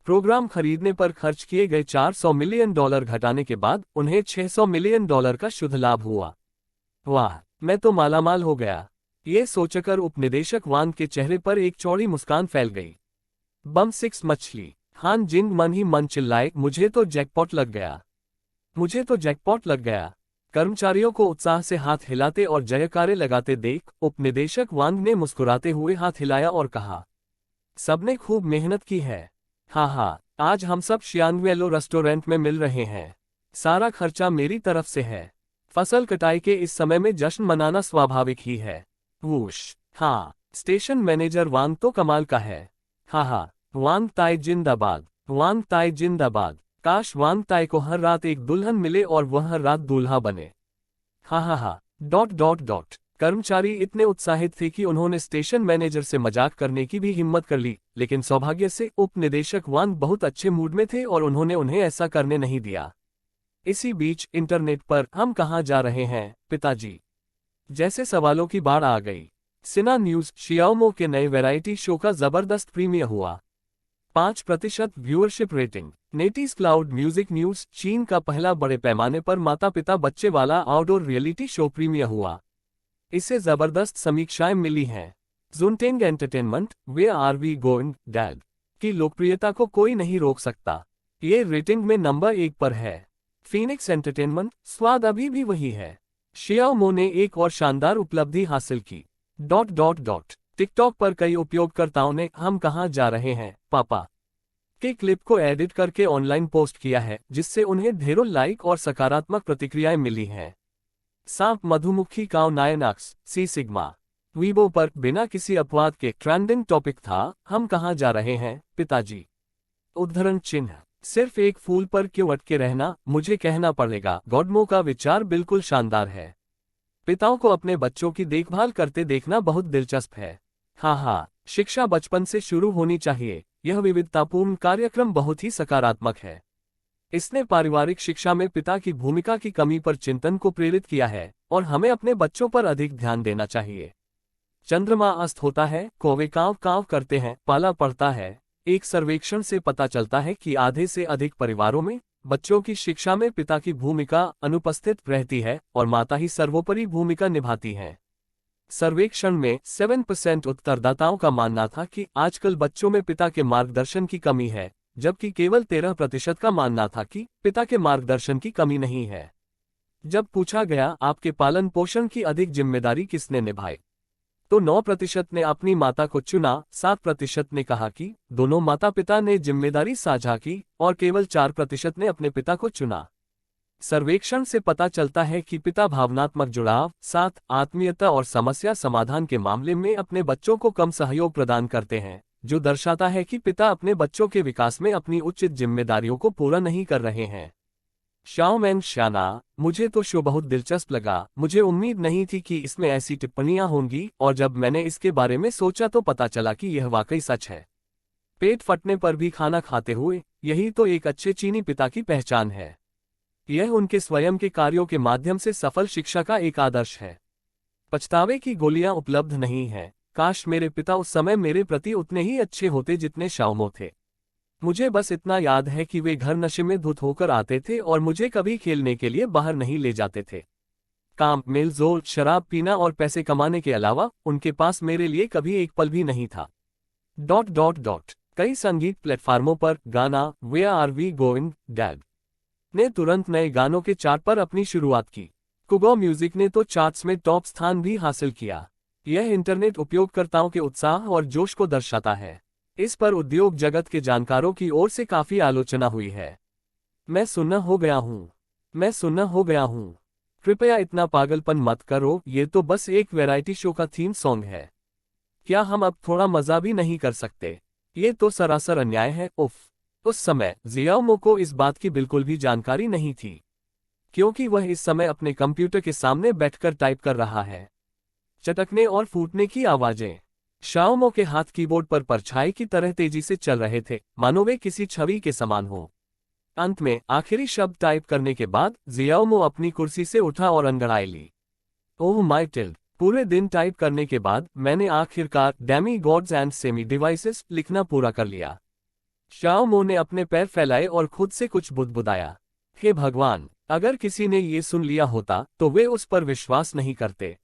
प्रोग्राम खरीदने पर खर्च किए गए $400 मिलियन घटाने के बाद उन्हें $600 मिलियन का शुद्ध लाभ हुआ। वाह, मैं तो मालामाल हो गया। ये सोचकर उपनिदेशक वांग के चेहरे पर एक चौड़ी मुस्कान फैल गई। बम 6 मछली। हान जिंग मन ही मन चिल्लाए, मुझे तो जैकपॉट लग गया, मुझे तो जैकपॉट लग गया। कर्मचारियों को उत्साह से हाथ हिलाते और जयकारे लगाते देख उपनिदेशक वांग ने मुस्कुराते हुए हाथ हिलाया और कहा, सबने खूब मेहनत की है। हाँ, आज हम सब शियांगवेलो रेस्टोरेंट में मिल रहे हैं। सारा खर्चा मेरी तरफ से है। फसल कटाई के इस समय में जश्न मनाना स्वाभाविक ही है। वूश। हाँ, स्टेशन मैनेजर वांग तो कमाल का है। हाँ, वांग ताई जिंदाबाद, वांग ताई जिंदाबाद। काश वांग ताई को हर रात एक दुल्हन मिले और वह हर रात दूल्हा बने। हाँ। ... कर्मचारी इतने उत्साहित थे कि उन्होंने स्टेशन मैनेजर से मजाक करने की भी हिम्मत कर ली, लेकिन सौभाग्य से उपनिदेशक वांग बहुत अच्छे मूड में थे और उन्होंने उन्हें ऐसा करने नहीं दिया। इसी बीच इंटरनेट पर हम कहाँ जा रहे हैं पिताजी जैसे सवालों की बाढ़ आ गई। सिना न्यूज शियाओमो के नए वैरायटी शो का जबरदस्त प्रीमियर हुआ। 5% viewership rating. नेटीज cloud music news चीन का पहला बड़े पैमाने पर माता पिता बच्चे वाला आउटडोर रियलिटी शो प्रीमियर हुआ। इसे जबरदस्त समीक्षाएं मिली हैं। जुनटेंग entertainment where are we going dad की लोकप्रियता को कोई नहीं रोक सकता। ये रेटिंग में नंबर 1 पर है। फीनिक्स एंटरटेनमेंट स्वाद अभी भी वही है। शियाओमो ने एक और शानदार उपलब्धि हासिल की। ... टिकटॉक पर कई उपयोगकर्ताओं ने हम कहाँ जा रहे हैं पापा के क्लिप को एडिट करके ऑनलाइन पोस्ट किया है, जिससे उन्हें ढेरों लाइक और सकारात्मक प्रतिक्रियाएं मिली हैं। सांप मधुमुखी काव नायनाक्स सी सिग्मा वीबो पर बिना किसी अपवाद के ट्रेंडिंग टॉपिक था, हम कहाँ जा रहे हैं पिताजी। उद्धरण चिन्ह। सिर्फ एक फूल पर क्यों अटके रहना, मुझे कहना पड़ेगा गॉडमो का विचार बिल्कुल शानदार है। पिताओं को अपने बच्चों की देखभाल करते देखना बहुत दिलचस्प है। हाँ, शिक्षा बचपन से शुरू होनी चाहिए। यह विविधतापूर्ण कार्यक्रम बहुत ही सकारात्मक है। इसने पारिवारिक शिक्षा में पिता की भूमिका की कमी पर चिंतन को प्रेरित किया है और हमें अपने बच्चों पर अधिक ध्यान देना चाहिए। चंद्रमा अस्त होता है, कौवे कांव कांव करते हैं, पाला पड़ता है। एक सर्वेक्षण से पता चलता है कि आधे से अधिक परिवारों में बच्चों की शिक्षा में पिता की भूमिका अनुपस्थित रहती है और माता ही सर्वोपरि भूमिका निभाती है। सर्वेक्षण में 7% उत्तरदाताओं का मानना था कि आजकल बच्चों में पिता के मार्गदर्शन की कमी है, जबकि केवल 13% का मानना था कि पिता के मार्गदर्शन की कमी नहीं है। जब पूछा गया आपके पालन पोषण की अधिक जिम्मेदारी किसने निभाई, तो 9% ने अपनी माता को चुना, 7% ने कहा कि दोनों माता पिता ने जिम्मेदारी साझा की और केवल 4% ने अपने पिता को चुना। सर्वेक्षण से पता चलता है कि पिता भावनात्मक जुड़ाव, साथ, आत्मीयता और समस्या समाधान के मामले में अपने बच्चों को कम सहयोग प्रदान करते हैं, जो दर्शाता है कि पिता अपने बच्चों के विकास में अपनी उचित जिम्मेदारियों को पूरा नहीं कर रहे हैं। शाओमैन शाना, मुझे तो शो बहुत दिलचस्प लगा। मुझे उम्मीद नहीं थी कि इसमें ऐसी टिप्पणियां होंगी और जब मैंने इसके बारे में सोचा तो पता चला कि यह वाकई सच है। पेट फटने पर भी खाना खाते हुए, यही तो एक अच्छे चीनी पिता की पहचान है। यह उनके स्वयं के कार्यों के माध्यम से सफल शिक्षा का एक आदर्श है। पछतावे की गोलियां उपलब्ध नहीं हैं। काश मेरे पिता उस समय मेरे प्रति उतने ही अच्छे होते जितने शाओमो थे। मुझे बस इतना याद है कि वे घर नशे में धुत होकर आते थे और मुझे कभी खेलने के लिए बाहर नहीं ले जाते थे। काम, मेलजोल, शराब पीना और पैसे कमाने के अलावा उनके पास मेरे लिए कभी एक पल भी नहीं था। कई संगीत प्लेटफार्मों पर गाना where are we going dad ने तुरंत नए गानों के चार्ट पर अपनी शुरुआत की। कुगो म्यूजिक ने तो चार्ट्स में टॉप स्थान भी हासिल किया। यह इंटरनेट उपयोगकर्ताओं के उत्साह और जोश को दर्शाता है। इस पर उद्योग जगत के जानकारों की ओर से काफी आलोचना हुई है। मैं सुन्न हो गया हूँ। कृपया इतना पागलपन मत करो, ये तो बस एक वैरायटी शो का थीम सॉन्ग है। क्या हम अब थोड़ा मजा भी नहीं कर सकते? ये तो सरासर अन्याय है। उफ। उस समय जियाओमो को इस बात की बिल्कुल भी जानकारी नहीं थी, क्योंकि वह इस समय अपने कंप्यूटर के सामने बैठकर टाइप कर रहा है। चटकने और फूटने की आवाजें शाओमो के हाथ कीबोर्ड पर परछाई की तरह तेजी से चल रहे थे, मानो वे किसी छवि के समान हो। अंत में आखिरी शब्द टाइप करने के बाद जियाओमो अपनी कुर्सी से उठा और अंगड़ाई ली। Oh my tilde. पूरे दिन टाइप करने के बाद मैंने आखिरकार Demi God's and semi devices लिखना पूरा कर लिया। शाओमो ने अपने पैर फैलाए और खुद से कुछ बुदबुदाया। हे भगवान, अगर किसी ने ये सुन लिया होता तो वे उस पर विश्वास नहीं करते।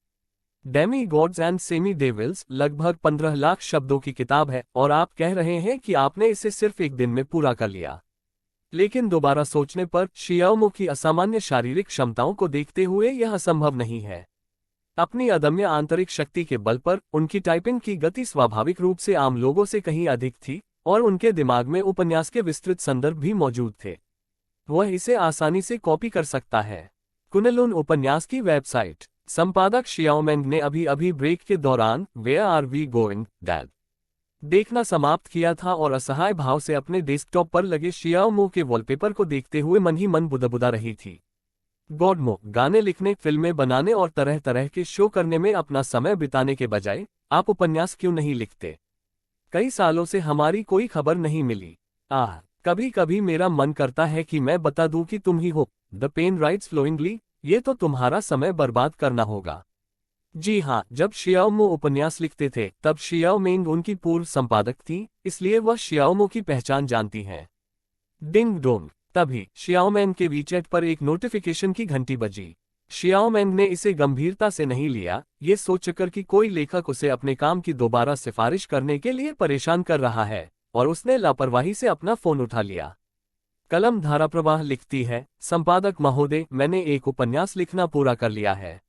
Demigods and semi devils लगभग 15 लाख शब्दों की किताब है और आप कह रहे हैं कि आपने इसे सिर्फ एक दिन में पूरा कर लिया। लेकिन दोबारा सोचने पर शियाओमो की असामान्य शारीरिक क्षमताओं को देखते हुए यह असंभव नहीं है। अपनी अदम्य आंतरिक शक्ति के बल पर उनकी टाइपिंग की गति स्वाभाविक रूप से आम लोगों से कहीं अधिक थी और उनके दिमाग में उपन्यास के विस्तृत संदर्भ भी मौजूद थे। वह इसे आसानी से कॉपी कर सकता है। कुनलुन उपन्यास की वेबसाइट। संपादक शियाओमेंग ने अभी ब्रेक के दौरान where are we going dad देखना समाप्त किया था और असहाय भाव से अपने डेस्कटॉप पर लगे शियाओमो के वॉलपेपर को देखते हुए मन ही मन बुदबुदा रही थी। गॉडमो, गाने लिखने, फिल्में बनाने और तरह तरह के शो करने में अपना समय बिताने के बजाय आप उपन्यास क्यों नहीं लिखते? कई सालों से हमारी कोई खबर नहीं मिली। कभी कभी मेरा मन करता है कि मैं बता दूं कि तुम ही हो द पेन राइट्स फ्लोइंगली। ये तो तुम्हारा समय बर्बाद करना होगा। जी हाँ, जब शियाओमो उपन्यास लिखते थे तब शियाओमेंग उनकी पूर्व संपादक थी, इसलिए वह शियाओमो की पहचान जानती हैं। Ding dong. तभी शियाओमेंग के वीचैट पर एक नोटिफिकेशन की घंटी बजी। शियाओमेंग ने इसे गंभीरता से नहीं लिया, ये सोचकर कि कोई लेखक उसे अपने काम की दोबारा सिफारिश करने के लिए परेशान कर रहा है, और उसने लापरवाही से अपना फोन उठा लिया। कलम धाराप्रवाह लिखती है, संपादक महोदय, मैंने एक उपन्यास लिखना पूरा कर लिया है।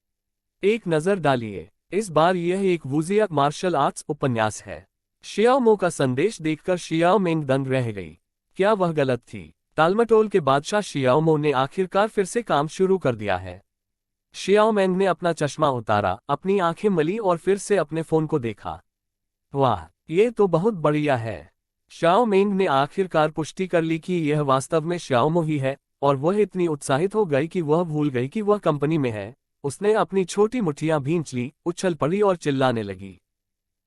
एक नजर डालिए। इस बार यह एक वुजिया मार्शल आर्ट्स उपन्यास है। शियाओमो का संदेश देखकर शियाओमेंग दंग रह गई। क्या वह गलत थी? टालमटोल के बादशाह शियाओमो ने आखिरकार फिर से काम शुरू कर दिया है। शियाओमेंग ने अपना चश्मा उतारा, अपनी आंखें मली और फिर से अपने फोन को देखा। वाह, ये तो बहुत बढ़िया है। शियाओमेंग ने आखिरकार पुष्टि कर ली कि यह वास्तव में शियाओमो ही है, और वह इतनी उत्साहित हो गई कि वह भूल गई कि वह कंपनी में है। उसने अपनी छोटी मुट्ठियां भींच ली, उछल पड़ी और चिल्लाने लगी।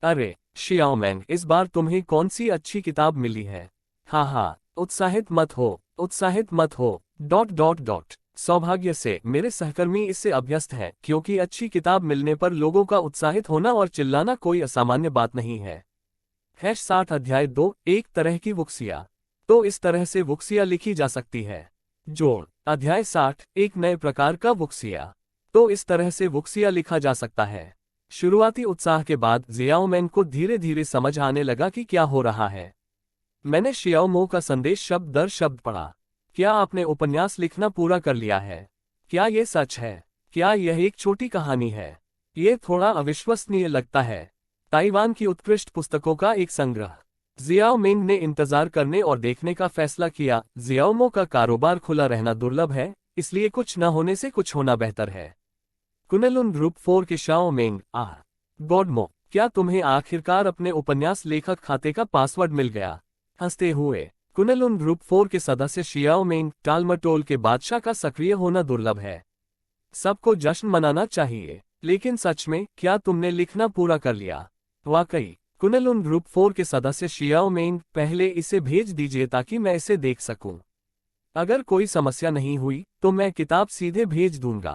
अरे शियाओमेंग, इस बार तुम्हें कौन सी अच्छी किताब मिली है? हाँ, उत्साहित मत हो। ... सौभाग्य से मेरे सहकर्मी इससे अभ्यस्त हैं, क्योंकि अच्छी किताब मिलने पर लोगों का उत्साहित होना और चिल्लाना कोई असामान्य बात नहीं है। 60 अध्याय 2, एक तरह की वुक्सिया। तो इस तरह से वुक्सिया लिखी जा सकती है। जोड़। अध्याय 60, एक नए प्रकार का वुक्सिया। तो इस तरह से वुक्सिया लिखा जा सकता है। शुरुआती उत्साह के बाद जियाओमेंग को धीरे धीरे समझ आने लगा कि क्या हो रहा है। मैंने शियाओमो का संदेश शब्द दर शब्द पढ़ा। क्या आपने उपन्यास लिखना पूरा कर लिया है? क्या ये सच है? क्या यह एक छोटी कहानी है? ये थोड़ा अविश्वसनीय लगता है। ताइवान की उत्कृष्ट पुस्तकों का एक संग्रह। जियाओमेंग ने इंतजार करने और देखने का फैसला किया। जियाओमो का कारोबार खुला रहना दुर्लभ है, इसलिए कुछ न होने से कुछ होना बेहतर है। कुनलुन ग्रुप 4 के शियाओमेंग। गॉडमो, क्या तुम्हें आखिरकार अपने उपन्यास लेखक खाते का पासवर्ड मिल गया? हंसते हुए कुनलुन ग्रुप 4 के सदस्य शियाओमेंग। टालमटोल के बादशाह का सक्रिय होना दुर्लभ है। सबको जश्न मनाना चाहिए। लेकिन सच में, क्या तुमने लिखना पूरा कर लिया? वाकई। कुनलुन ग्रुप 4 के सदस्य शियाओ मेंग, पहले इसे भेज दीजिए ताकि मैं इसे देख सकूं। अगर कोई समस्या नहीं हुई तो मैं किताब सीधे भेज दूंगा।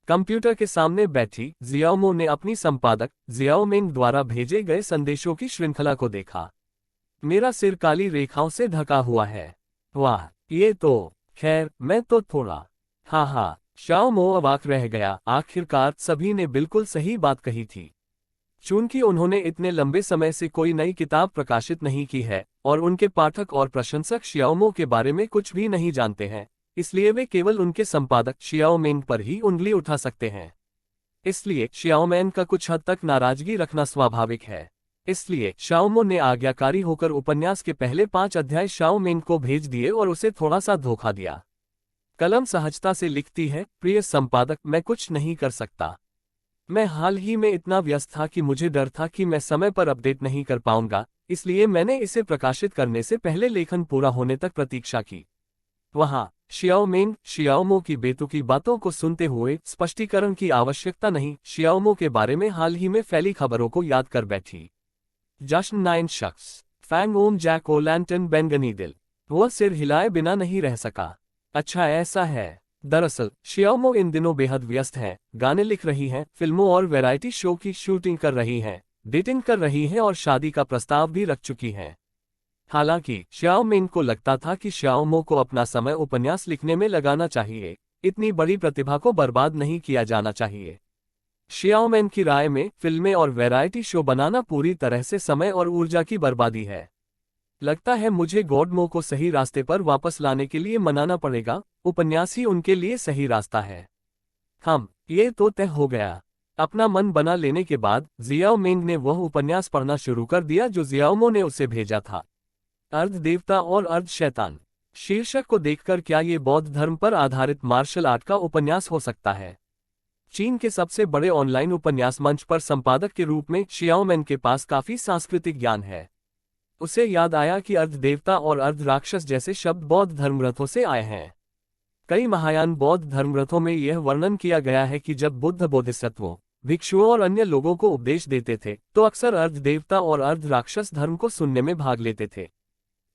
कंप्यूटर के सामने बैठी जियाओमो ने अपनी संपादक जियाओ मेंग द्वारा भेजे गए संदेशों की श्रृंखला को देखा। मेरा सिर काली रेखाओं से ढका हुआ है। वाह, ये तो खैर मैं तो थोड़ा हाँ, शाओमो अवाक रह गया। आखिरकार सभी ने बिल्कुल सही बात कही थी। चूंकि उन्होंने इतने लंबे समय से कोई नई किताब प्रकाशित नहीं की है और उनके पाठक और प्रशंसक शियाओमो के बारे में कुछ भी नहीं जानते हैं, इसलिए वे केवल उनके संपादक शियाओमेन पर ही उंगली उठा सकते हैं। इसलिए शियाओमेन का कुछ हद तक नाराजगी रखना स्वाभाविक है। इसलिए शाओमो ने आज्ञाकारी होकर उपन्यास के पहले 5 अध्याय शाओमेन को भेज दिए और उसे थोड़ा सा धोखा दिया। कलम सहजता से लिखती है, प्रिय संपादक, मैं कुछ नहीं कर सकता। मैं हाल ही में इतना व्यस्त था कि मुझे डर था कि मैं समय पर अपडेट नहीं कर पाऊंगा, इसलिए मैंने इसे प्रकाशित करने से पहले लेखन पूरा होने तक प्रतीक्षा की। वहां शियाओमेन शियाओमो की बेतुकी बातों को सुनते हुए स्पष्टीकरण की आवश्यकता नहीं, शियाओमो के बारे में हाल ही में फैली खबरों को याद कर बैठी। जश्न 9 शख्स फैंग ओम जैक ओ लैंटन बेंगनी दिल। वह सिर हिलाए बिना नहीं रह सका। अच्छा ऐसा है। दरअसल शियाओमो इन दिनों बेहद व्यस्त हैं, गाने लिख रही हैं, फिल्मों और वैरायटी शो की शूटिंग कर रही हैं, डेटिंग कर रही हैं और शादी का प्रस्ताव भी रख चुकी हैं। हालांकि शियाओमेन को लगता था कि शियाओमो को अपना समय उपन्यास लिखने में लगाना चाहिए, इतनी बड़ी प्रतिभा को बर्बाद नहीं किया जाना चाहिए। शियाओमेन की राय में फिल्में और वैरायटी शो बनाना पूरी तरह से समय और ऊर्जा की बर्बादी है। लगता है मुझे गॉडमो को सही रास्ते पर वापस लाने के लिए मनाना पड़ेगा, उपन्यास ही उनके लिए सही रास्ता है। ये तो तय हो गया। अपना मन बना लेने के बाद जियाओ मेंग ने वह उपन्यास पढ़ना शुरू कर दिया जो जियाओमो ने उसे भेजा था। अर्ध देवता और अर्ध शैतान शीर्षक को देखकर क्या ये बौद्ध धर्म पर आधारित मार्शल आर्ट का उपन्यास हो सकता है? चीन के सबसे बड़े ऑनलाइन उपन्यास मंच पर संपादक के रूप में शियाओमेन के पास काफी सांस्कृतिक ज्ञान है। उसे याद आया कि अर्ध देवता और अर्ध राक्षस जैसे शब्द बौद्ध धर्मग्रंथों से आए हैं। कई महायान बौद्ध धर्मग्रंथों में यह वर्णन किया गया है कि जब बुद्ध बोधिसत्वों, भिक्षुओं और अन्य लोगों को उपदेश देते थे तो अक्सर अर्ध देवता और अर्ध राक्षस धर्म को सुनने में भाग लेते थे।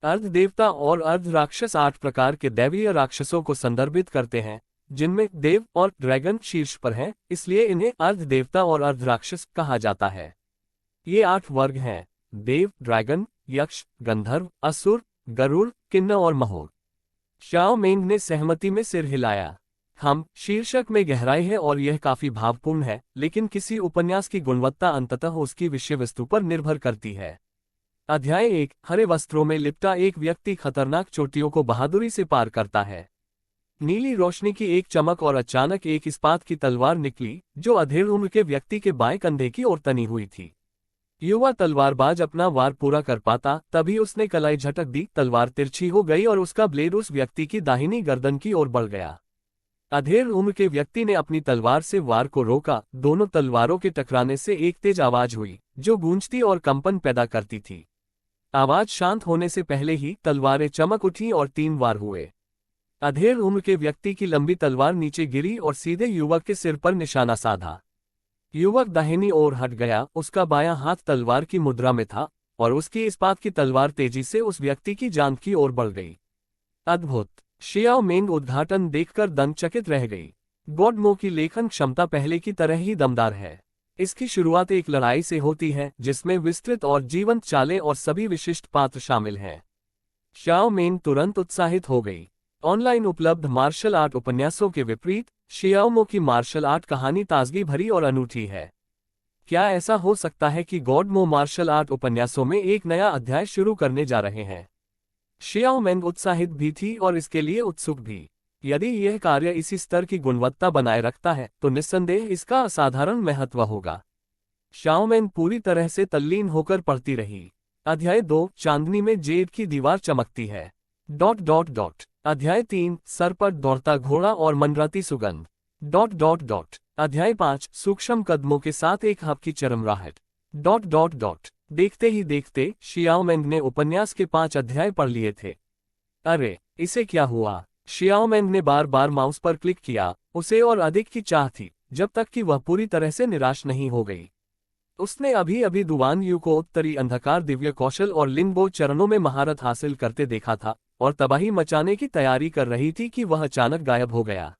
अर्ध देवता और अर्ध राक्षस 8 प्रकार के दैवीय राक्षसों को संदर्भित करते हैं, जिनमें देव और ड्रैगन शीर्ष पर हैं, इसलिए इन्हें अर्ध देवता और अर्ध राक्षस कहा जाता है। ये 8 वर्ग हैं: देव, ड्रैगन, यक्ष, गंधर्व, असुर, गरुड़, किन्नर और महोर। शाओ मेंग ने सहमति में सिर हिलाया। शीर्षक में गहराई है और यह काफी भावपूर्ण है, लेकिन किसी उपन्यास की गुणवत्ता अंततः उसकी विषय वस्तु पर निर्भर करती है। अध्याय 1। हरे वस्त्रों में लिपटा एक व्यक्ति खतरनाक चोटियों को बहादुरी से पार करता है। नीली रोशनी की एक चमक और अचानक एक इस्पात की तलवार निकली जो अधेड़ उम्र के व्यक्ति के बाएं कंधे की ओर तनी हुई थी। युवा तलवारबाज अपना वार पूरा कर पाता तभी उसने कलाई झटक दी, तलवार तिरछी हो गई और उसका ब्लेड उस व्यक्ति की दाहिनी गर्दन की ओर बढ़ गया। अधेड़ उम्र के व्यक्ति ने अपनी तलवार से वार को रोका। दोनों तलवारों के टकराने से एक तेज आवाज हुई जो गूंजती और कंपन पैदा करती थी। आवाज शांत होने से पहले ही तलवारें चमक उठी और 3 वार हुए। अधेड़ उम्र के व्यक्ति की लंबी तलवार नीचे गिरी और सीधे युवक के सिर पर निशाना साधा। युवक दाहिनी ओर हट गया, उसका बायां हाथ तलवार की मुद्रा में था और उसकी इस्पात की तलवार तेजी से उस व्यक्ति की जांघ की ओर बढ़ गई। अद्भुत! शियाओ मेंग उद्घाटन देखकर दंगचकित रह गई। गॉडमो की लेखन क्षमता पहले की तरह ही दमदार है। इसकी शुरुआत एक लड़ाई से होती है जिसमें विस्तृत और जीवंत चालें और सभी विशिष्ट पात्र शामिल हैं। शियाओ मेंग तुरंत उत्साहित हो गई। ऑनलाइन उपलब्ध मार्शल आर्ट उपन्यासों के विपरीत शियाओमो की मार्शल आर्ट कहानी ताजगी भरी और अनूठी है। क्या ऐसा हो सकता है कि गॉडमो मार्शल आर्ट उपन्यासों में एक नया अध्याय शुरू करने जा रहे हैं? शियाओ मेंग उत्साहित भी थी और इसके लिए उत्सुक भी। यदि यह कार्य इसी स्तर की गुणवत्ता बनाए रखता है तो निस्संदेह इसका असाधारण महत्व होगा। शियाओ मेंग पूरी तरह से तल्लीन होकर पढ़ती रही। अध्याय 2। चांदनी में जेड की दीवार चमकती है। ... अध्याय 3। सर पर दौड़ता घोड़ा और मंडराती सुगंध। ... अध्याय 5। सूक्ष्म कदमों के साथ एक हब की चरमराहट। ... देखते ही देखते शियाओ मेंग ने उपन्यास के 5 अध्याय पढ़ लिए थे। अरे, इसे क्या हुआ? शियाओ मेंग ने बार बार माउस पर क्लिक किया। उसे और अधिक की चाह थी, जब तक कि वह पूरी तरह से निराश नहीं हो गई। उसने अभी अभी दुआन यू को उत्तरी अंधकार दिव्य कौशल और लिंबो चरणों में महारत हासिल करते देखा था और तबाही मचाने की तैयारी कर रही थी कि वह अचानक गायब हो गया।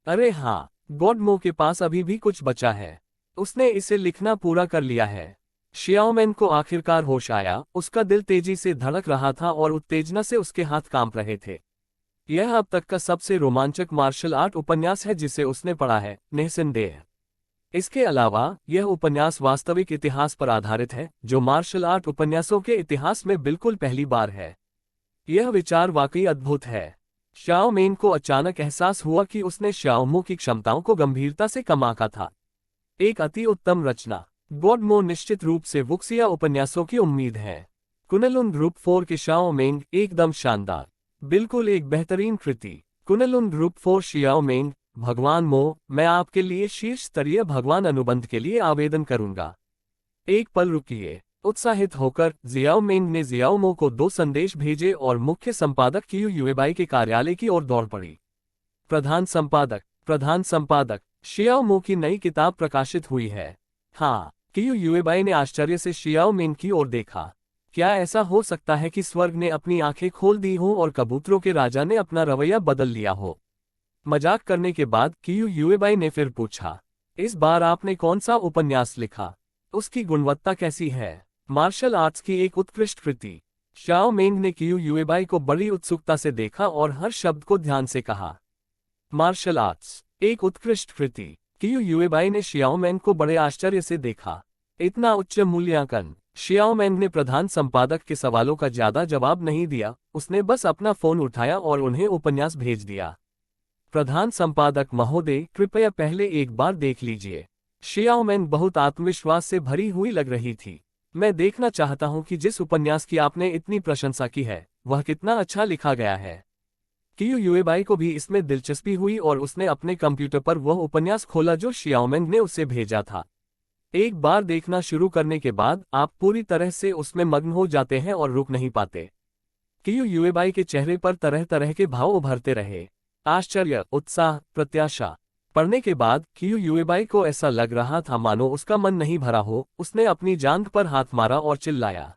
अरे हाँ, गॉडमो के पास अभी भी कुछ बचा है। उसने इसे लिखना पूरा कर लिया है। शियाओमैन को आखिरकार होश आया, उसका दिल तेजी से धड़क रहा था और उत्तेजना से उसके हाथ कांप रहे थे। यह अब तक का सबसे रोमांचक मार्शल आर्ट उपन्यास है जिसे उसने पढ़ा है, निस्संदेह। इसके अलावा यह उपन्यास वास्तविक इतिहास पर आधारित है, जो मार्शल आर्ट उपन्यासों के इतिहास में बिल्कुल पहली बार है। यह विचार वाकई अद्भुत है। शाओ मेन को अचानक एहसास हुआ कि उसने शाओमो की क्षमताओं को गंभीरता से कम आंका था। एक अति उत्तम रचना। गॉडमो निश्चित रूप से वुक्सिया उपन्यासों की उम्मीद है। कुनलुन ग्रुप 4 के शाओ मेंग एकदम शानदार, बिल्कुल एक बेहतरीन कृति। कुनलुन ग्रुप 4 शियाओ मेंग, भगवान मो, मैं आपके लिए शीर्ष स्तरीय भगवान अनुबंध के लिए आवेदन करूंगा। एक पल रुकिए। उत्साहित होकर जियाओ मेंग ने जियाओ मो को 2 संदेश भेजे और मुख्य संपादक कियू युएबाई के कार्यालय की ओर दौड़ पड़ी। प्रधान संपादक, शियाओ मो की नई किताब प्रकाशित हुई है। हाँ, कियू युएबाई ने आश्चर्य से शियाओ मेंग की ओर देखा। क्या ऐसा हो सकता है कि स्वर्ग ने अपनी आंखें खोल दी हों और कबूतरों के राजा ने अपना रवैया बदल लिया हो? मजाक करने के बाद कियू युएबाई ने फिर पूछा, इस बार आपने कौन सा उपन्यास लिखा? उसकी गुणवत्ता कैसी है? मार्शल आर्ट्स की एक उत्कृष्ट कृति। शाओ मेंग ने कियू युएबाई को बड़ी उत्सुकता से देखा और हर शब्द को ध्यान से कहा। मार्शल आर्ट्स, एक उत्कृष्ट कृति। कियू युएबाई ने शियाओ मेंग को बड़े आश्चर्य से देखा। इतना उच्च मूल्यांकन। शियाओ मेंग ने प्रधान संपादक के सवालों का ज्यादा जवाब नहीं दिया, उसने बस अपना फोन उठाया और उन्हें उपन्यास भेज दिया। प्रधान संपादक महोदय, कृपया पहले एक बार देख लीजिए। शियाओ मेंग बहुत आत्मविश्वास से भरी हुई लग रही थी। मैं देखना चाहता हूं कि जिस उपन्यास की आपने इतनी प्रशंसा की है, वह कितना अच्छा लिखा गया है। कियू युएबाई को भी इसमें दिलचस्पी हुई और उसने अपने कंप्यूटर पर वह उपन्यास खोला जो शियाओ मेंग ने उसे भेजा था। एक बार देखना शुरू करने के बाद आप पूरी तरह से उसमें मग्न हो जाते हैं और रुक नहीं पाते। कियू युएबाई के चेहरे पर तरह तरह के भाव उभरते रहे। आश्चर्य, उत्साह, प्रत्याशा। पढ़ने के बाद कियू युएबाई को ऐसा लग रहा था मानो उसका मन नहीं भरा हो। उसने अपनी जांघ पर हाथ मारा और चिल्लाया,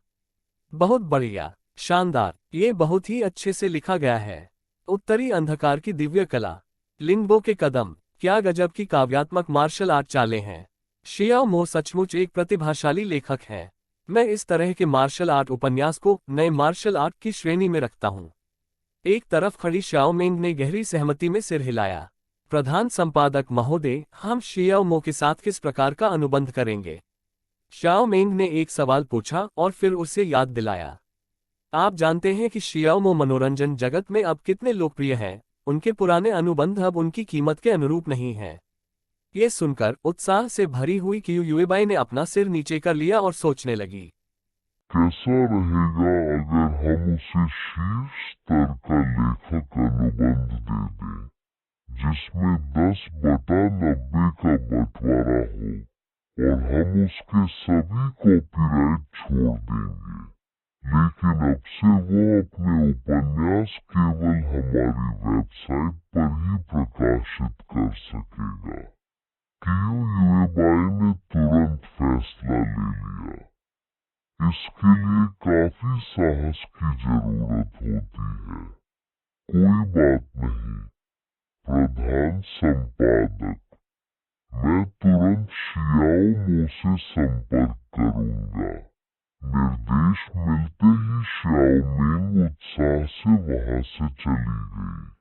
बहुत बढ़िया, शानदार, ये बहुत ही अच्छे से लिखा गया है। उत्तरी अंधकार की दिव्य कला, लिंगबो के कदम, क्या गजब की काव्यात्मक मार्शल आर्ट चालें हैं। शियाओ मो सचमुच एक प्रतिभाशाली लेखक है। मैं इस तरह के मार्शल आर्ट उपन्यास को नए मार्शल आर्ट की श्रेणी में रखता हूँ। एक तरफ खड़ी शाओ मेंग ने गहरी सहमति में सिर हिलाया। प्रधान संपादक महोदय, हम शियाओ मो के साथ किस प्रकार का अनुबंध करेंगे? शाओ मेंग ने एक सवाल पूछा और फिर उसे याद दिलाया। आप जानते हैं कि शियाओ मो मनोरंजन जगत में अब कितने लोकप्रिय हैं। उनके पुराने अनुबंध अब उनकी कीमत के अनुरूप नहीं हैं। ये सुनकर उत्साह से भरी हुई कियू युएबाई ने अपना सिर नीचे कर लिया और सोचने लगी। कैसा रहेगा अगर हम उसे शीर्ष स्तर का लेखक अनुबंध दे दें, जिसमें 10/90 का बंटवारा हो, और हम उसके सभी कॉपीराइट छोड़ देंगे, लेकिन अब से वो अपने उपन्यास केवल हमारी वेबसाइट पर ही प्रकाशित कर सकेगा। कियू युएबाई ने तुरंत फैसला ले लिया। इसके लिए काफी साहस की जरूरत होती है। कोई बात नहीं, प्रधान संपादक, मैं तुरंत शियाओ मो से संपर्क करूंगा। निर्देश मिलते ही शाओ मेंग उत्साह से वहां से चली गई।